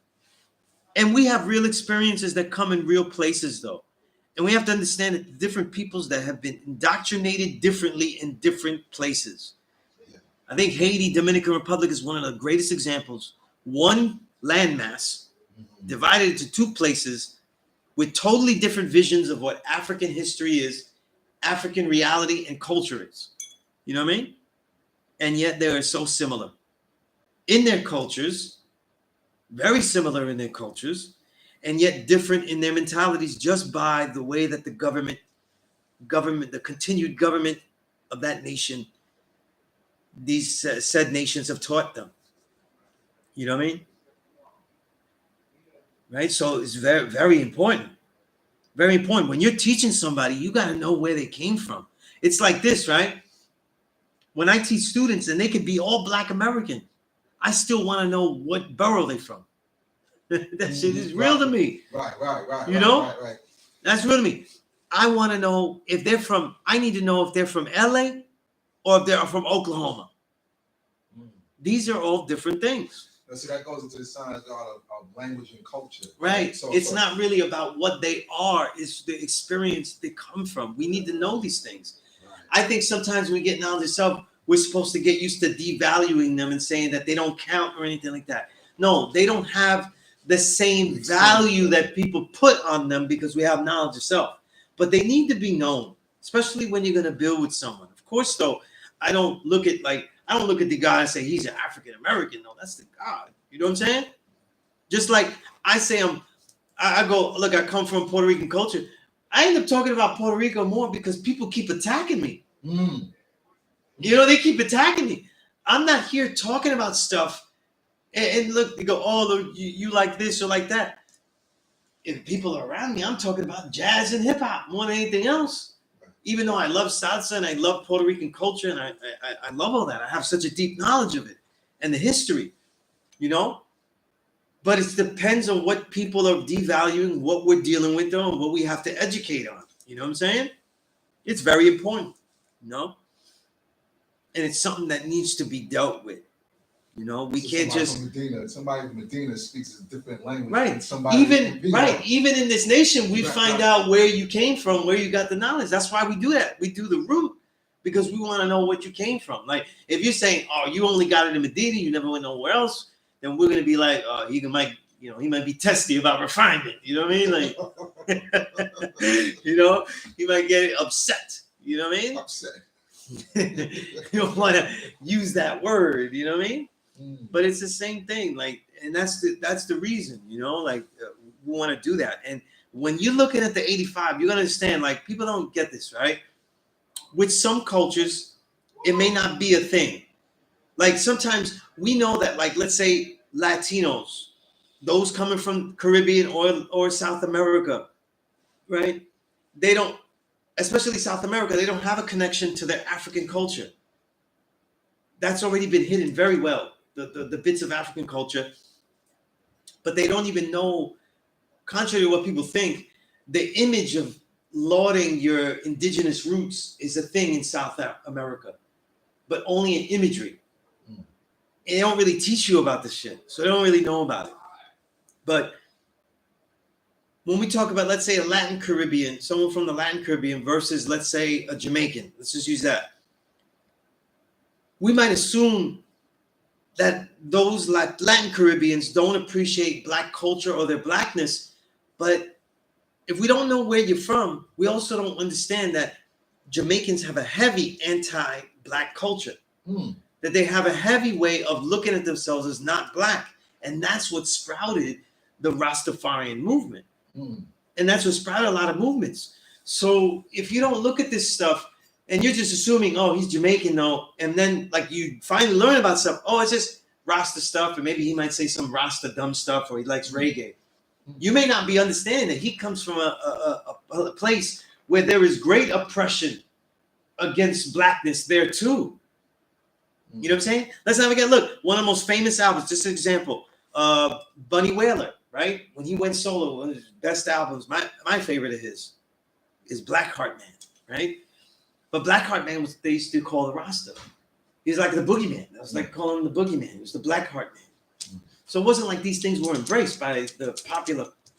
C: And we have real experiences that come in real places though. And we have to understand that the different peoples that have been indoctrinated differently in different places. I think Haiti, Dominican Republic is one of the greatest examples. One landmass divided into 2 places with totally different visions of what African history is, African reality and culture is. You know what I mean? And yet they are so similar in their cultures, very similar in their cultures, and yet different in their mentalities just by the way that the government, the continued government of that nation, these said nations have taught them. You know what I mean? Right? So it's very, very important. Very important. When you're teaching somebody, you got to know where they came from. It's like this, right? When I teach students, and they could be all Black American, I still want to know what borough they're from. That shit is real to me.
B: Right.
C: You know?
B: Right.
C: That's real to me. I want to know if they're from, I need to know if they're from LA or if they're from Oklahoma. These are all different things.
B: So that goes into the science of language and culture.
C: Right.
B: So,
C: It's not really about what they are, it's the experience they come from. We need to know these things.
B: Right.
C: I think sometimes when we get knowledge of self, we're supposed to get used to devaluing them and saying that they don't count or anything like that. No, they don't have the same value that people put on them because we have knowledge of self. But they need to be known, especially when you're going to build with someone. Of course, though, I don't look at the guy and say he's an African American. No, that's the God. You know what I'm saying? Just like I say I go, look, I come from Puerto Rican culture. I end up talking about Puerto Rico more because people keep attacking me. You know, they keep attacking me. I'm not here talking about stuff. And look, they go, oh, look, you like this or like that. If people are around me, I'm talking about jazz and hip hop more than anything else. Even though I love salsa and I love Puerto Rican culture and I love all that. I have such a deep knowledge of it and the history, you know? But it depends on what people are devaluing, what we're dealing with, though, and what we have to educate on. You know what I'm saying? It's very important, you know? And it's something that needs to be dealt with. You know, we can't just
B: somebody from Medina speaks a different language.
C: Right.
B: Than somebody
C: Even in this nation, we find out where you came from, where you got the knowledge. That's why we do that. We do the root because we want to know what you came from. Like if you're saying, oh, you only got it in Medina, you never went nowhere else, then we're gonna be like, he might be testy about refinement. You know what I mean? Like, you know, he might get upset. You know what I mean?
B: Upset.
C: You don't want to use that word. You know what I mean? But it's the same thing, like, and that's the reason, you know, like we want to do that. And when you're looking at the 85, you're gonna understand, like, people don't get this, right? With some cultures, it may not be a thing. Like sometimes we know that, like, let's say Latinos, those coming from Caribbean or South America, right? They don't, especially South America, they don't have a connection to their African culture. That's already been hidden very well. The bits of African culture, but they don't even know, contrary to what people think, the image of lauding your indigenous roots is a thing in South America, but only in imagery. And they don't really teach you about this shit, so they don't really know about it. But when we talk about, let's say, a Latin Caribbean, someone from the Latin Caribbean versus, let's say, a Jamaican, let's just use that. We might assume that those Latin Caribbeans don't appreciate Black culture or their Blackness. But if we don't know where you're from, we also don't understand that Jamaicans have a heavy anti-Black culture. That they have a heavy way of looking at themselves as not Black. And that's what sprouted the Rastafarian movement. And that's what sprouted a lot of movements. So if you don't look at this stuff, and you're just assuming, oh, he's Jamaican, though. And then, like, you finally learn about stuff. Oh, it's just Rasta stuff. And maybe he might say some Rasta dumb stuff, or he likes reggae. You may not be understanding that he comes from a place where there is great oppression against Blackness there, too. You know what I'm saying? Let's not forget, look, one of the most famous albums, just an example, Bunny Wailer, right? When he went solo, one of his best albums, my favorite of his, is Blackheart Man, right? But Blackheart Man was they used to call the Rasta. He was like the boogeyman. I was like calling him the boogeyman. He was the Blackheart Man. So it wasn't like these things were embraced by the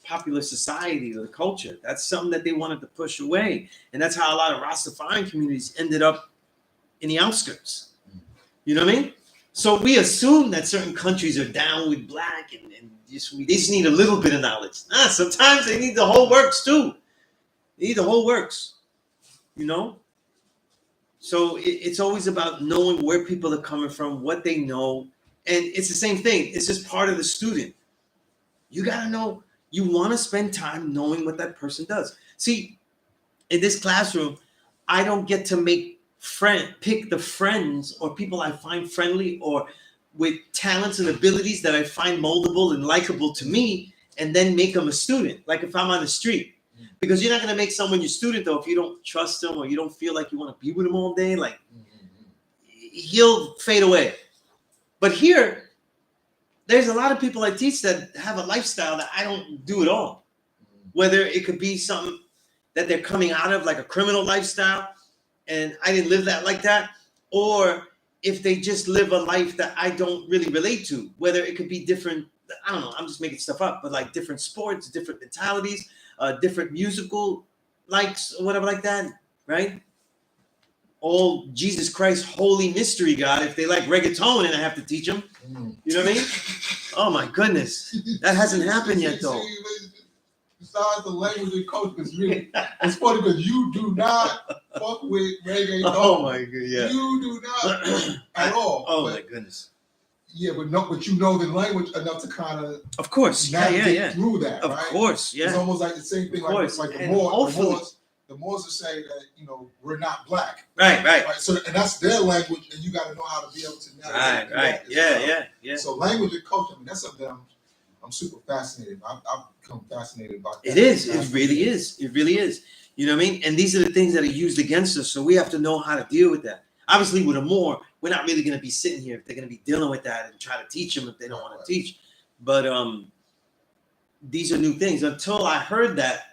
C: popular society or the culture. That's something that they wanted to push away. And that's how a lot of Rastafarian communities ended up in the outskirts. You know what I mean? So we assume that certain countries are down with Black and they just need a little bit of knowledge. Nah, sometimes they need the whole works too. They need the whole works. You know? So it's always about knowing where people are coming from, what they know. And it's the same thing. It's just part of the student. You got to know, you want to spend time knowing what that person does. See, in this classroom, I don't get to make pick the friends or people I find friendly or with talents and abilities that I find moldable and likable to me, and then make them a student. Like if I'm on the street, because you're not going to make someone your student though if you don't trust them or you don't feel like you want to be with them all day. Like he'll fade away. But here, there's a lot of people I teach that have a lifestyle that I don't do at all. Whether it could be something that they're coming out of, like a criminal lifestyle, and I didn't live that like that, or if they just live a life that I don't really relate to, whether it could be different, I don't know, I'm just making stuff up, but like different sports, different mentalities, different musical likes, or whatever like that, right? All Jesus Christ, holy mystery God, if they like reggaeton and I have to teach them, you know what I mean? Oh my goodness, that hasn't happened yet though.
B: Besides the language and culture, it's funny because you do not fuck with reggaeton.
C: Oh my god, yeah.
B: You do not at all.
C: Oh
B: but,
C: my goodness.
B: Yeah, but you know the language enough to kind
C: of course,
B: navigate through that,
C: of
B: right?
C: course, yeah.
B: It's almost like the same thing, like the Moors will say that, you know, we're not black.
C: Right.
B: So, and that's their language, and you got to know how to be able to navigate.
C: Right. Yeah.
B: So language and culture, I mean, that's something I'm super fascinated. I've become fascinated about that.
C: It is. It really is. It really is. You know what I mean? And these are the things that are used against us. So we have to know how to deal with that. Obviously, with a Moor, we're not really going to be sitting here if they're going to be dealing with that and try to teach them if they don't want to teach. But these are new things. Until I heard that,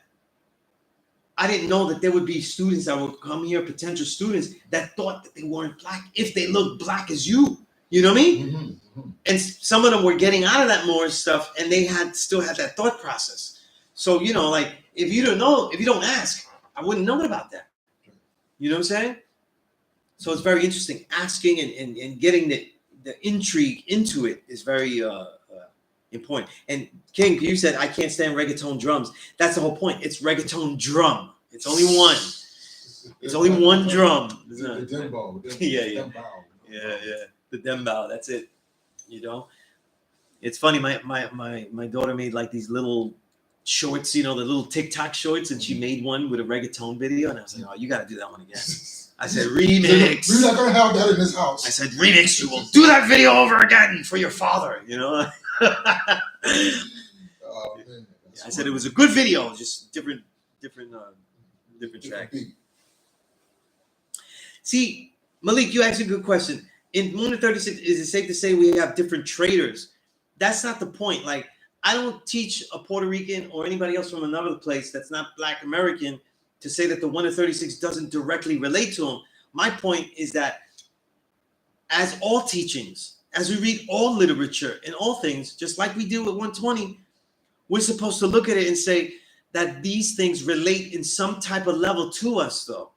C: I didn't know that there would be students that would come here, potential students that thought that they weren't black if they looked black as you. You know what I mean? And some of them were getting out of that Moor stuff, and they still had that thought process. So, you know, like if you don't know, if you don't ask, I wouldn't know about that. You know what I'm saying? So it's very interesting. Asking and getting the intrigue into it is very important. And King, you said I can't stand reggaeton drums. That's the whole point. It's reggaeton drum. It's only one. It's only one drum.
B: The dembo.
C: Yeah. The dembao. That's it. You know, it's funny. My daughter made like these little shorts. You know, the little TikTok shorts, and she made one with a reggaeton video. And I was like, oh, you got to do that one again. I said, remix.
B: We're not gonna have that in this house.
C: I said, remix. You will do that video over again for your father. You know.
B: Man,
C: I said it was a good video, just different tracks. See, Malik, you asked a good question. In Moon 36, is it safe to say we have different traders? That's not the point. Like, I don't teach a Puerto Rican or anybody else from another place that's not Black American to say that the 1 to 36 doesn't directly relate to them. My point is that as all teachings, as we read all literature and all things, just like we do with 120, we're supposed to look at it and say that these things relate in some type of level to us, though.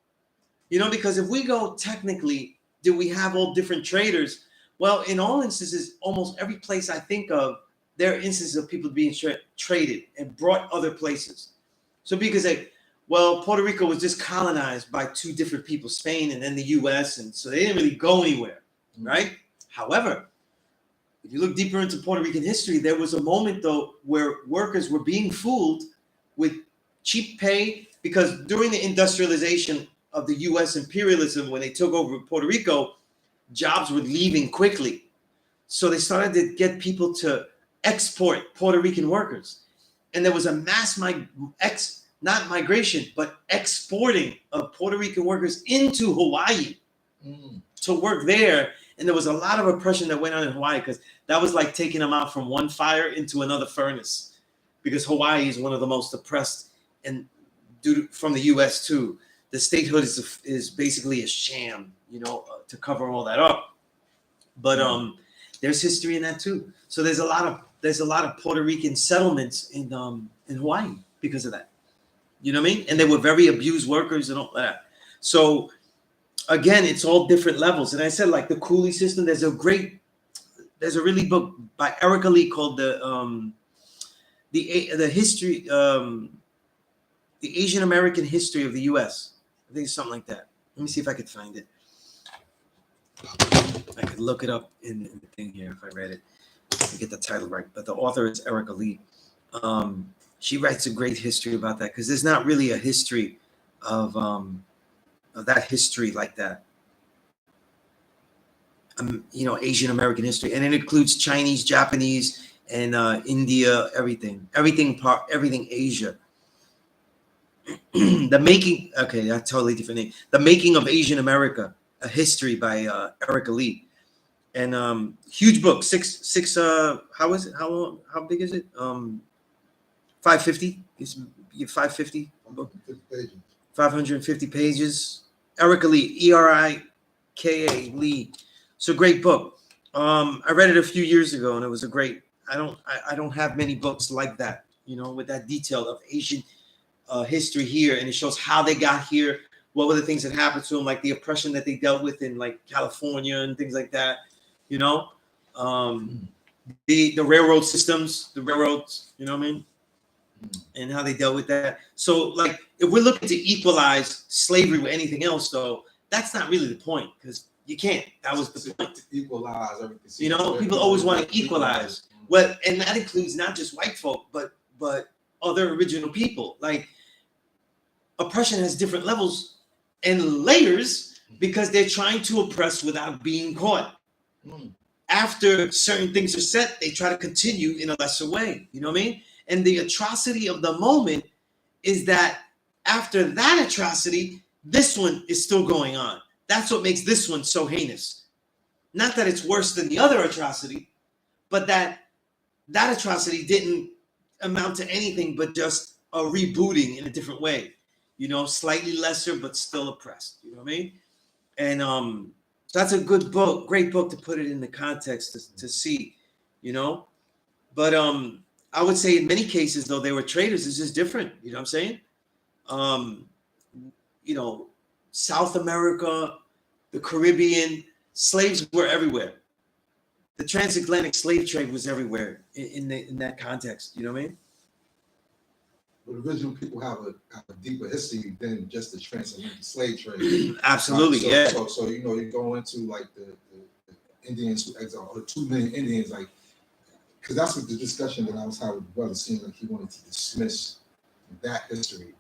C: You know, because if we go technically, do we have all different traders? Well, in all instances, almost every place I think of, there are instances of people being traded and brought other places. So because Puerto Rico was just colonized by two different people, Spain and then the U.S., and so they didn't really go anywhere, right? However, if you look deeper into Puerto Rican history, there was a moment, though, where workers were being fooled with cheap pay because during the industrialization of the U.S. imperialism, when they took over Puerto Rico, jobs were leaving quickly. So they started to get people to export Puerto Rican workers. And there was a mass not migration, but exporting of Puerto Rican workers into Hawaii to work there. And there was a lot of oppression that went on in Hawaii because that was like taking them out from one fire into another furnace, because Hawaii is one of the most oppressed, and from the U.S. too. The statehood is basically a sham, you know, to cover all that up. But there's history in that too. So there's a lot of Puerto Rican settlements in Hawaii because of that. You know what I mean? And they were very abused workers and all that. So again, it's all different levels. And I said, like the coolie system, there's a really book by Erica Lee called the history, the Asian American history of the U.S. I think it's something like that. Let me see if I could find it. I could look it up in the thing here if I read it. I get the title right. But the author is Erica Lee. She writes a great history about that because there's not really a history of that history like that Asian American history, and it includes Chinese, Japanese, and India, everything Asia. That's totally different name. The Making of Asian America, a history by Erica Lee, and huge book. How is it? How big is it? 550. It's 550 book. 550 pages. Erica Lee, Erika Lee. It's a great book. I read it a few years ago, and it was a great. I don't have many books like that, with that detail of Asian history here, and it shows how they got here, what were the things that happened to them, like the oppression that they dealt with in like California and things like that. The railroad systems, the railroads, what I mean, and how they dealt with that. So, like, if we're looking to equalize slavery with anything else, though, that's not really the point, because you can't. That was the point.
B: Equalize everything.
C: People always want to equalize. Well, and that includes not just white folk, but other original people. Like, oppression has different levels and layers because they're trying to oppress without being caught. After certain things are set, they try to continue in a lesser way. You know what I mean? And the atrocity of the moment is that after that atrocity, this one is still going on. That's what makes this one so heinous. Not that it's worse than the other atrocity, but that atrocity didn't amount to anything but just a rebooting in a different way. Slightly lesser, but still oppressed. You know what I mean? And so that's a good book, great book to put it in the context to see, But I would say in many cases, though, they were traders. This is different. You know what I'm saying? South America, the Caribbean, slaves were everywhere. The transatlantic slave trade was everywhere in that context. You know what I mean?
B: But original people have a deeper history than just the transatlantic slave trade.
C: Absolutely,
B: right? So you go into like the Indians who exiled, or the 2 million Indians, like, because that's what the discussion that I was having with the brother, seemed like he wanted to dismiss that history.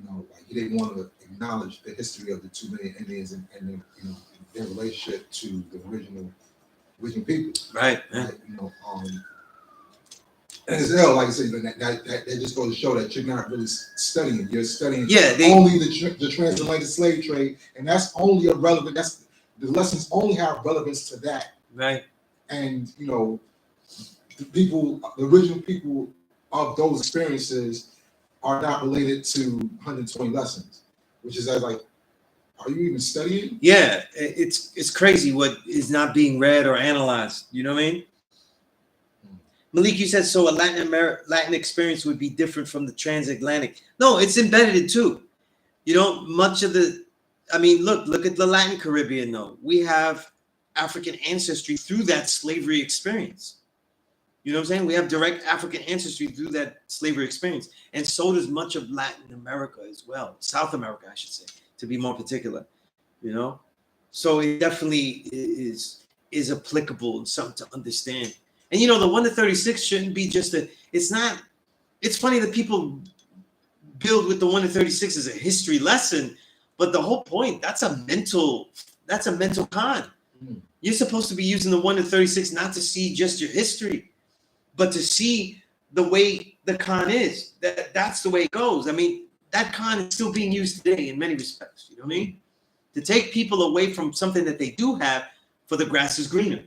B: Like he didn't want to acknowledge the history of the 2 million Indians and their relationship to the original people.
C: Right.
B: And as hell, like I said, that just goes to show that you're not really studying. You're studying only the transatlantic slave trade, and that's only irrelevant. That's the lessons only have relevance to that.
C: Right.
B: And the original people of those experiences are not related to 120 lessons, which is like, are you even studying?
C: Yeah, it's crazy what is not being read or analyzed. You know what I mean? Malik, you said so. A Latin experience would be different from the transatlantic. No, it's embedded in too. Much of the. I mean, look at the Latin Caribbean. Though we have African ancestry through that slavery experience. You know what I'm saying? We have direct African ancestry through that slavery experience, and so does much of Latin America as well. South America, I should say, to be more particular. So it definitely is applicable and something to understand. And the 1 to 36 shouldn't be just it's funny that people build with the 1 to 36 as a history lesson, but the whole point, that's a mental con. You're supposed to be using the 1 to 36 not to see just your history, but to see the way the con is. That's the way it goes. I mean, that con is still being used today in many respects. You know what I mean? To take people away from something that they do have, for the grass is greener.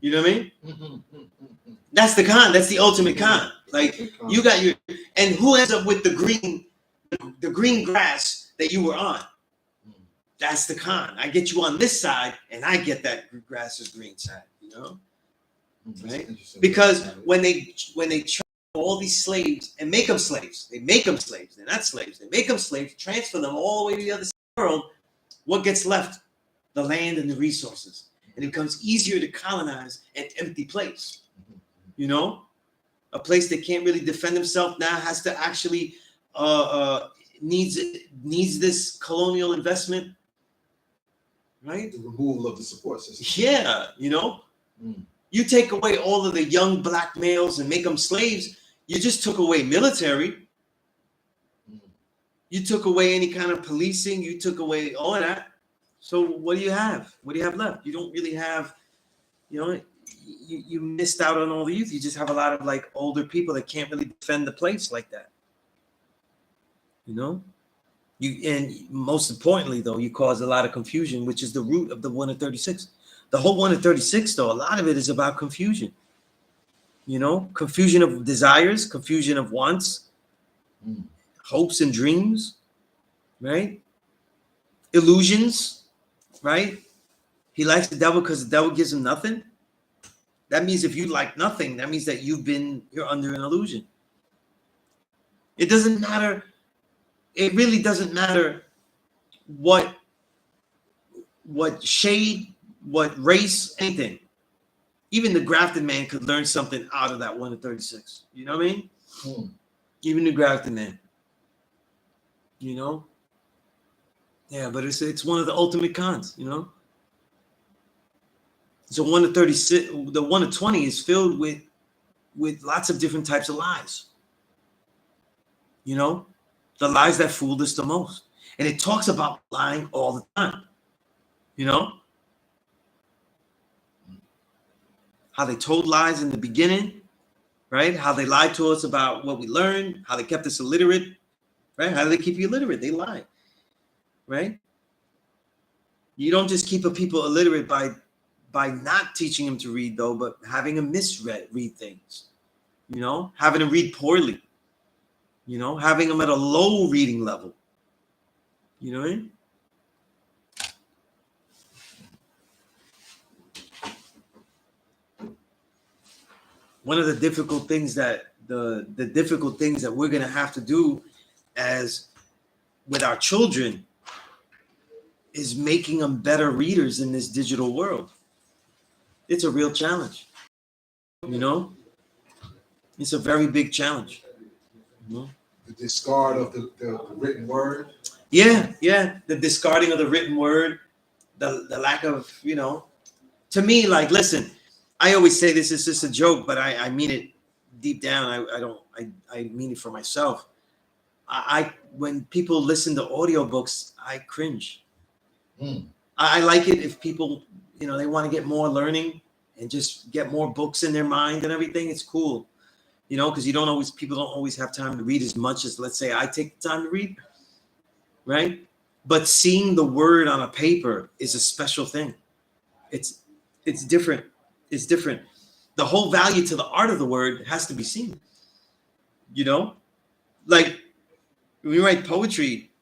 C: You know what I mean? That's the con. That's the ultimate con. Like, you got and who ends up with the green grass that you were on? That's the con. I get you on this side, and I get that grass is green side. Right? Because when they try all these slaves and make them slaves, they make them slaves. They're not slaves. They make them slaves, transfer them all the way to the other side of the world. What gets left? The land and the resources. And it becomes easier to colonize an empty place. A place that can't really defend himself now has to actually needs this colonial investment, right?
B: The removal of the support system.
C: Yeah, You take away all of the young black males and make them slaves, you just took away military. You took away any kind of policing. You took away all of that. So what do you have? What do you have left? You don't really have You know, you missed out on all the youth. You just have a lot of like older people that can't really defend the place like that. You know, and most importantly though, you cause a lot of confusion, which is the root of the 1 in 36. The whole 1 in 36 though, a lot of it is about confusion. You know, confusion of desires, confusion of wants, hopes and dreams, right? Illusions, right? He likes the devil because the devil gives him nothing. That means if you like nothing, that means that you're under an illusion. It doesn't matter. It really doesn't matter what shade, what race, anything. Even the grafted man could learn something out of that 1 in 36. You know what I mean? Even the grafted man. You know? Yeah, but it's one of the ultimate cons, you know? So 1 in 36, the 1 in 20 is filled with lots of different types of lies. You know? The lies that fooled us the most. And it talks about lying all the time. You know? How they told lies in the beginning, right? How they lied to us about what we learned, how they kept us illiterate, right? How do they keep you illiterate? They lie, right? You don't just keep a people illiterate by not teaching them to read, though, but having them read things, you know, having them read poorly, you know, having them at a low reading level. You know what I mean? One of the difficult things that the difficult things that we're gonna have to do as with our children is making them better readers in this digital world. It's a real challenge. You know, it's a very big challenge. You know?
B: The discard of the written word.
C: Yeah, the discarding of the written word, the lack of, you know, to me, like, listen, I always say this is just a joke, but I mean it deep down. I mean it for myself. I when people listen to audiobooks, I cringe. I like it if people, you know, they want to get more learning and just get more books in their mind and everything. It's cool, you know, because people don't always have time to read as much as, let's say, I take the time to read, right? But seeing the word on a paper is a special thing. It's different. It's different. The whole value to the art of the word has to be seen. You know, like when you write poetry,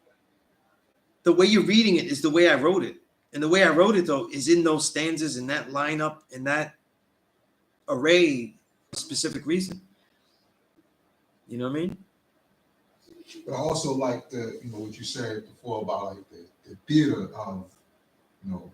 C: the way you're reading it is the way I wrote it. And the way I wrote it, though, is in those stanzas, in that lineup, in that array, for a specific reason. You know what I mean?
B: But I also like what you said before about like the theater of, you know,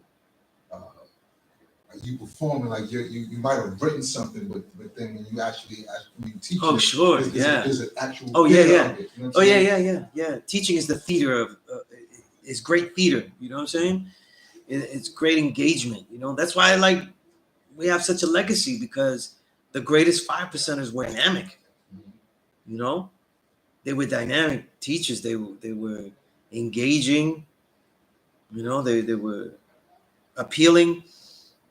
B: like you performing, like you might have written something, but then when you actually when you teach,
C: sure,
B: there's an actual
C: yeah.
B: of it, you know
C: Yeah. Teaching is the theater of is great theater. You know what I'm saying? It's great engagement. You know, that's why we have such a legacy, because the greatest 5%ers were dynamic. You know, they were dynamic teachers. They were engaging. You know, they were appealing.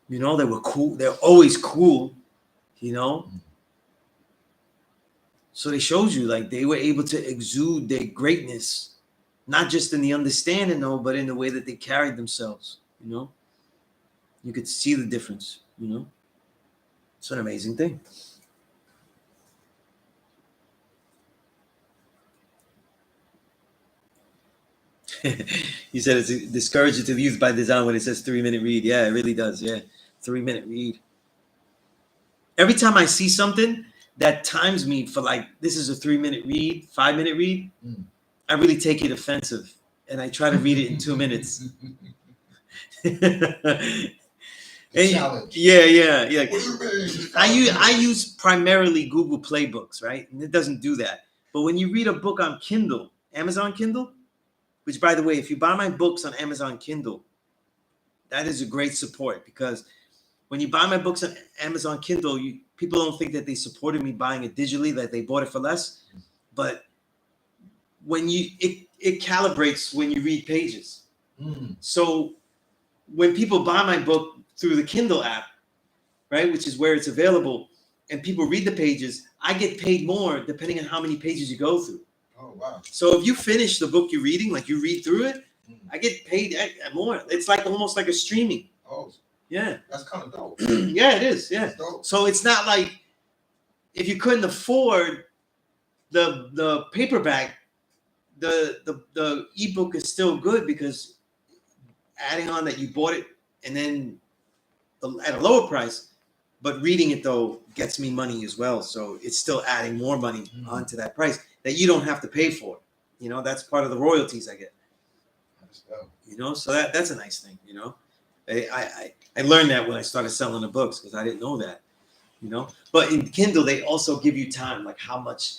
C: You know, they were cool. They're always cool. You know. So they showed you, like, they were able to exude their greatness, not just in the understanding, though, but in the way that they carried themselves. You know, you could see the difference. You know, it's an amazing thing. You said it's discouraging to the youth by design when it says 3-minute read. Yeah, it really does. Yeah, 3-minute read. Every time I see something that times me for like, this is a 3-minute read, 5-minute read, I really take it offensive, and I try to read it in 2 minutes.
B: Challenge.
C: Yeah. I use primarily Google Play Books, right? And it doesn't do that. But when you read a book on Kindle, Amazon Kindle, which, by the way, if you buy my books on Amazon Kindle, that is a great support, because when you buy my books on Amazon Kindle, people don't think that they supported me buying it digitally, that they bought it for less. But when it calibrates when you read pages. So when people buy my book through the Kindle app, right? Which is where it's available, and people read the pages. I get paid more depending on how many pages you go through.
B: Oh wow.
C: So if you finish the book you're reading, like you read through it, I get paid more. It's like almost like a streaming.
B: Oh,
C: yeah,
B: that's kind of dope.
C: Yeah, it is. Yeah.
B: That's dope.
C: So it's not like if you couldn't afford the paperback, the ebook is still good because adding on that you bought it and then at a lower price, but reading it though gets me money as well. So it's still adding more money onto that price that you don't have to pay for. You know, that's part of the royalties I get.
B: That's dope.
C: You know, so that's a nice thing. You know, I learned that when I started selling the books because I didn't know that. You know, but in Kindle they also give you time, like how much,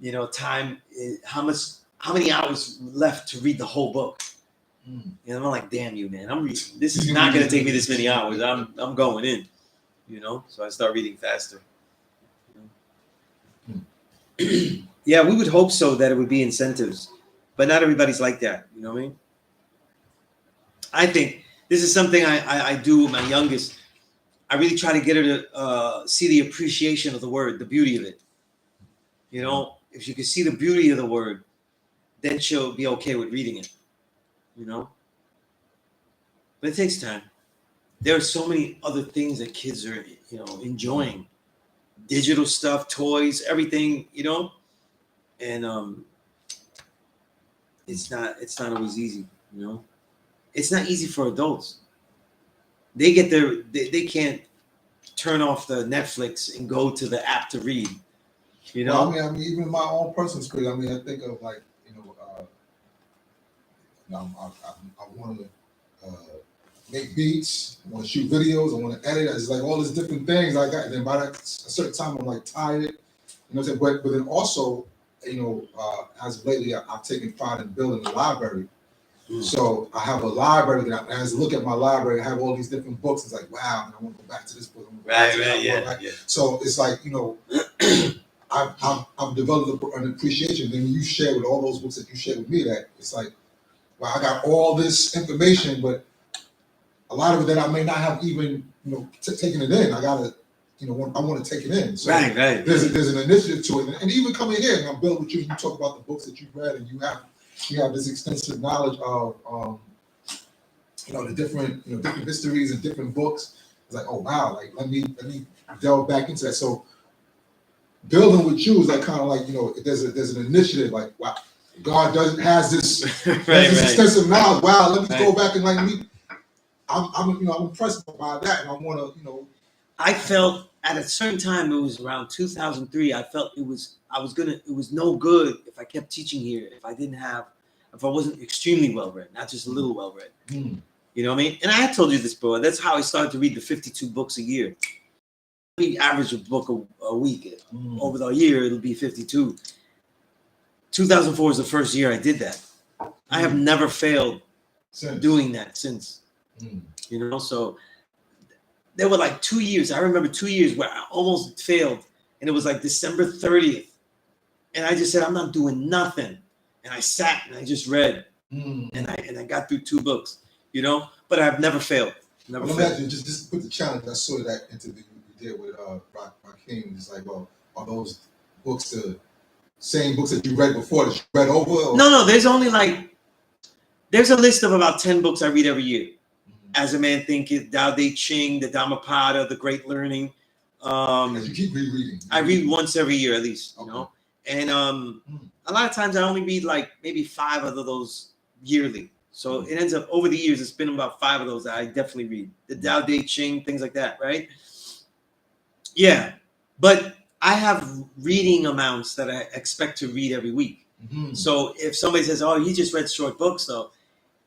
C: you know, time, how many hours left to read the whole book. You know, I'm like, damn you, man, I'm reading. This is not gonna take me this many hours. I'm going in. You know, so I start reading faster. Yeah, we would hope so that it would be incentives, but not everybody's like that. You know what I mean? I think this is something I do with my youngest. I really try to get her to see the appreciation of the word, the beauty of it. You know, if you can see the beauty of the word, then she'll be okay with reading it. You know? But it takes time. There are so many other things that kids are, you know, enjoying. Digital stuff, toys, everything, you know? And it's not always easy, you know? It's not easy for adults. They get they can't turn off the Netflix and go to the app to read. You know,
B: well, I mean, even in my own personal experience, I mean, I think of like, you know, I want to make beats, I want to shoot videos, I want to edit. It's like all these different things I got. And then by that a certain time, I'm like tired. You know what I'm saying? But then also, you know, as of lately, I've taken pride in building a library. So I have a library that as I look at my library, I have all these different books. It's like, wow, I want to go back to this book.
C: Right,
B: yeah. So it's like, you know, I've developed an appreciation. Then when you share with all those books that you share with me, that it's like, wow, I got all this information, but a lot of it that I may not have even, you know, taken it in. I gotta, you know, I want to take it in. So
C: right.
B: There's an initiative to it, and even coming here, and I'm building with you. You talk about the books that you've read, and you have this extensive knowledge of, you know, the different histories and different books. It's like, oh wow, like let me delve back into that. So building with you is like kind of like, you know, there's an initiative like, wow, God has this extensive knowledge. Wow, let me go back and like me. I'm impressed by that, and I want to, you know.
C: I felt at a certain time, it was around 2003. I felt it was no good if I kept teaching here if I wasn't extremely well read, not just a little well read. You know what I mean? And I had told you this, bro. That's how I started to read the 52 books a year. We average a book a week. Over the year, it'll be 52. 2004 is the first year I did that. I have never failed doing that since. You know, so there were like 2 years. I remember 2 years where I almost failed, and it was like December 30th, and I just said, I'm not doing nothing, and I sat and I just read, and I got through 2 books. You know, but I've never failed. Never failed.
B: Imagine just put the challenge. I saw that interview you did with Rakim. It's like, well, are those books the same books that you read before that you read over? Or?
C: No. There's a list of about 10 books I read every year. As a Man Thinketh, Tao Te Ching, the Dhammapada, The Great Learning.
B: As you keep rereading.
C: I read once every year at least. You know, and a lot of times I only read like maybe 5 of those yearly. So it ends up over the years, it's been about 5 of those that I definitely read. The Tao Te Ching, things like that, right? Yeah. But I have reading amounts that I expect to read every week. So if somebody says, oh, you just read short books, though,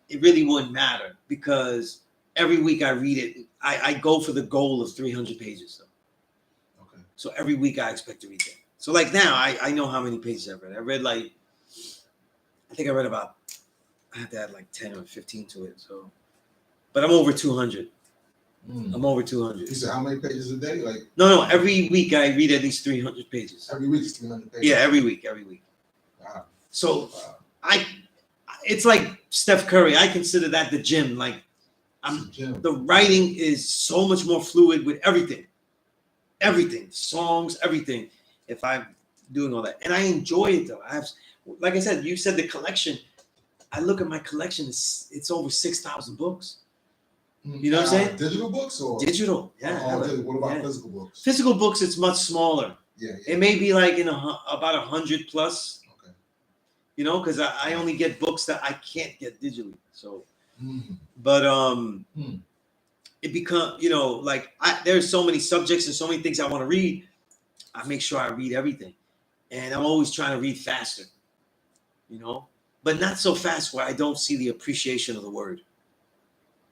C: it really wouldn't matter because every week I read it. I go for the goal of 300 pages. Though. Okay. So every week I expect to read that. So like now, I know how many pages I've read. I think I read about, I had to add like 10 or 15 to it. So, but I'm over 200. I'm over 200.
B: You said how many pages a day? Like
C: no. Every week I read at least 300 pages.
B: Every week is 300 pages.
C: Yeah, every week. Wow. So it's like Steph Curry. I consider that the gym. Like The writing is so much more fluid with everything, songs, everything. If I'm doing all that, and I enjoy it though. Like I said, you said the collection. I look at my collection; it's over 6,000 books. You know what I'm saying?
B: Digital books or
C: digital? Yeah.
B: What about physical books?
C: Physical books, it's much smaller.
B: Yeah.
C: It may be like about 100 plus.
B: Okay.
C: You know, because I only get books that I can't get digitally. So, but it becomes, you know, like there's so many subjects and so many things I want to read. I make sure I read everything, and I'm always trying to read faster. You know, but not so fast where I don't see the appreciation of the word.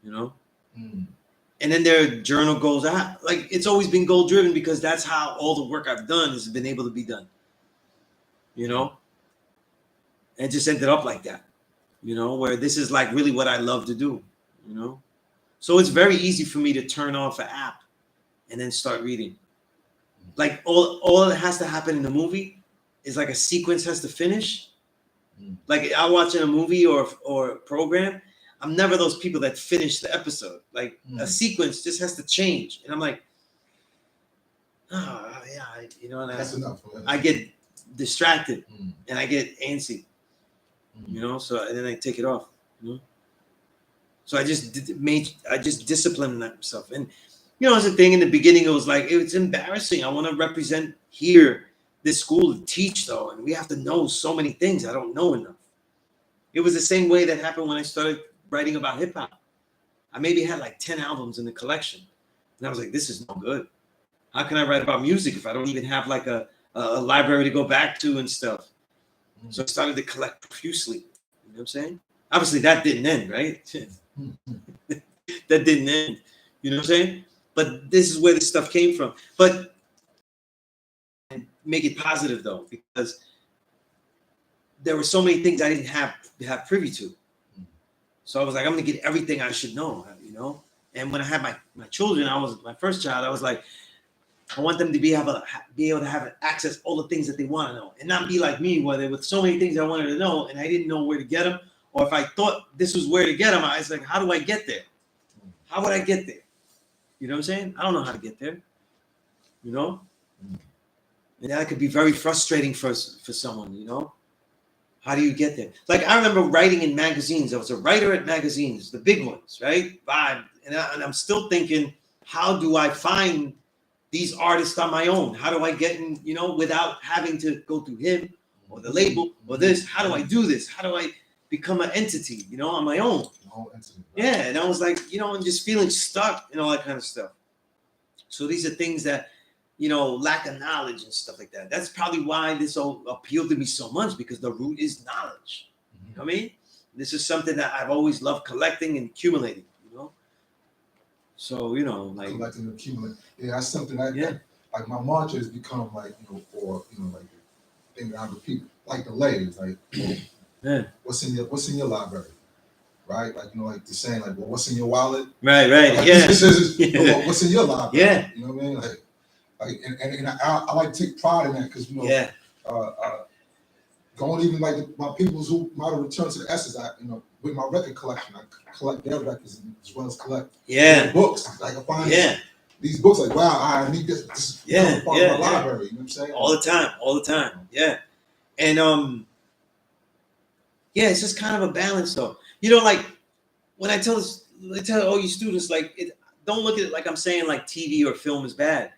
C: You know. And then their journal goes out. Like it's always been goal driven because that's how all the work I've done has been able to be done. You know, and it just ended up like that. You know, where this is like really what I love to do. You know, so it's very easy for me to turn off an app and then start reading. Like all that has to happen in the movie is like a sequence has to finish. Like I watching a movie or a program. I'm never those people that finish the episode. Like a sequence just has to change, and I'm like, oh yeah, you know. And
B: that's enough.
C: I get distracted and I get antsy, you know. So and then I take it off, you know. So I just disciplined myself, and you know, as a thing in the beginning, it was like it's embarrassing. I want to represent here this school to teach though, and we have to know so many things I don't know enough. It was the same way that happened when I started writing about hip hop. I maybe had like 10 albums in the collection. And I was like, this is no good. How can I write about music if I don't even have like a library to go back to and stuff? So I started to collect profusely. You know what I'm saying? Obviously that didn't end, right? That didn't end. You know what I'm saying? But this is where this stuff came from. But make it positive though, because there were so many things I didn't have privy to. So I was like, I'm gonna get everything I should know, you know. And when I had my children, my first child. I was like, I want them to be able to have access all the things that they want to know, and not be like me, where there were so many things I wanted to know, and I didn't know where to get them. Or if I thought this was where to get them, I was like, how do I get there? How would I get there? You know what I'm saying? I don't know how to get there. You know, and that could be very frustrating for someone. You know. How do you get there? Like I remember writing in magazines. I was a writer at magazines, the big ones, right? Vibe. And I'm still thinking, how do I find these artists on my own? How do I get in, you know, without having to go through him or the label or this? How do I do this? How do I become an entity, you know, on my own? Yeah. And I was like, you know, and just feeling stuck and all that kind of stuff. So these are things that, you know, lack of knowledge and stuff like that. That's probably why this all appealed to me so much, because the root is knowledge. You know what I mean? This is something that I've always loved collecting and accumulating, you know? So, you know, like
B: collecting and accumulating. Yeah, that's something like my mantra has become like, you know, or you know, like the thing that I repeat, like the layers, like what's in your library? Right? Like, you know, like the saying, like, well, what's in your wallet?
C: Right,
B: like,
C: yeah.
B: Well, what's in your library?
C: Yeah.
B: You know what I mean? Like and I like to take pride in that, because you know, going even like my peoples who might have returned to the essence, you know, with my record collection, I collect their records as well as collect their books. Like I find these books, like wow, I need this. This is part of my library. You know what I'm saying?
C: All the time. Yeah, and it's just kind of a balance, though. You know, like when I tell all you students, like, don't look at it like I'm saying like TV or film is bad.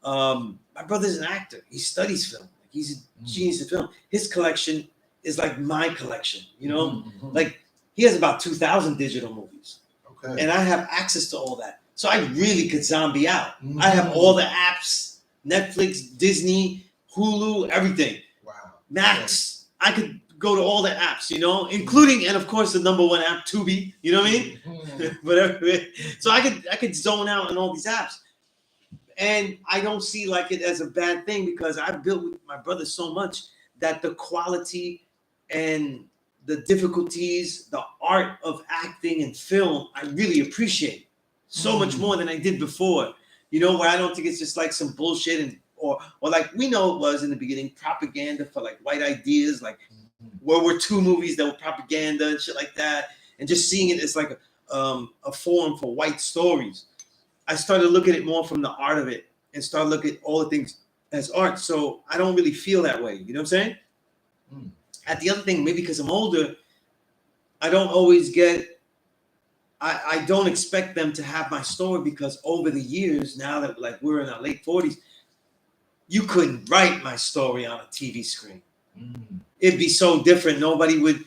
C: My brother's an actor. He studies film. He's a genius at film. His collection is like my collection, you know? Like he has about 2,000 digital movies. Okay. And I have access to all that. So I really could zombie out. I have all the apps, Netflix, Disney, Hulu, everything. Wow. Max. I could go to all the apps, you know, including, and of course the number one app, Tubi, you know what I mean? Whatever. So I could zone out on all these apps. And I don't see like it as a bad thing, because I've built with my brother so much that the quality and the difficulties, the art of acting and film, I really appreciate so much more than I did before. You know, where I don't think it's just like some bullshit and or like we know it was in the beginning, propaganda for like white ideas, like World War II movies that were propaganda and shit like that, and just seeing it as like a forum for white stories. I started looking at it more from the art of it and started looking at all the things as art. So I don't really feel that way. You know what I'm saying?
B: Mm.
C: At the other thing, maybe because I'm older, I don't always get. I don't expect them to have my story because over the years, now that like we're in our late 40s, you couldn't write my story on a TV screen.
B: Mm.
C: It'd be so different. Nobody would.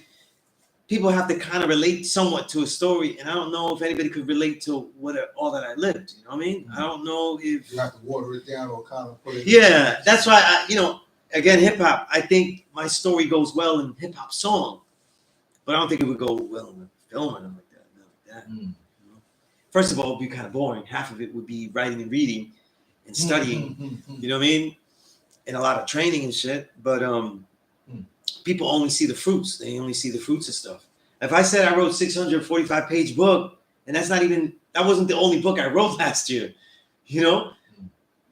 C: People have to kind of relate somewhat to a story, and I don't know if anybody could relate to all that I lived. You know what I mean? I don't know if
B: You have to water it down or kind of put it.
C: Yeah, that's why again, hip hop. I think my story goes well in hip hop song, but I don't think it would go well in a film or nothing like that. Nothing like that.
B: Mm.
C: You know? First of all, it'd be kind of boring. Half of it would be writing and reading and studying. You know what I mean? And a lot of training and shit. But people only see the fruits. They only see the fruits of stuff. If I said I wrote 645-page book, and that wasn't the only book I wrote last year. You know?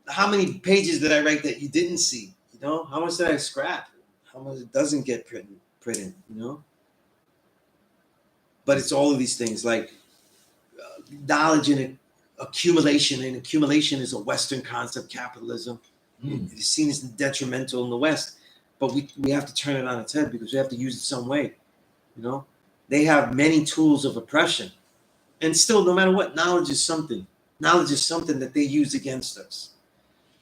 C: How many pages did I write that you didn't see? You know, how much did I scrap? How much it doesn't get printed? You know, but it's all of these things like knowledge and accumulation. And accumulation is a Western concept. Capitalism it's seen as detrimental in the West, but we have to turn it on its head because we have to use it some way. You know, they have many tools of oppression, and still, no matter what, knowledge is something. Knowledge is something that they use against us.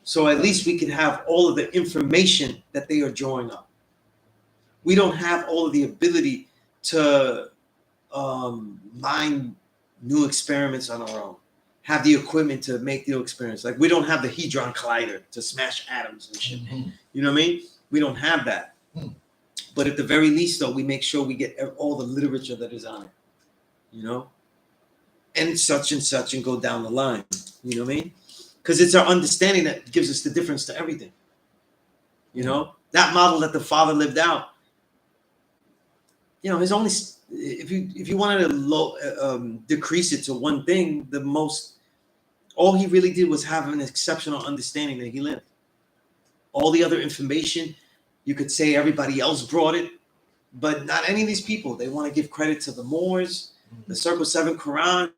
C: So at least we can have all of the information that they are drawing up. We don't have all of the ability to mine new experiments on our own, have the equipment to make new experiments. Like we don't have the Hadron Collider to smash atoms and shit. You know what I mean? We don't have that. But at the very least, though, we make sure we get all the literature that is on it. You know? And such and go down the line. You know what I mean? Because it's our understanding that gives us the difference to everything. You know, that model that the father lived out. You know, his only if you wanted to decrease it to one thing, all he really did was have an exceptional understanding that he lived. All the other information, you could say everybody else brought it, but not any of these people. They want to give credit to the Moors, the Circle 7 Quran.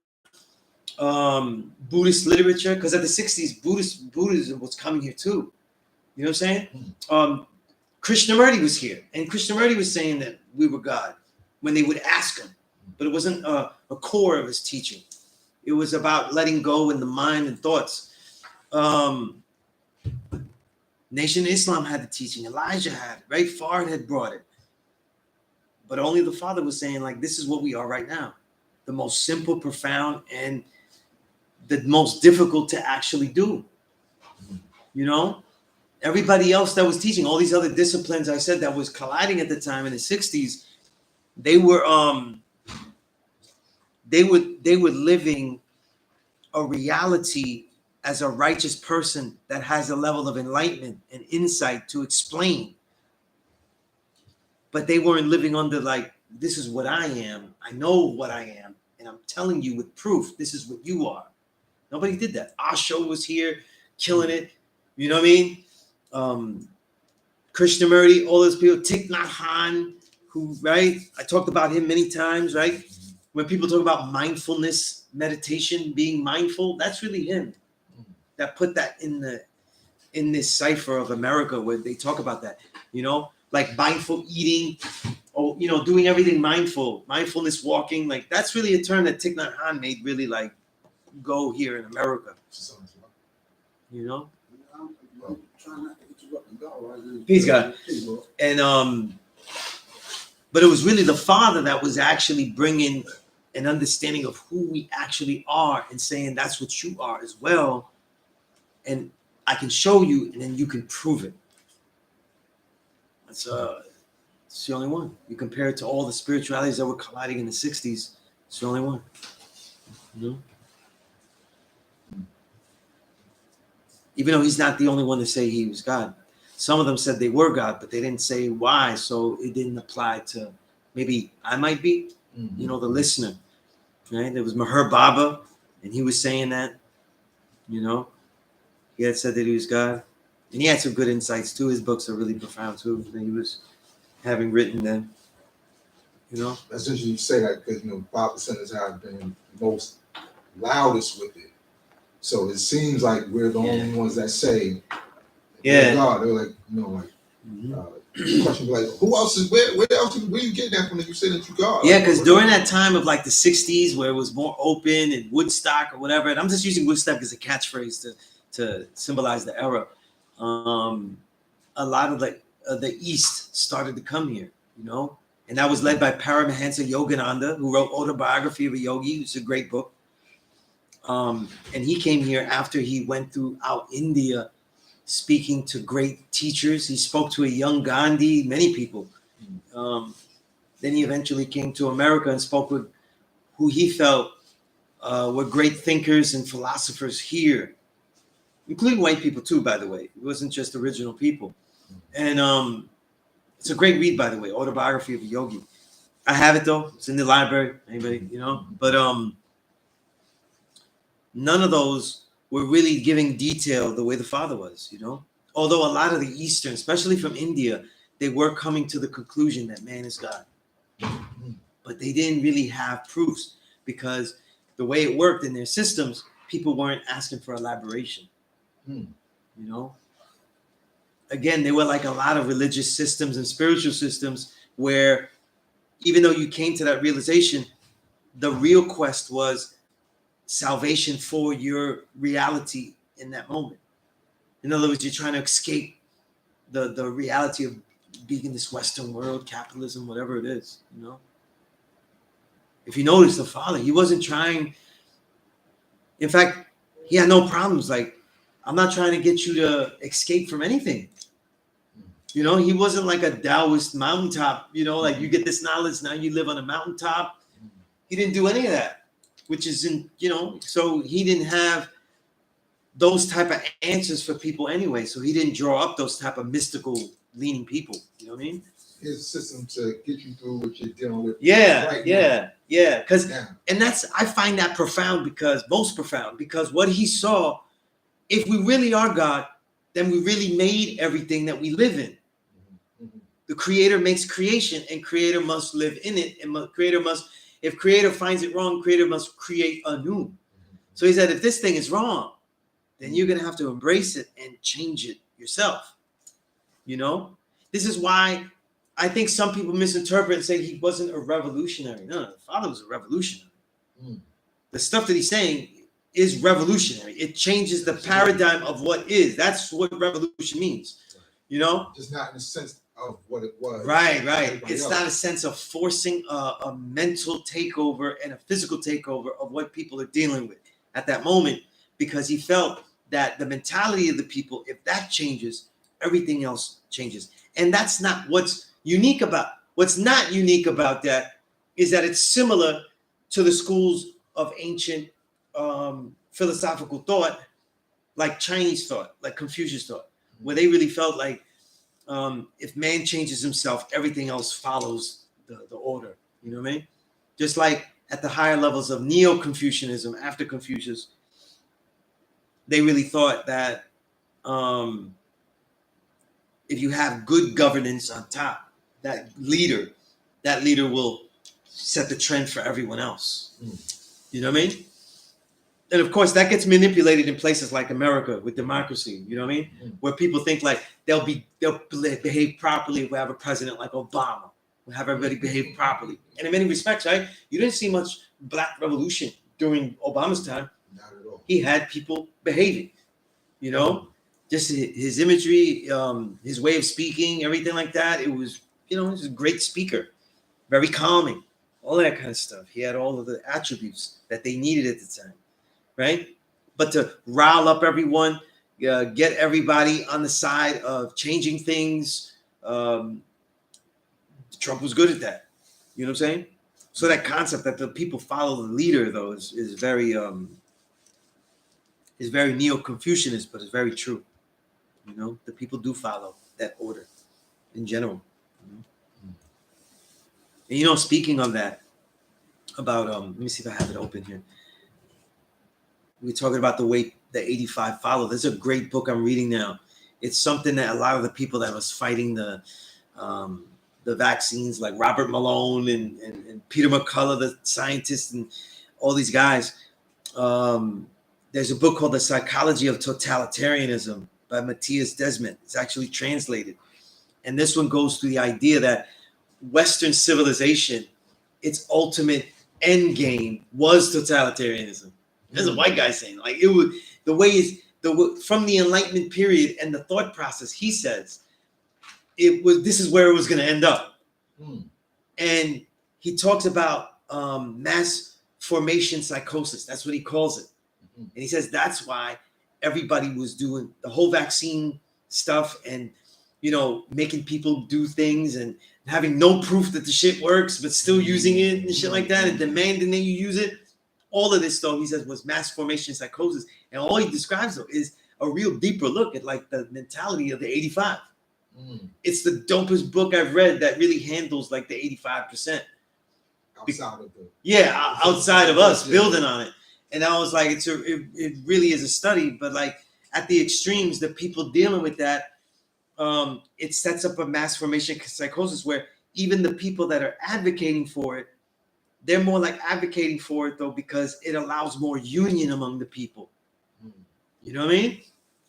C: Buddhist literature, because at the 60s, Buddhism was coming here too. You know what I'm saying? Krishnamurti was here, and Krishnamurti was saying that we were God when they would ask him, but it wasn't a core of his teaching. It was about letting go in the mind and thoughts. Nation of Islam had the teaching. Elijah had it, right? Fard had brought it. But only the Father was saying, like, this is what we are right now. The most simple, profound, and the most difficult to actually do. You know? Everybody else that was teaching, all these other disciplines I said that was colliding at the time in the 60s, they were living a reality as a righteous person that has a level of enlightenment and insight to explain. But they weren't living under like, this is what I am. I know what I am. And I'm telling you with proof, this is what you are. Nobody did that. Osho was here killing it. You know what I mean? Krishnamurti, all those people, Thich Nhat Hanh, who, right? I talked about him many times, right? When people talk about mindfulness, meditation, being mindful, that's really him that put that in this cipher of America where they talk about that, you know, like mindful eating, or, you know, doing everything mindfulness walking. Like that's really a term that Thich Nhat Hanh made really like go here in America, you know?
F: I'm trying not to interrupt and go, right?
C: Peace, God. And but it was really the Father that was actually bringing an understanding of who we actually are and saying that's what you are as well. And I can show you, and then you can prove it. It's the only one. You compare it to all the spiritualities that were colliding in the 60s, it's the only one. You know? Even though he's not the only one to say he was God. Some of them said they were God, but they didn't say why, so it didn't apply to maybe I might be, you know, the listener. Right? There was Meher Baba, and he was saying that, you know. He had said that he was God. And he had some good insights too. His books are really profound too. That he was having written them. You know.
B: That's interesting you say that because 5%ers have been the most loudest with it. So it seems like we're the only ones that say, God. They're like, question like, who else is where else where you getting that from that you say that you God?
C: Yeah, because during that time of like the 60s where it was more open and Woodstock or whatever, and I'm just using Woodstock as a catchphrase to symbolize the era. A lot of the East started to come here, and that was led by Paramahansa Yogananda, who wrote Autobiography of a Yogi, which is a great book. And he came here after he went throughout India speaking to great teachers. He spoke to a young Gandhi, many people. Then he eventually came to America and spoke with who he felt were great thinkers and philosophers here, including white people too, by the way. It wasn't just original people. And it's a great read, by the way, Autobiography of a Yogi. I have it though. It's in the library. Anybody, But none of those were really giving detail the way the father was, Although a lot of the Eastern, especially from India, they were coming to the conclusion that man is God. But they didn't really have proofs because the way it worked in their systems, people weren't asking for elaboration. Again, they were like a lot of religious systems and spiritual systems where even though you came to that realization, the real quest was salvation for your reality in that moment. In other words, you're trying to escape the reality of being in this Western world, capitalism, whatever it is, If you notice the father, he wasn't trying. In fact, he had no problems. Like, I'm not trying to get you to escape from anything. He wasn't like a Taoist mountaintop, like you get this knowledge, now you live on a mountaintop. He didn't do any of that, which is so he didn't have those type of answers for people anyway. So he didn't draw up those type of mystical leaning people. You know what I mean?
B: His system to get you through what you're dealing with.
C: Yeah. And I find that most profound, because what he saw, if we really are God, then we really made everything that we live in. The creator makes creation, and creator must live in it. And if creator finds it wrong, creator must create anew. So he said, if this thing is wrong, then you're going to have to embrace it and change it yourself. This is why I think some people misinterpret and say he wasn't a revolutionary. No, the father was a revolutionary. The stuff that he's saying is revolutionary. It changes the paradigm of what is. That's what revolution means.
B: Just not in the sense of what it was.
C: Right. It's not a sense of forcing a mental takeover and a physical takeover of what people are dealing with at that moment, because he felt that the mentality of the people, if that changes, everything else changes. And that's not what's unique about. What's not unique about that is that it's similar to the schools of ancient philosophical thought, like Chinese thought, like Confucius thought, where they really felt like if man changes himself, everything else follows the order. You know what I mean? Just like at the higher levels of Neo-Confucianism after Confucius, they really thought that if you have good governance on top, that leader will set the trend for everyone else. You know what I mean? And of course, that gets manipulated in places like America with democracy. You know what I mean? Where people think like they'll behave properly if we have a president like Obama. We'll have everybody behave properly. And in many respects, right? You didn't see much black revolution during Obama's time.
B: Not at all.
C: He had people behaving. Just his imagery, his way of speaking, everything like that. It was, he was a great speaker, very calming, all that kind of stuff. He had all of the attributes that they needed at the time, right? But to rile up everyone, get everybody on the side of changing things, Trump was good at that. You know what I'm saying? So that concept that the people follow the leader, though, is very Neo-Confucianist, but it's very true. The people do follow that order in general. And speaking of that, about let me see if I have it open here. We're talking about the way the 85 follow. There's a great book I'm reading now. It's something that a lot of the people that was fighting the the vaccines, like Robert Malone and Peter McCullough, the scientist, and all these guys. There's a book called The Psychology of Totalitarianism by Matthias Desmet. It's actually translated. And this one goes through the idea that Western civilization, its ultimate end game was totalitarianism. There's a white guy saying, like, it was the way is from the Enlightenment period and the thought process, he says, this is where it was going to end up. And he talks about mass formation psychosis. That's what he calls it. And he says that's why everybody was doing the whole vaccine stuff and, you know, making people do things and having no proof that the shit works, but still using it and shit like that and demanding that you use it. All of this, though, he says, was mass formation psychosis. And all he describes, though, is a real deeper look at, like, the mentality of the 85. It's the dopest book I've read that really handles, like, the 85%. Outside of us, building on it. And I was like, it really is a study, but, like, at the extremes, the people dealing with that, it sets up a mass formation psychosis where even the people that are advocating for it, they're more like advocating for it, though, because it allows more union among the people. You know what I mean?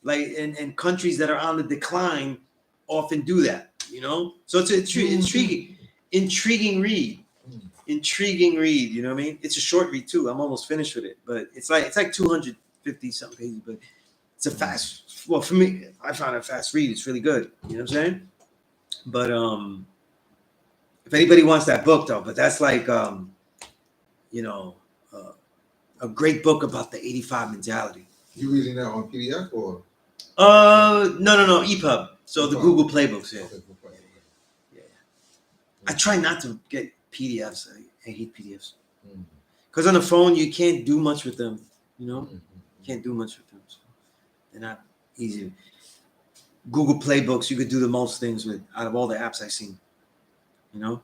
C: Like, and countries that are on the decline often do that, you know? So it's an intriguing read. Intriguing read, you know what I mean? It's a short read, too. I'm almost finished with it, but it's like 250 something pages, but it's a fast, well, for me, I found it a fast read. It's really good. You know what I'm saying? But if anybody wants that book, though, but that's like, you know, a great book about the 85 mentality.
B: You reading that on PDF or?
C: No, EPUB. So the Google Playbooks, yeah.
B: Okay,
C: Yeah. I try not to get PDFs. I hate PDFs. Because on the phone, you can't do much with them, you know? You can't do much with them. So they're not easy. Google Playbooks, you could do the most things with out of all the apps I've seen, you know?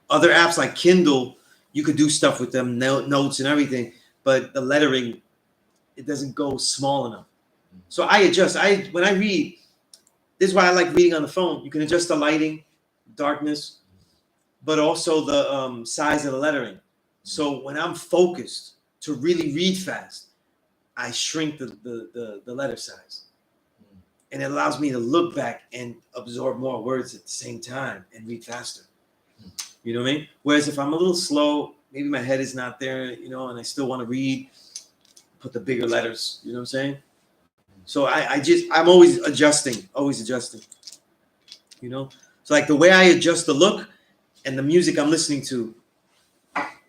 C: Other apps like Kindle, you could do stuff with them, notes and everything, but the lettering, it doesn't go small enough. So I adjust. When I read, this is why I like reading on the phone. You can adjust the lighting, darkness, but also the size of the lettering. So when I'm focused to really read fast, I shrink the letter size. And it allows me to look back and absorb more words at the same time and read faster. You know what I mean? Whereas if I'm a little slow, maybe my head is not there, you know, and I still want to read, put the bigger letters, you know what I'm saying? So I'm always adjusting, you know? So like the way I adjust the look and the music I'm listening to,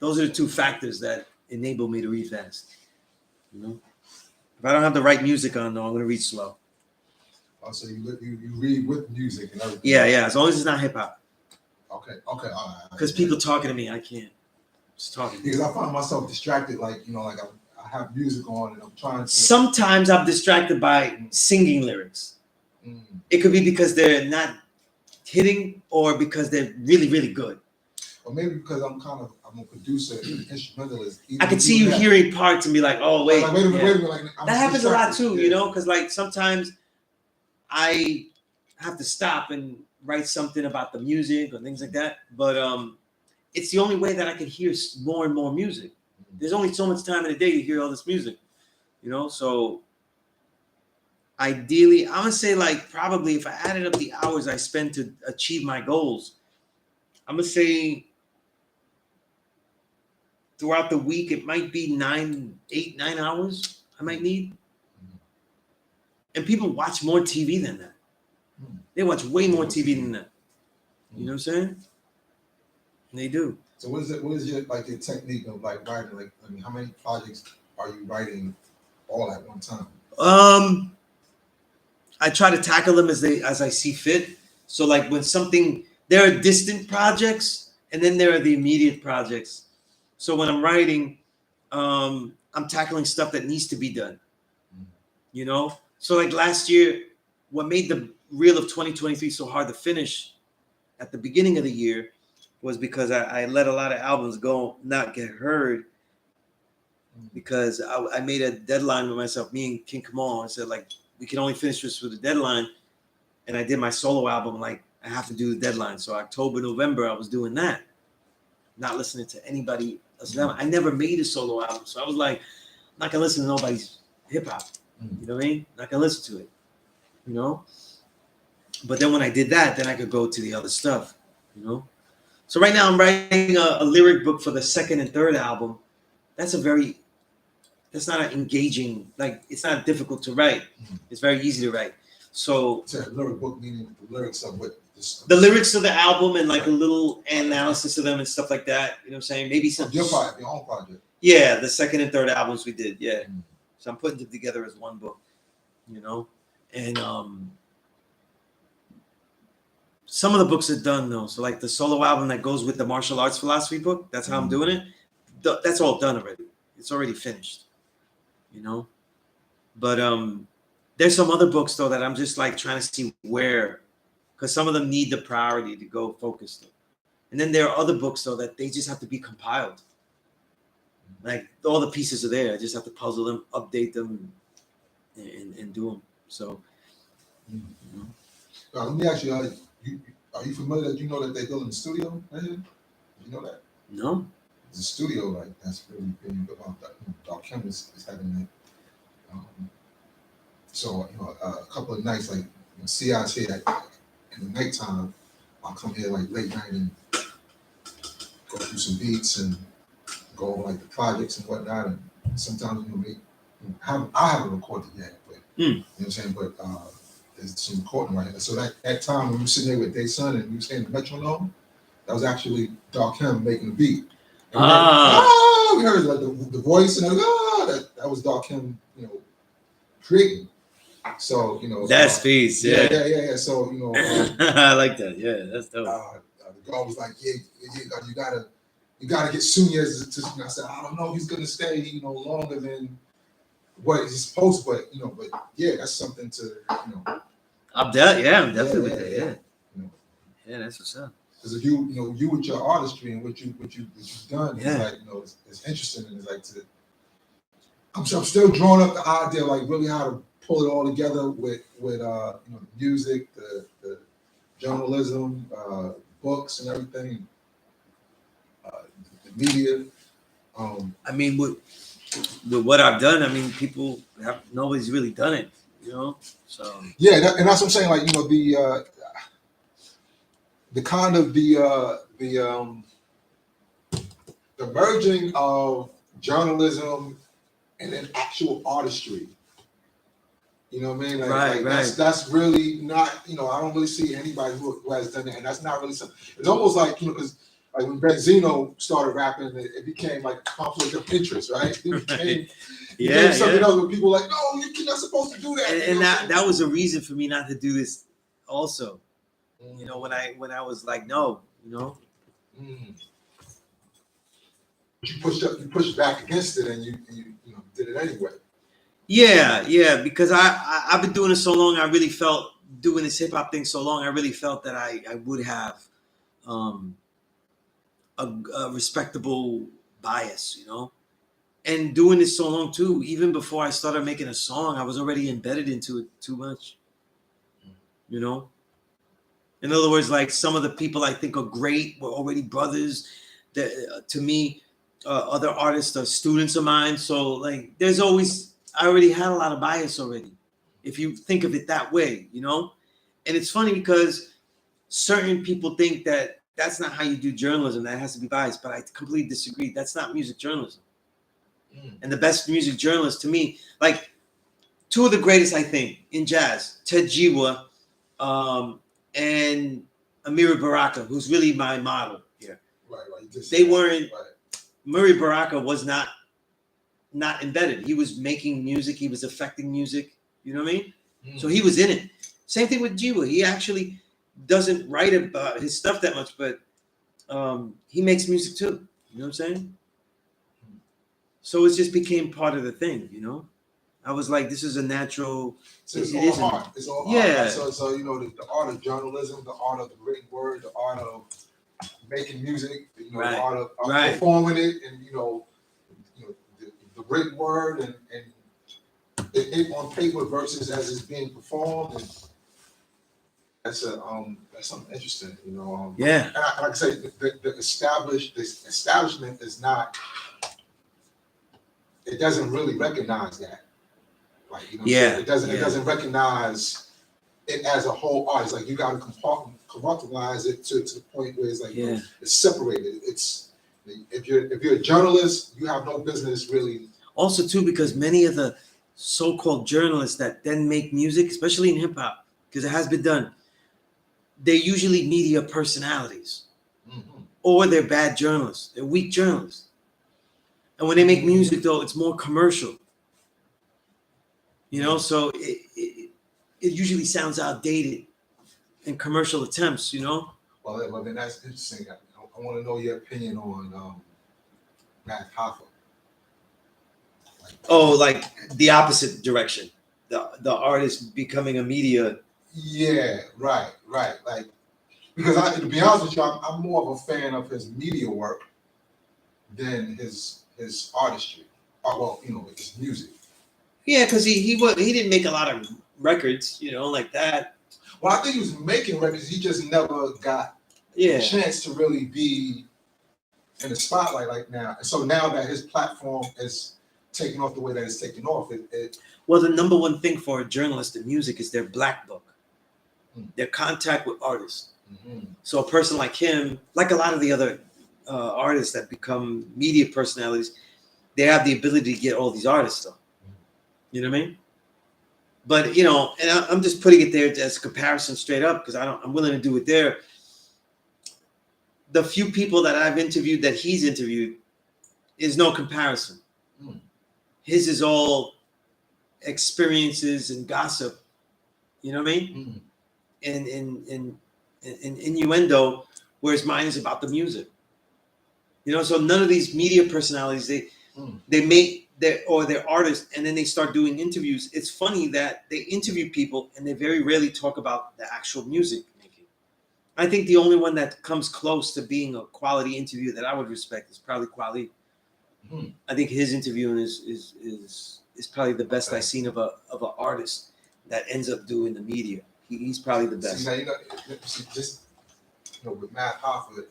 C: those are the two factors that enable me to read fast, you know? If I don't have the right music on, though, I'm going to read slow.
B: Oh, so you read with music and everything?
C: Yeah, as long as it's not hip hop.
B: Okay, all right.
C: Because people talking to me, I can't. Just talking.
B: Because I find myself distracted, like, you know, like I have music on and I'm trying to.
C: Sometimes I'm distracted by singing lyrics. It could be because they're not hitting or because they're really, really good.
B: Or maybe because I'm a producer, instrumentalist.
C: I could see you hearing parts and be like, oh, wait.
B: Like, wait a minute. Like,
C: that happens a lot too, you know, because like sometimes I have to stop and write something about the music or things like that. But it's the only way that I can hear more and more music. There's only so much time in a day to hear all this music, you know? So ideally, I'm going to say like probably if I added up the hours I spend to achieve my goals, I'm going to say throughout the week, it might be 9 hours I might need. And people watch more TV than that. They watch way more TV than that. You know what I'm saying? They do.
B: So what is your like your technique of like writing? Like, I mean, how many projects are you writing all at one time?
C: I try to tackle them as I see fit. So like when there are distant projects and then there are the immediate projects. So when I'm writing, I'm tackling stuff that needs to be done. You know? So like last year, what made the reel of 2023 so hard to finish at the beginning of the year was because I let a lot of albums go, not get heard, because I made a deadline with myself, me and King Kamal. I said, like, we can only finish this with a deadline. And I did my solo album like I have to do the deadline. So October, November, I was doing that, not listening to anybody else. I never made a solo album, so I was like, I'm not gonna listen to nobody's hip hop. You know what I mean? Not gonna listen to it. You know. But then when I did that, then I could go to the other stuff. You know. So right now I'm writing a lyric book for the second and third album. That's not an engaging, like it's not difficult to write. It's very easy to write. So
B: a lyric book meaning the lyrics of what
C: the lyrics of the album and like a little analysis of them and stuff like that. You know what I'm saying? Maybe some
B: your own project.
C: Yeah, the second and third albums we did. Yeah. So I'm putting them together as one book, you know? And some of the books are done though. So like the solo album that goes with the martial arts philosophy book, that's how I'm doing it. That's all done already. It's already finished, you know? But there's some other books though that I'm just like trying to see where, because some of them need the priority to go focused. And then there are other books though that they just have to be compiled. Like all the pieces are there. I just have to puzzle them, update them, and do them. So, you know.
B: Let me ask you, are you familiar that you know that they're building a studio right here? Did you know that?
C: No.
B: There's a studio like that's really big about that. Dark Chem is having that. So a couple of nights like see us here in the nighttime. I'll come here like late night and go through some beats and go over like the projects and whatnot. And sometimes I haven't recorded yet, but you know what I'm saying. But there's some recording right here. So that time when we were sitting there with Day-Son and we were saying the metronome, that was actually Dark Chem making the beat. And we heard like the voice and that was Dark Chem, creating. So
C: that's peace.
B: Yeah. So
C: I like that. Yeah, that's dope.
B: The girl was like, you gotta get Sunez to. I said, I don't know if he's gonna stay, longer than what he's supposed to, but yeah, that's something to,
C: I'm definitely with that. Yeah, that's what's up.
B: Because if you with your artistry and what you've done, it's like, it's interesting and it's like I'm still drawing up the idea, like really how to pull it all together with the music, the journalism, books and everything, the media.
C: I mean, with what I've done, I mean, nobody's really done it, So
B: yeah, and that's what I'm saying. Like the kind of the merging of journalism and then actual artistry. You know what I mean? Like, right. That's really not, I don't really see anybody who has done that. And that's not really something. It's almost like, because like when Benzino started rapping, it became like a conflict of interest, right? It became something else where people were like, no, you're not supposed to do that.
C: And that was a reason for me not to do this also. When I was like, no,
B: But you pushed back against it and you did it anyway.
C: Yeah, because I've been doing it so long. I really felt doing this hip hop thing so long. I really felt that I would have a respectable bias, and doing this so long too. Even before I started making a song, I was already embedded into it too much. In other words, like some of the people I think are great were already brothers. That to me, other artists are students of mine. So like, there's always. I already had a lot of bias already, if you think of it that way, And it's funny because certain people think that that's not how you do journalism. That has to be biased, but I completely disagree. That's not music journalism. And the best music journalists to me, like two of the greatest, I think, in jazz, Ted Jiwa and Amiri Baraka, who's really my model here.
B: Right.
C: They weren't, Murray Baraka was not embedded. He was making music. He was affecting music. You know what I mean? So he was in it. Same thing with Jiwa. He actually doesn't write about his stuff that much, but he makes music too. You know what I'm saying? So it just became part of the thing, I was like, this is a natural.
B: So it's all art. It's all art.
C: Yeah.
B: So the art of journalism, the art of the written word, the art of making music, the art of performing it, and the written word and it on paper versus as it's being performed, and that's something interesting, you know.
C: Yeah.
B: And like I say, the establishment is not. It doesn't really recognize that. Like, you know,
C: Yeah.
B: it doesn't recognize it as a whole art. It's like you got to compartmentalize it to the point where it's like, you know, it's separated. It's if you're a journalist, you have no business really.
C: Also, too, because many of the so-called journalists that then make music, especially in hip hop, because it has been done, they're usually media personalities, or they're bad journalists. They're weak journalists. And when they make music, though, it's more commercial. You know, so it usually sounds outdated in commercial attempts, you know?
B: Well, then that's interesting. I want to know your opinion on Matt Hoffa.
C: Like the opposite direction. The artist becoming a media.
B: Yeah, right. Like, because to be honest with you, I'm more of a fan of his media work than his artistry. Well, you know, his music.
C: Yeah, because he didn't make a lot of records, you know, like that.
B: Well, I think he was making records. He just never got a chance to really be in the spotlight like now. And so now that his platform is taking off the way that it's taking off,
C: well, the number one thing for a journalist in music is their black book, their contact with artists. So a person like him, like a lot of the other artists that become media personalities, they have the ability to get all these artists though. You know what I mean? But, you know, and I'm just putting it there as comparison straight up because I'm willing to do it there. The few people that I've interviewed that he's interviewed is no comparison. His is all experiences and gossip. You know what I mean? And innuendo, whereas mine is about the music. You know, so none of these media personalities, they make they're artists and then they start doing interviews. It's funny that they interview people and they very rarely talk about the actual music making. I think the only one that comes close to being a quality interview that I would respect is probably Kweli. I think his interviewing is probably the best I've seen of an artist that ends up doing the media. He's probably the best.
B: See, now, just with Matt Hoffa,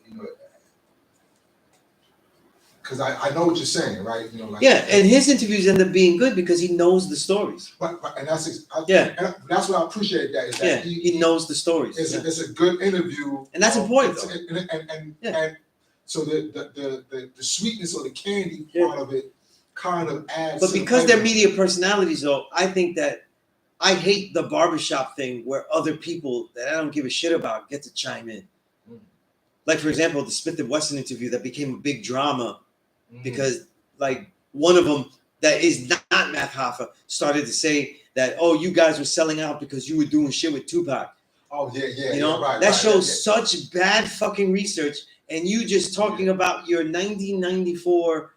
B: because I know what you're saying, right? You know, like,
C: and his interviews end up being good because he knows the stories.
B: And that's that's what I appreciate. That is that he knows the stories. It's a good interview,
C: and that's important.
B: And so the sweetness or the candy part of it kind of adds.
C: But because they're media personalities, though, I think that I hate the barbershop thing where other people that I don't give a shit about get to chime in. Like, for example, the Smith & Wesson interview that became a big drama because, like, one of them that is not Matt Hoffa started to say that, oh, you guys were selling out because you were doing shit with Tupac.
B: Oh, yeah.
C: You know, that shows such bad fucking research. And you just talking about your 1994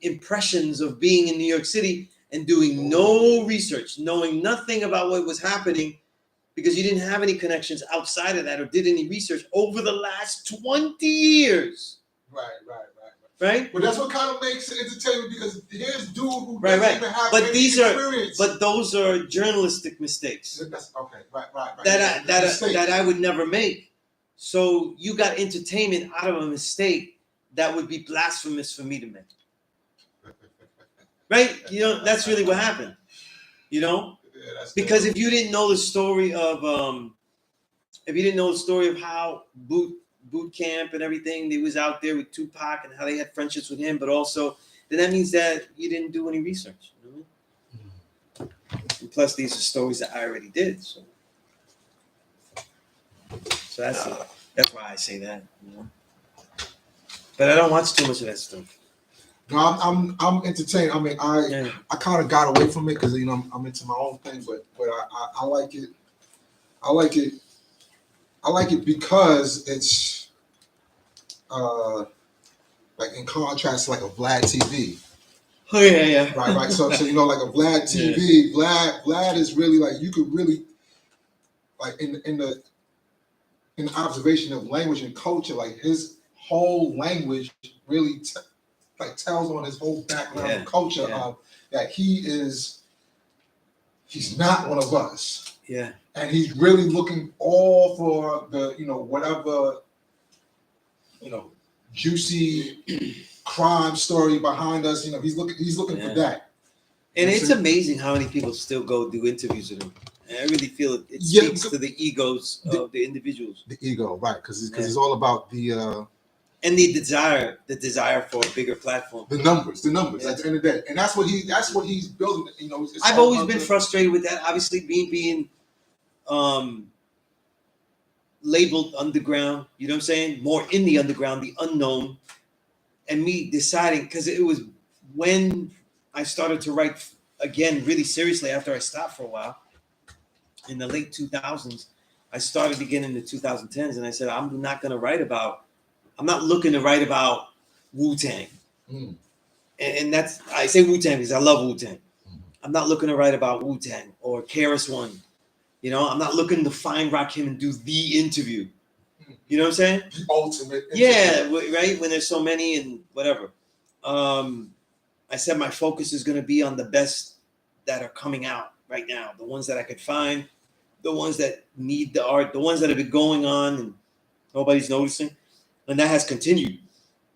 C: impressions of being in New York City and doing no research, knowing nothing about what was happening because you didn't have any connections outside of that or did any research over the last 20 years. Right?
B: But that's what kind of makes it entertainment because here's dude who doesn't even have any experience.
C: But those are journalistic mistakes.
B: That's okay. Right.
C: That I would never make. So you got entertainment out of a mistake that would be blasphemous for me to make. Right? You know, that's really what happened. You know? Because if you didn't know the story of how boot camp and everything, they was out there with Tupac and how they had friendships with him, but also then that means that you didn't do any research. You know what I mean? And plus these are stories that I already did. So that's why I say that, you know. But I don't watch too much of that stuff.
B: No, I'm entertained. I mean, I kind of got away from it because I'm into my own thing, but I like it. I like it because it's like in contrast to like a Vlad TV.
C: Oh yeah.
B: Right. So you know, like a Vlad TV, Vlad is really like you could really like in the observation of language and culture, like his whole language really tells on his whole background and culture of that he's not one of us.
C: Yeah.
B: and he's really looking all for the, whatever, juicy crime story behind us. He's looking for that.
C: And it's amazing how many people still go do interviews with him. And I really feel it speaks to the egos of the individuals.
B: The ego, right? Because it's all about the
C: and the desire for a bigger platform.
B: The numbers at the end of the day, and that's what he's building.
C: I've always been frustrated with that. Obviously, being labeled underground. You know what I'm saying? More in the underground, the unknown, and me deciding, because it was when I started to write again really seriously after I stopped for a while in the late 2000s. I started again in the 2010s, and I said, I'm not looking to write about Wu-Tang. And that's, I say Wu-Tang because I love Wu-Tang. I'm not looking to write about Wu-Tang or KRS-One. I'm not looking to find Rakim and do the interview. You know what I'm saying?
B: The ultimate interview.
C: Yeah, right? When there's so many and whatever. I said my focus is going to be on the best that are coming out right now. The ones that I could find, the ones that need the art, the ones that have been going on and nobody's noticing. And that has continued.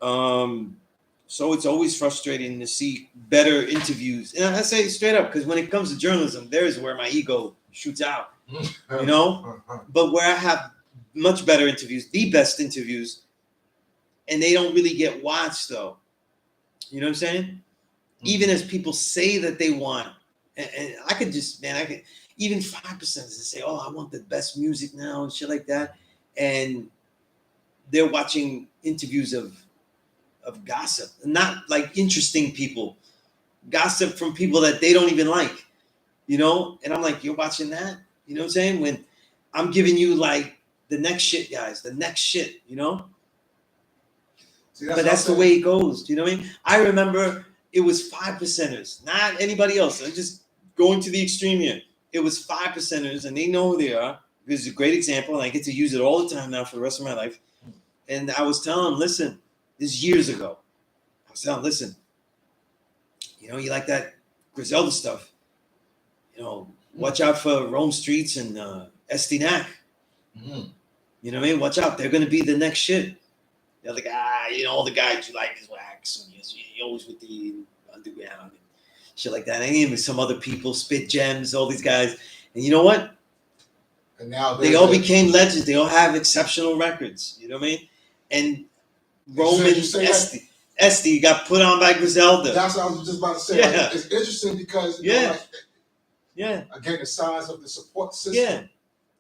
C: So it's always frustrating to see better interviews. And I say it straight up, because when it comes to journalism, there's where my ego shoots out, But where I have much better interviews, the best interviews, and they don't really get watched, though. You know what I'm saying? Even as people say that they want, and I could just, even 5% say, oh, I want the best music now and shit like that. And they're watching interviews of gossip, not like interesting people, gossip from people that they don't even like, And I'm like, you're watching that? You know what I'm saying? When I'm giving you like the next shit, guys, the next shit, See, but that's the way it goes. Do you know what I mean? I remember it was 5%ers, not anybody else. I'm just going to the extreme here. It was 5%ers, and they know who they are. This is a great example, and I get to use it all the time now for the rest of my life. And I was telling them, listen, this is years ago. I was telling them, listen, you like that Griselda stuff. Watch out for Rome Streets and Estinac. You know what I mean? Watch out. They're going to be the next shit. They're like, all the guys you like is wax. And you're always with the underground and shit like that. And even some other people, Spit Gems, all these guys. And you know what?
B: And now
C: they all became legends. They all have exceptional records. You know what I mean? And Roman Esty got put on by Griselda.
B: That's what I was just about to say.
C: Yeah.
B: Like, it's interesting because, again, the size of the support system.
C: Yeah.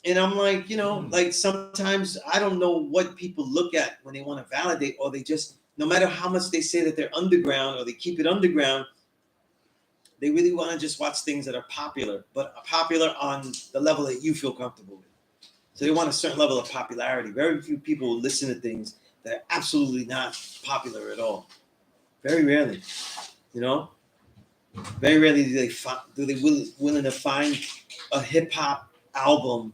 C: And I'm like, like sometimes I don't know what people look at when they want to validate, or they just, no matter how much they say that they're underground or they keep it underground, they really want to just watch things that are popular, but are popular on the level that you feel comfortable with. So they want a certain level of popularity. Very few people listen to things that are absolutely not popular at all. Very rarely, Very rarely do they willing to find a hip hop album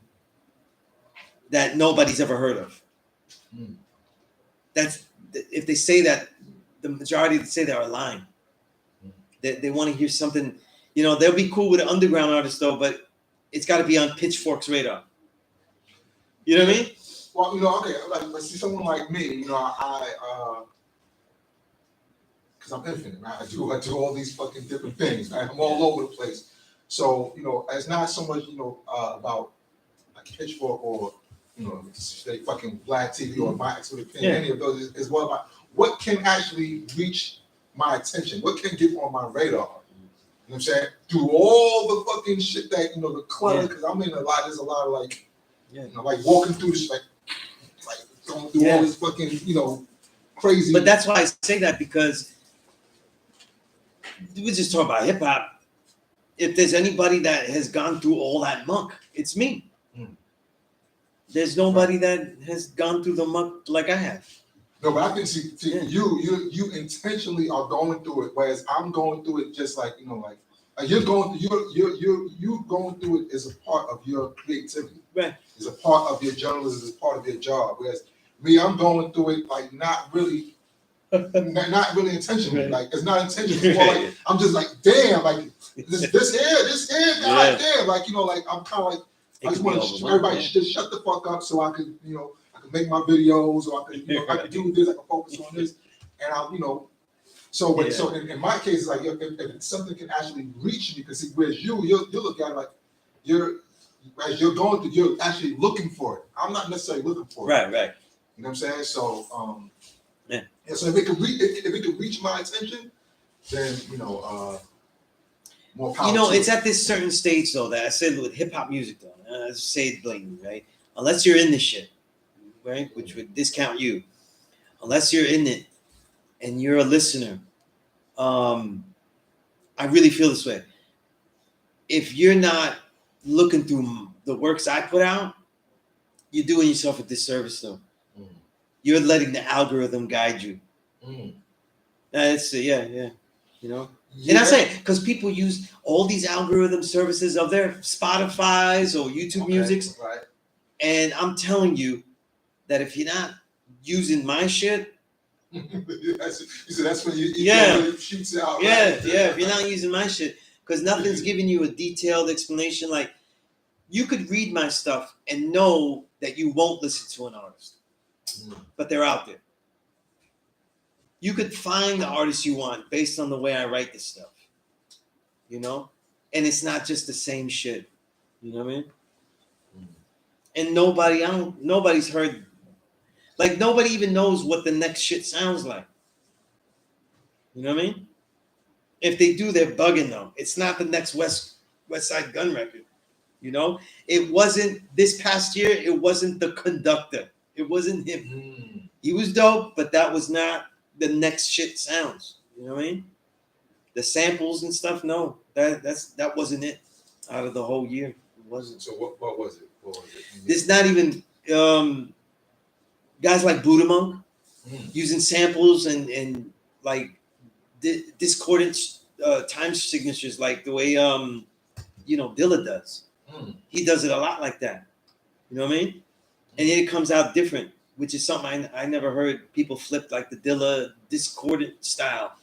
C: that nobody's ever heard of. That's, if they say that, the majority that say they are lying. They want to hear something, they'll be cool with an underground artist though, but it's got to be on Pitchfork's radar. You know what I mean?
B: Well, okay, like see someone like me, because I'm infinite, right? I do all these fucking different things, right? I'm all over the place. So, it's not so much, about like Pitchfork or, say fucking Black TV or my expert opinion, any of those. Is what about what can actually reach my attention? What can get on my radar? You know what I'm saying? Through all the fucking shit that, the clutter, because I'm in there's a lot of like, like walking through this, like going through all this fucking, crazy.
C: But that's why I say that, because we just talk about hip hop. If there's anybody that has gone through all that muck, it's me. There's nobody that has gone through the muck like I have.
B: No, but I think you intentionally are going through it, whereas I'm going through it just like you're going through it as a part of your creativity.
C: Right.
B: It's a part of your journalism, it's part of your job. Whereas me, I'm going through it like not really intentionally. Right. Like it's not intentional. It's more like I'm just like, damn, like this here, god damn. Like, like I'm kind of like
C: It
B: I
C: could
B: just
C: be
B: want
C: overwhelming,
B: everybody
C: yeah.
B: just shut the fuck up so I can, I can make my videos, or I can do this, I can focus on this, and so when, so in my case, it's like if something can actually reach me, because whereas you look at it like as you're going through, you're actually looking for it. I'm not necessarily looking for it.
C: Right.
B: You know what I'm saying? So
C: Yeah.
B: So if it could reach my attention, then more power.
C: It's at this certain stage though that I said with hip hop music though. Let's say it blatantly, right? Unless you're in this shit, right? Which would discount you. Unless you're in it and you're a listener, I really feel this way. If you're not looking through the works I put out, you're doing yourself a disservice though.
B: Mm.
C: You're letting the algorithm guide you. That's yeah. And I say because people use all these algorithm services of their Spotify's or YouTube Music's,
B: right.
C: and I'm telling you that if you're not using my shit,
B: you said that's when you shoots out.
C: Yeah,
B: right?
C: yeah. If you're not using my shit, because nothing's giving you a detailed explanation. Like you could read my stuff and know that you won't listen to an artist, but they're out there. You could find the artist you want based on the way I write this stuff, and it's not just the same shit. You know what I mean? And nobody's heard, like nobody even knows what the next shit sounds like. You know what I mean? If they do, they're bugging though. It's not the next West Side Gun record. It wasn't this past year. It wasn't the Conductor. It wasn't him. He was dope, but that was not the next shit sounds. You know what I mean? The samples and stuff. No, that wasn't it. Out of the whole year, it wasn't.
B: So what was it?
C: There's not even guys like Buddha Monk using samples and like discordant time signatures, like the way Dilla does. He does it a lot like that. You know what I mean? And it comes out different, which is something I never heard people flip like the Dilla discordant style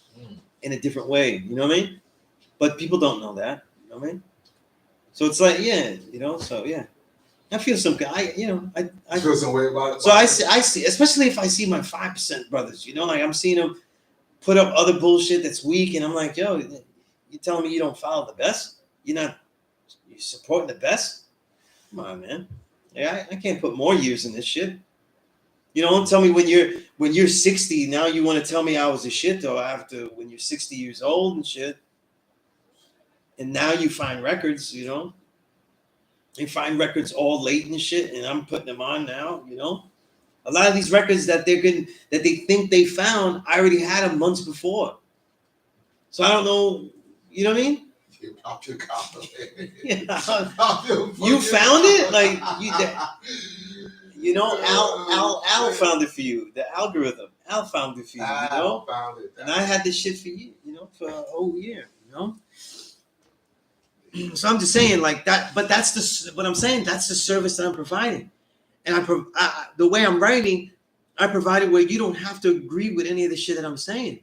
C: in a different way. You know what I mean? But people don't know that. You know what I mean? So it's like, so yeah. I feel some guy, I
B: feel some way about it.
C: So I see, especially if I see my 5% brothers, like I'm seeing them put up other bullshit that's weak, and I'm like, yo, you telling me you don't follow the best? You're supporting the best? Come on, man. Yeah, I can't put more years in this shit. Don't tell me when you're 60 now you want to tell me I was a shit though after when you're 60 years old and shit. And now you find records, you find records all late and shit, and I'm putting them on now, A lot of these records that they think they found, I already had them months before. So I don't know, you know what I mean?
B: You popped your collar.
C: Yeah. You found it? Like Al found it for you. The algorithm. Al found it for you,
B: Al found it.
C: And I had this shit for you, for a whole year, So I'm just saying like that, but what I'm saying, that's the service that I'm providing. And the way I'm writing, I provide it where you don't have to agree with any of the shit that I'm saying.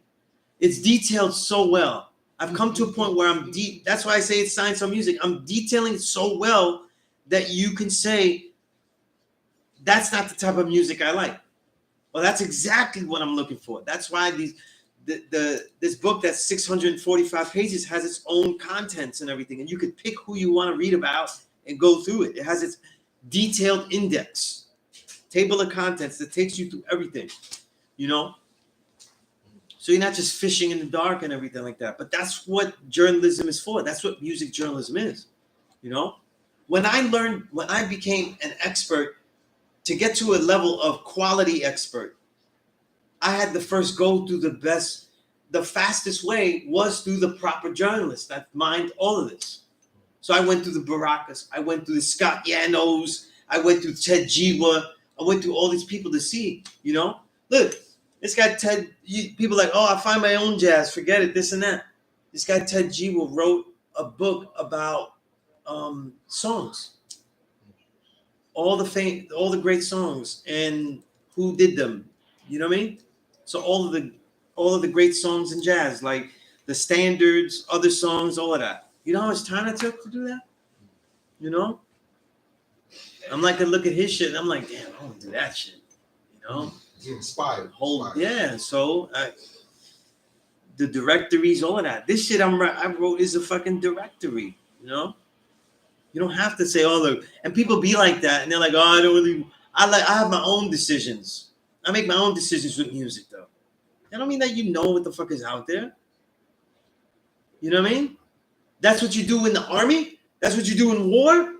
C: It's detailed so well. I've come to a point where I'm deep. That's why I say it's science on music. I'm detailing it so well that you can say, that's not the type of music I like. Well, that's exactly what I'm looking for. That's why this book that's 645 pages has its own contents and everything. And you could pick who you want to read about and go through it. It has its detailed index, table of contents that takes you through everything, So you're not just fishing in the dark and everything like that. But that's what journalism is for. That's what music journalism is, When I became an expert, to get to a level of quality expert, I had to first go through the fastest way was through the proper journalists that mined all of this. So I went through the Baracas, I went through the Scott Yanos, I went through Ted Jiwa, I went through all these people to see, Look, this guy Ted, people like, oh, I find my own jazz, forget it, this and that. This guy Ted Jiwa wrote a book about songs. All the great songs and who did them. You know what I mean? So all of the great songs in jazz, like the standards, other songs, all of that. You know how much time it took to do that? I'm like, I look at his shit and I'm like, damn, I want to do that shit. You know?
B: Get inspired.
C: Yeah. So the directories, all of that. This shit I wrote is a fucking directory. You know? You don't have to say all the, and people be like that and they're like, oh, I have my own decisions. I make my own decisions with music though. That don't mean that you know what the fuck is out there. You know what I mean? That's what you do in the army. That's what you do in war.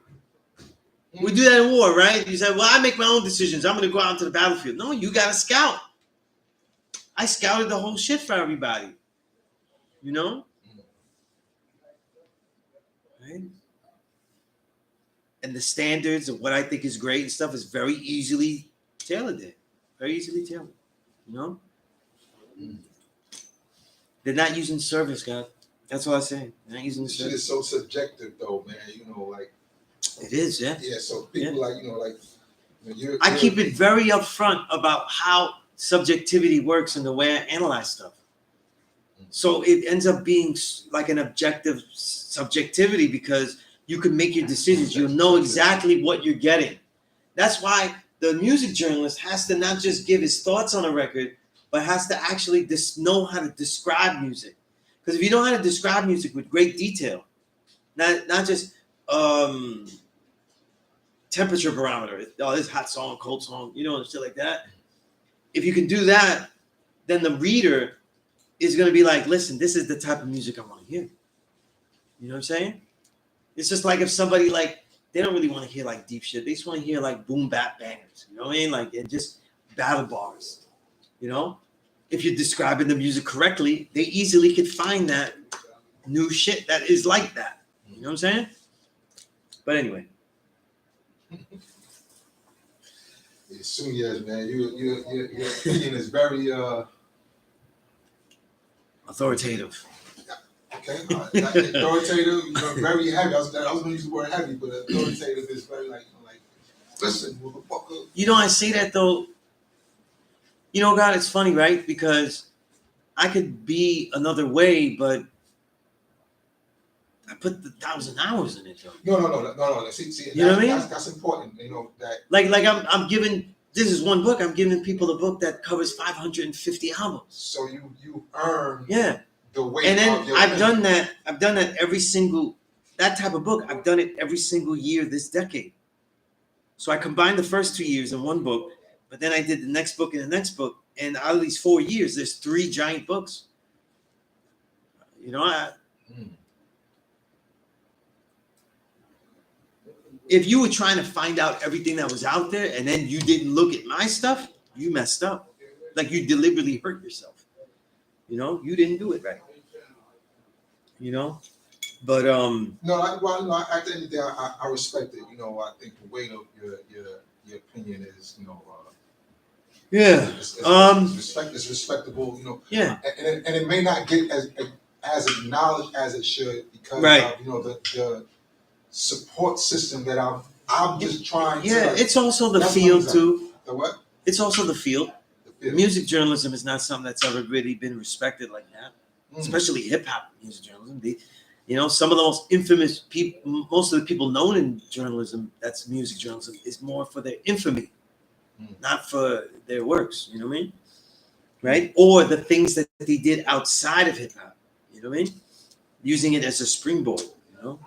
C: We do that in war, right? You say, well, I make my own decisions. I'm going to go out to the battlefield. No, you got to scout. I scouted the whole shit for everybody. You know? Right? And the standards of what I think is great and stuff is very easily tailored there. Very easily tailored. You know? They're not using service, God. That's what I say. They're not using the
B: Shit
C: service.
B: is so subjective, though, man. You know, like.
C: It is, yeah.
B: Yeah, so people like, you know, like.
C: I keep it very upfront about how subjectivity works and the way I analyze stuff. So it ends up being like an objective subjectivity because you can make your decisions. You'll know exactly what you're getting. That's why the music journalist has to not just give his thoughts on a record, but has to actually know how to describe music. Because if you know how to describe music with great detail, not just temperature barometer, oh, this hot song, cold song, you know, and shit like that. If you can do that, then the reader is going to be like, listen, this is the type of music I want to hear. You know what I'm saying? It's just like if somebody like, they don't really want to hear like deep shit. They just want to hear like boom bap bangers. You know what I mean? Like, and just battle bars. You know? If you're describing the music correctly, they easily could find that new shit that is like that. You know what I'm saying? But anyway.
B: Sunez, man, your opinion is very
C: authoritative.
B: Okay, authoritative, you know, very heavy. I was gonna use the word heavy, but authoritative is very like, you know, like, listen, motherfucker.
C: You know, I say that though. You know, God, it's funny, right? Because I could be another way, but I put the 1,000 hours in it, though.
B: No. See,
C: you know what I mean?
B: That's important. You know that.
C: Like I'm giving. This is one book. I'm giving people a book that covers 550 albums.
B: So you earn.
C: Yeah.
B: The weight.
C: And then I've done that every single that type of book. I've done it every single year this decade. So I combined the first 2 years in one book, but then I did the next book and the next book. And out of these 4 years, there's 3 giant books. You know, if you were trying to find out everything that was out there and then you didn't look at my stuff, you messed up. Like you deliberately hurt yourself. You know, you didn't do it right. You know, but
B: no, at the end of the day, I respect it. You know, I think the weight of your opinion is, you know, it's respectable. You know,
C: yeah,
B: and it may not get as acknowledged as it should because of, you know, the support system that I'm just trying to.
C: Yeah, it's also the field too.
B: The what?
C: It's also the field. Music journalism is not something that's ever really been respected like that, especially hip hop music journalism. You know, some of the most infamous people, most of the people known in journalism, that's music journalism, is more for their infamy, not for their works. You know what I mean? Right? Or the things that they did outside of hip hop. You know what I mean? Using it as a springboard. You know,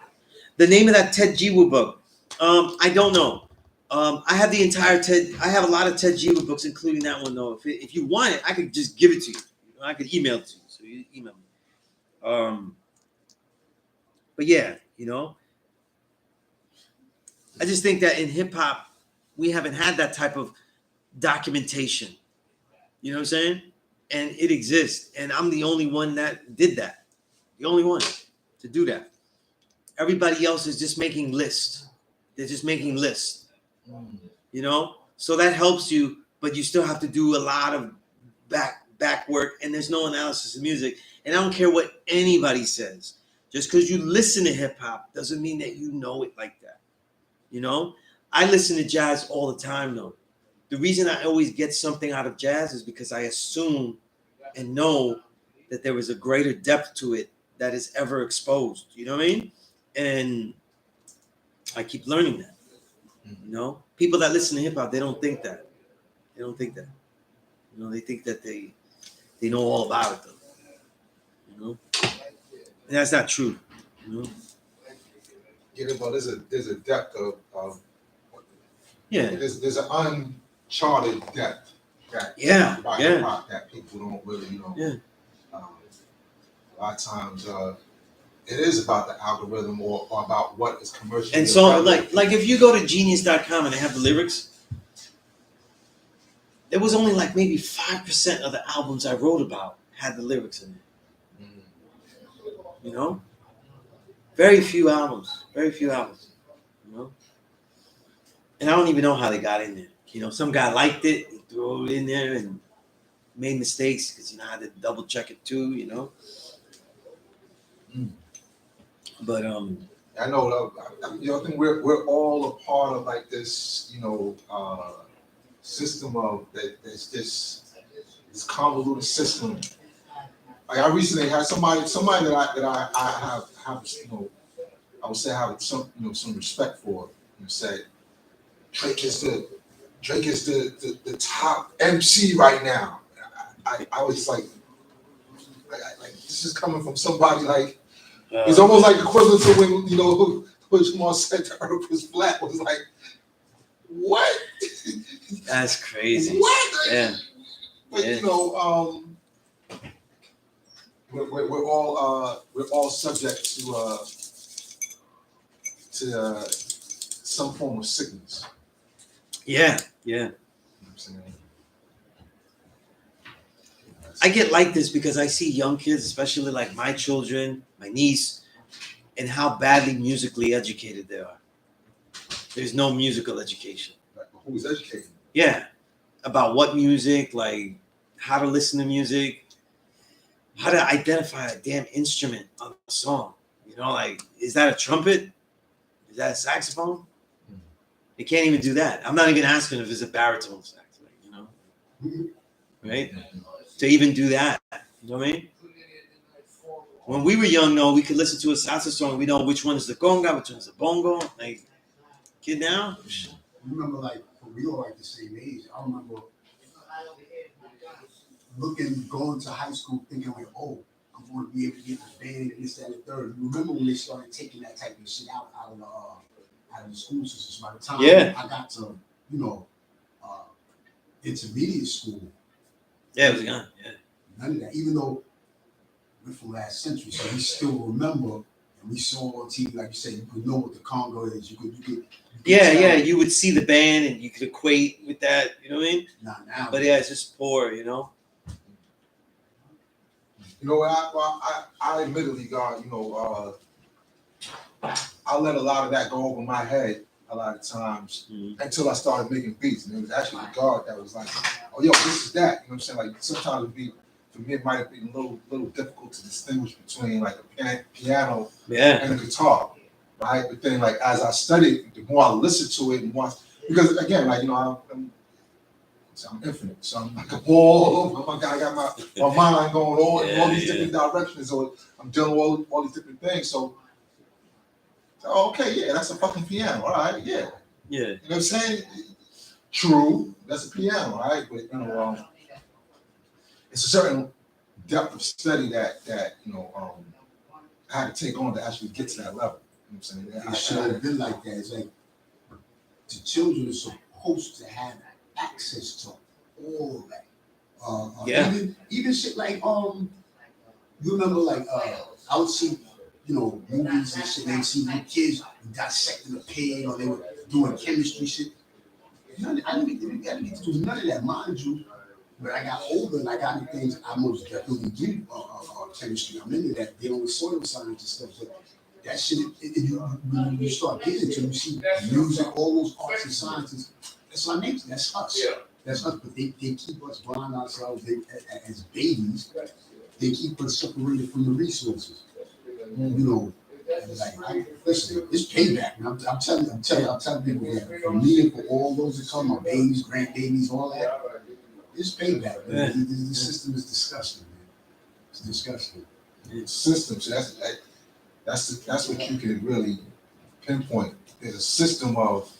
C: the name of that Ted Jiwa book, I don't know. I have the entire Ted. I have a lot of Ted Jiwa books, including that one. Though, if you want it, I could just give it to you. I could email it to you, so you email me. But yeah, you know, I just think that in hip hop, we haven't had that type of documentation. You know what I'm saying? And it exists, and I'm the only one that did that. The only one to do that. Everybody else is just making lists. They're just making lists. You know, so that helps you, but you still have to do a lot of back work, and there's no analysis of music. And I don't care what anybody says. Just because you listen to hip hop doesn't mean that you know it like that. You know, I listen to jazz all the time, though. The reason I always get something out of jazz is because I assume and know that there is a greater depth to it that is ever exposed. You know what I mean? And I keep learning that. You know, people that listen to hip hop, they don't think that. They don't think that. You know, they think that they know all about it though. You know, and that's not true. You know.
B: Yeah, but there's a depth of
C: Yeah.
B: there's an uncharted depth that
C: Yeah.
B: about
C: Yeah.
B: hip hop that people don't really,
C: Yeah.
B: A lot of times it is about the algorithm or about what is commercial.
C: And so like if you go to genius.com and they have the lyrics, there was only like maybe 5% of the albums I wrote about had the lyrics in it. You know? Very few albums. Very few albums. You know? And I don't even know how they got in there. You know, some guy liked it, he threw it in there and made mistakes because I had to double check it too, you know. But
B: I know, I think we're all a part of like this, system of that. There's this convoluted system. Like I recently had somebody that I have I would say I have some respect for. Said Drake is the top MC right now. I was like this is coming from somebody like. It's almost like equivalent to when when Jamal said the earth was flat. Was like, what?
C: That's crazy.
B: What?
C: Yeah.
B: But we're all subject to some form of sickness.
C: Yeah. Yeah.
B: You know what I'm saying?
C: I get like this because I see young kids, especially like my children, my niece, and how badly musically educated they are. There's no musical education.
B: Like, who's educated?
C: Yeah. About what music, like how to listen to music, how to identify a damn instrument on a song. You know, like, is that a trumpet? Is that a saxophone? They can't even do that. I'm not even asking if it's a baritone sax, right? To even do that, you know what I mean? When we were young, though, we could listen to a salsa song. We know which one is the conga, which one is the bongo. Like, kid now.
F: You remember, like, we all like the same age. I remember going to high school thinking like, oh, I'm going to be able to get the band and this, that, and the third. You remember when they started taking that type of shit out of the school system? By the time I got to, intermediate school.
C: Yeah, it was gone. Yeah.
F: None of that. Even though we're from last century, so we still remember and we saw on TV, like you said, you could know what the Congo is. You could
C: Yeah, you would see the band and you could equate with that, you know what I mean?
F: Not now.
C: But yeah, it's just poor, you know?
B: I admittedly, God, I let a lot of that go over my head a lot of times until I started making beats. And it was actually God that was like, oh, yo, this is that. You know what I'm saying? Like sometimes for me, it might have been a little difficult to distinguish between like a piano and a guitar, right? But then like as I studied, the more I listened to it, because again, like, I'm infinite, so I'm like a ball. I got my mind going all these different directions, so I'm dealing with all these different things. So, okay, yeah, that's a fucking piano, all right, yeah.
C: Yeah.
B: You know what I'm saying? True, that's a piano, all right, but it's a certain depth of study that I had to take on to actually get to that level. You know what I'm saying?
F: It should have been like that. It's like the children are supposed to have access to all that. Even shit like you remember like I would see movies and shit. They see little kids dissecting a pig or they were doing chemistry shit. I didn't get to do none of that, mind you. When I got older and I got into things, I most definitely do chemistry. I'm into that, dealing with soil science and stuff. But that shit, when you start getting into it, you see music, all those arts and sciences. That's our nature. That's us. That's us. But they keep us blind ourselves as babies. They keep us separated from the resources. Listen, it's payback. Man. I'm telling people that for me and for all those that come, my babies, grandbabies, all that. It's payback, man. The system is disgusting, man. It's disgusting.
B: It's system. So that's what you can really pinpoint. There's a system of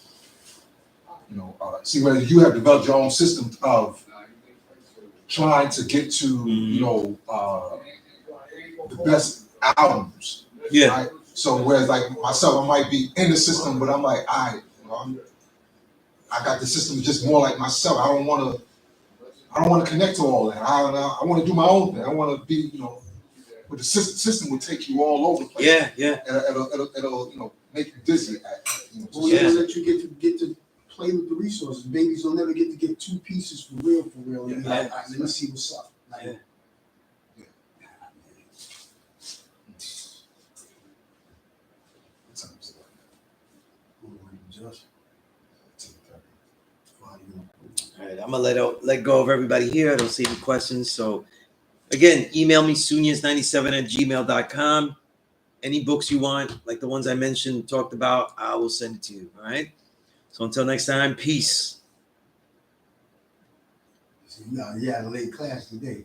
B: see whether you have developed your own system of trying to get to, the best albums.
C: Yeah.
B: Right? So whereas like myself, I might be in the system, but I'm like, I got the system just more like myself. I don't want to connect to all that. I want to do my own thing. I want to be, but the system will take you all over the place.
C: Yeah.
B: It'll make you dizzy.
F: Well, we don't let you get to play with the resources. Babies will never get to get two pieces for real.
B: Yeah.
F: And be like, all right, let me see what's up. Like,
C: Yeah. All right, I'm gonna let go of everybody here. I don't see any questions. So again, email me sunez97@gmail.com. Any books you want, like the ones I mentioned, talked about, I will send it to you. All right. So until next time, peace.
F: yeah, late class today.